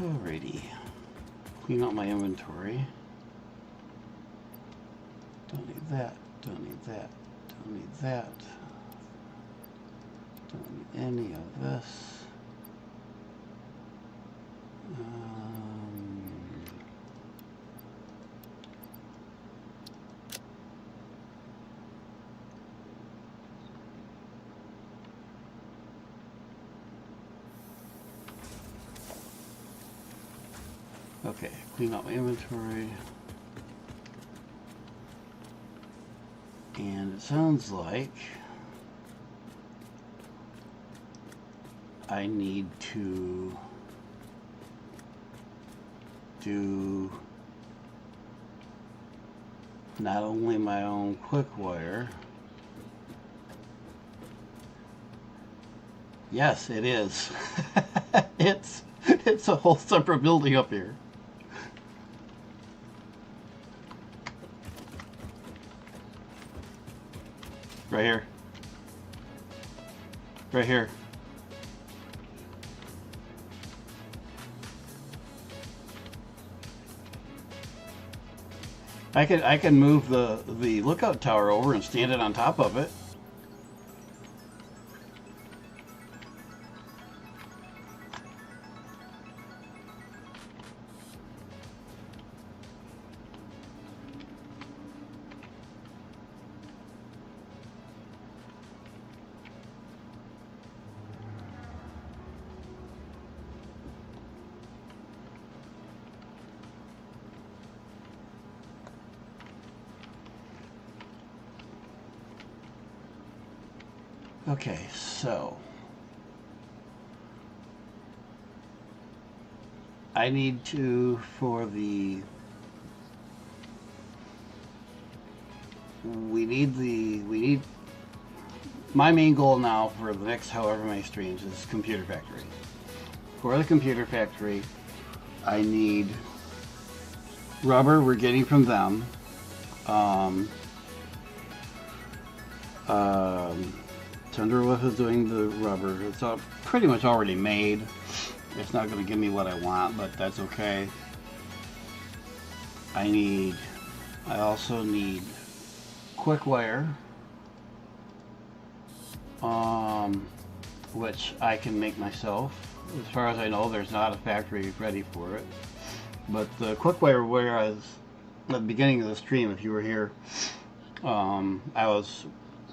Alrighty, clean out my inventory. Don't need that, don't need that, don't need that. Don't need any of this. Okay, clean out my inventory. And it sounds like I need to do not only my own quick wire. Yes, it is. It's a whole separate building up here. Right here. Right here. I can move the lookout tower over and stand it on top of it. Okay, so I need to, for the, we need, my main goal now for the next however many streams is Computer Factory. For the Computer Factory, I need rubber we're getting from them. Thunderwolf is doing the rubber. It's all pretty much already made. It's not going to give me what I want, but that's okay. I also need quick wire, which I can make myself. As far as I know, there's not a factory ready for it. But the quick wire, whereas at the beginning of the stream, if you were here, I was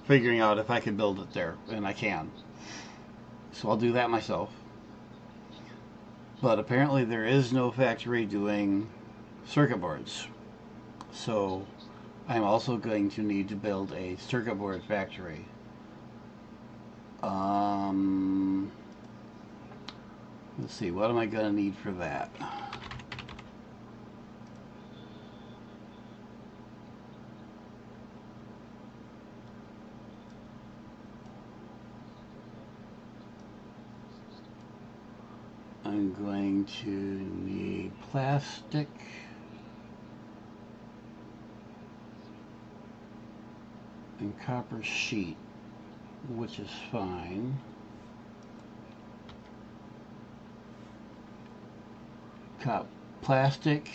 figuring out if I could build it there, and I can. So I'll do that myself. But apparently there is no factory doing circuit boards. So I'm also going to need to build a circuit board factory. Let's see, what am I going to need for that? I'm going to need plastic. And copper sheet, which is fine. Plastic.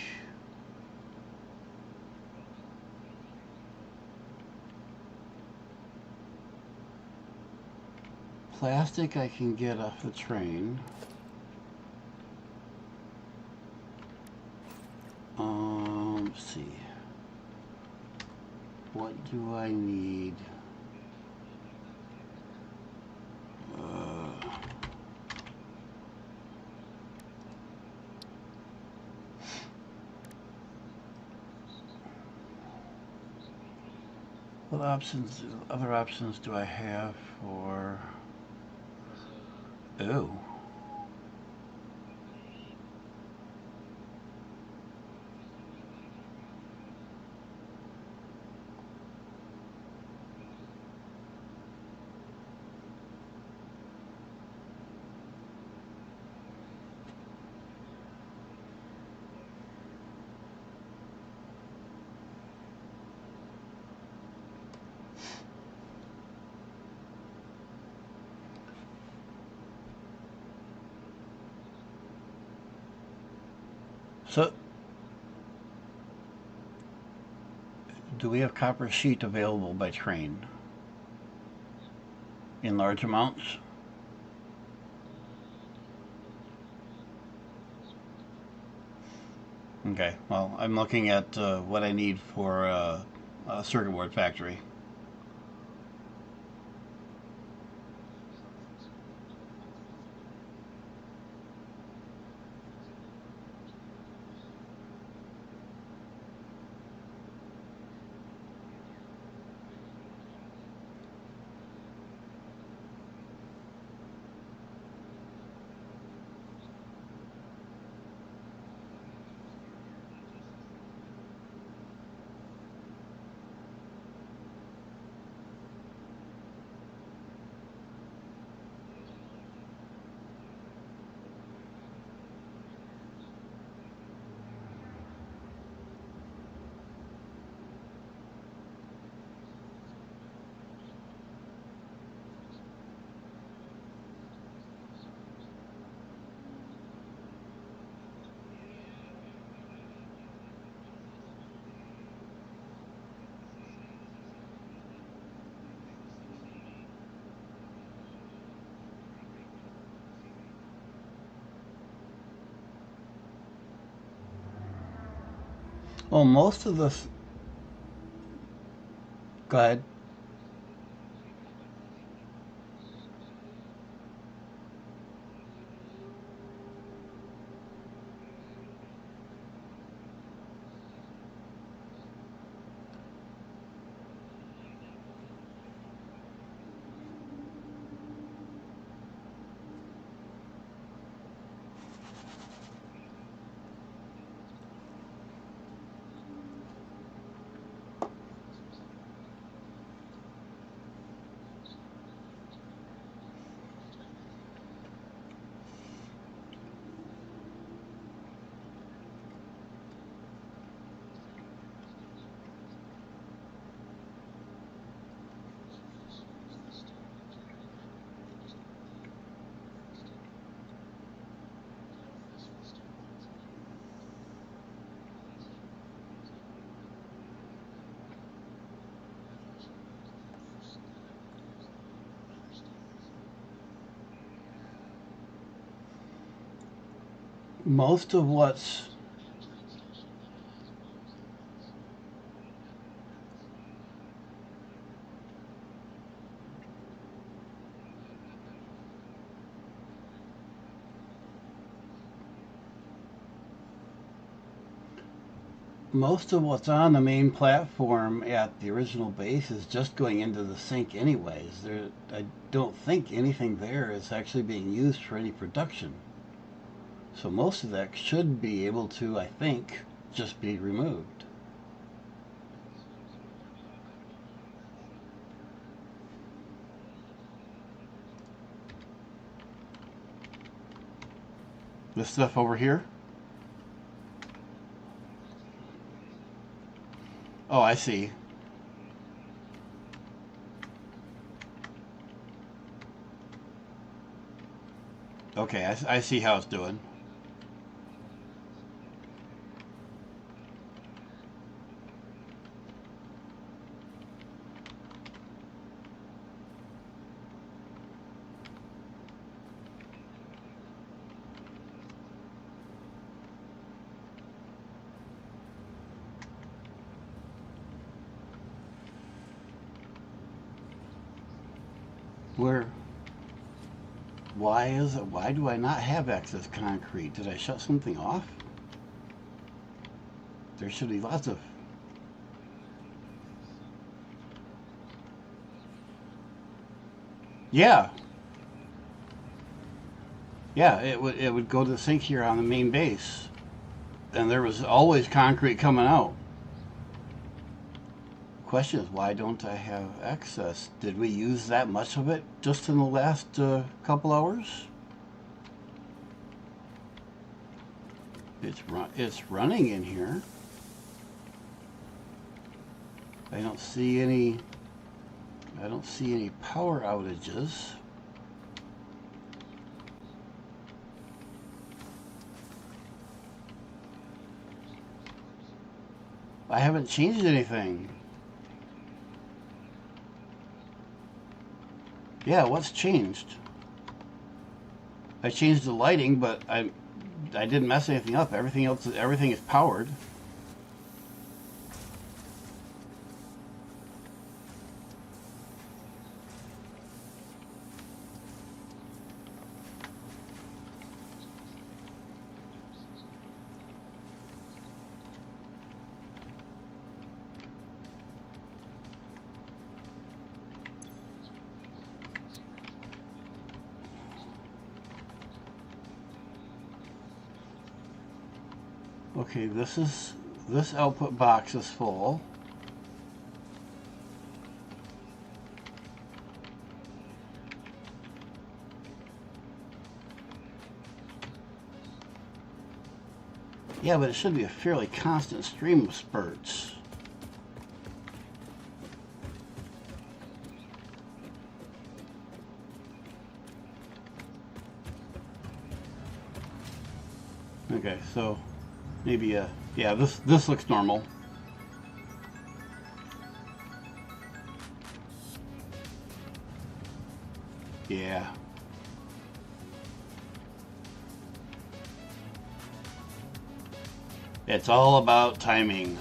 Plastic I can get off the train. Let's see. What do I need? What other options do I have for... Oh. So, do we have copper sheet available by train? In large amounts? Okay, well, I'm looking at what I need for a circuit board factory. Well, most of the... Go ahead. Most of what's most of what's on the main platform at the original base is just going into the sink anyways. I don't think anything there is actually being used for any production. So most of that should be able to, I think, just be removed. This stuff over here? Oh, I see. Okay, I see how it's doing. Where? Why do I not have excess concrete? Did I shut something off? There should be lots of... Yeah. Yeah, it would go to the sink here on the main base. And there was always concrete coming out. Question is, why don't I have excess? Did we use that much of it just in the last couple hours? It's running in here. I don't see any power outages. I haven't changed anything. Yeah, what's changed? I changed the lighting, but I didn't mess anything up. Everything is powered. Okay, this output box is full. Yeah, but it should be a fairly constant stream of spurts. Okay, so maybe yeah, this looks normal. Yeah. It's all about timing.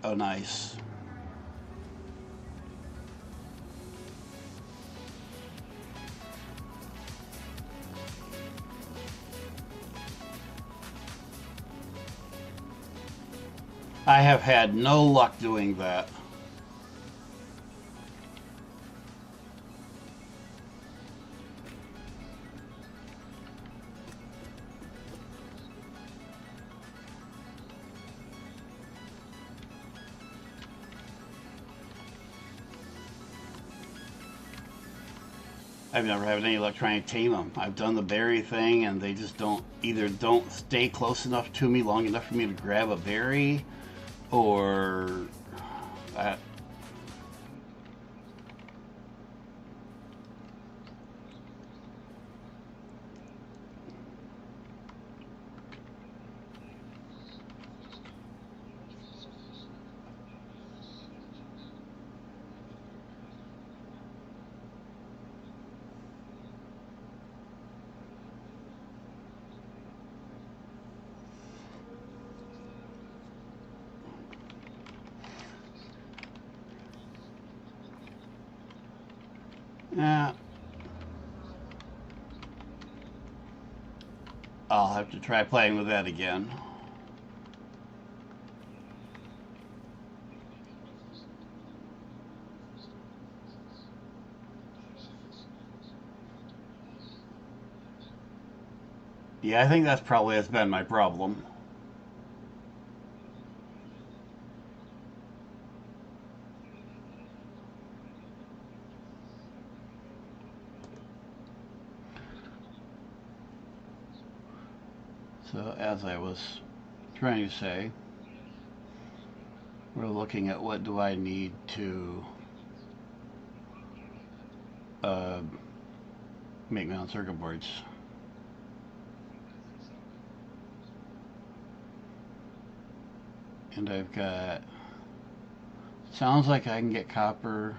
Oh, nice. I have had no luck doing that. I've never had any luck trying to tame them. I've done the berry thing and they just either don't stay close enough to me long enough for me to grab a berry, or Yeah. I'll have to try playing with that again. Yeah, I think that's probably has been my problem. So as I was trying to say, we're looking at what do I need to make my own circuit boards. And I've got, sounds like I can get copper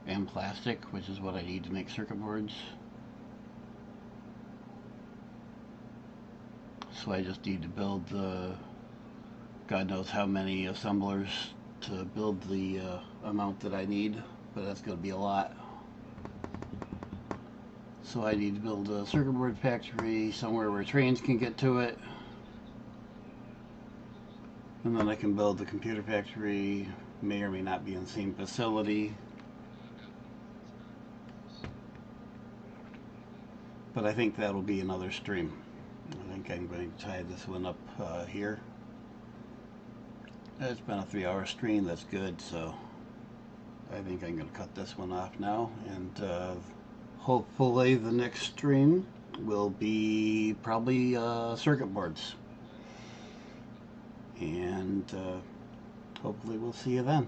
and plastic, which is what I need to make circuit boards. So I just need to build God knows how many assemblers to build the amount that I need, but that's going to be a lot. So I need to build a circuit board factory somewhere where trains can get to it. And then I can build the computer factory, may or may not be in the same facility. But I think that'll be another stream. I think I'm going to tie this one up here. It's been a 3-hour stream, that's good, so I think I'm going to cut this one off now, and hopefully the next stream will be probably circuit boards. And hopefully we'll see you then.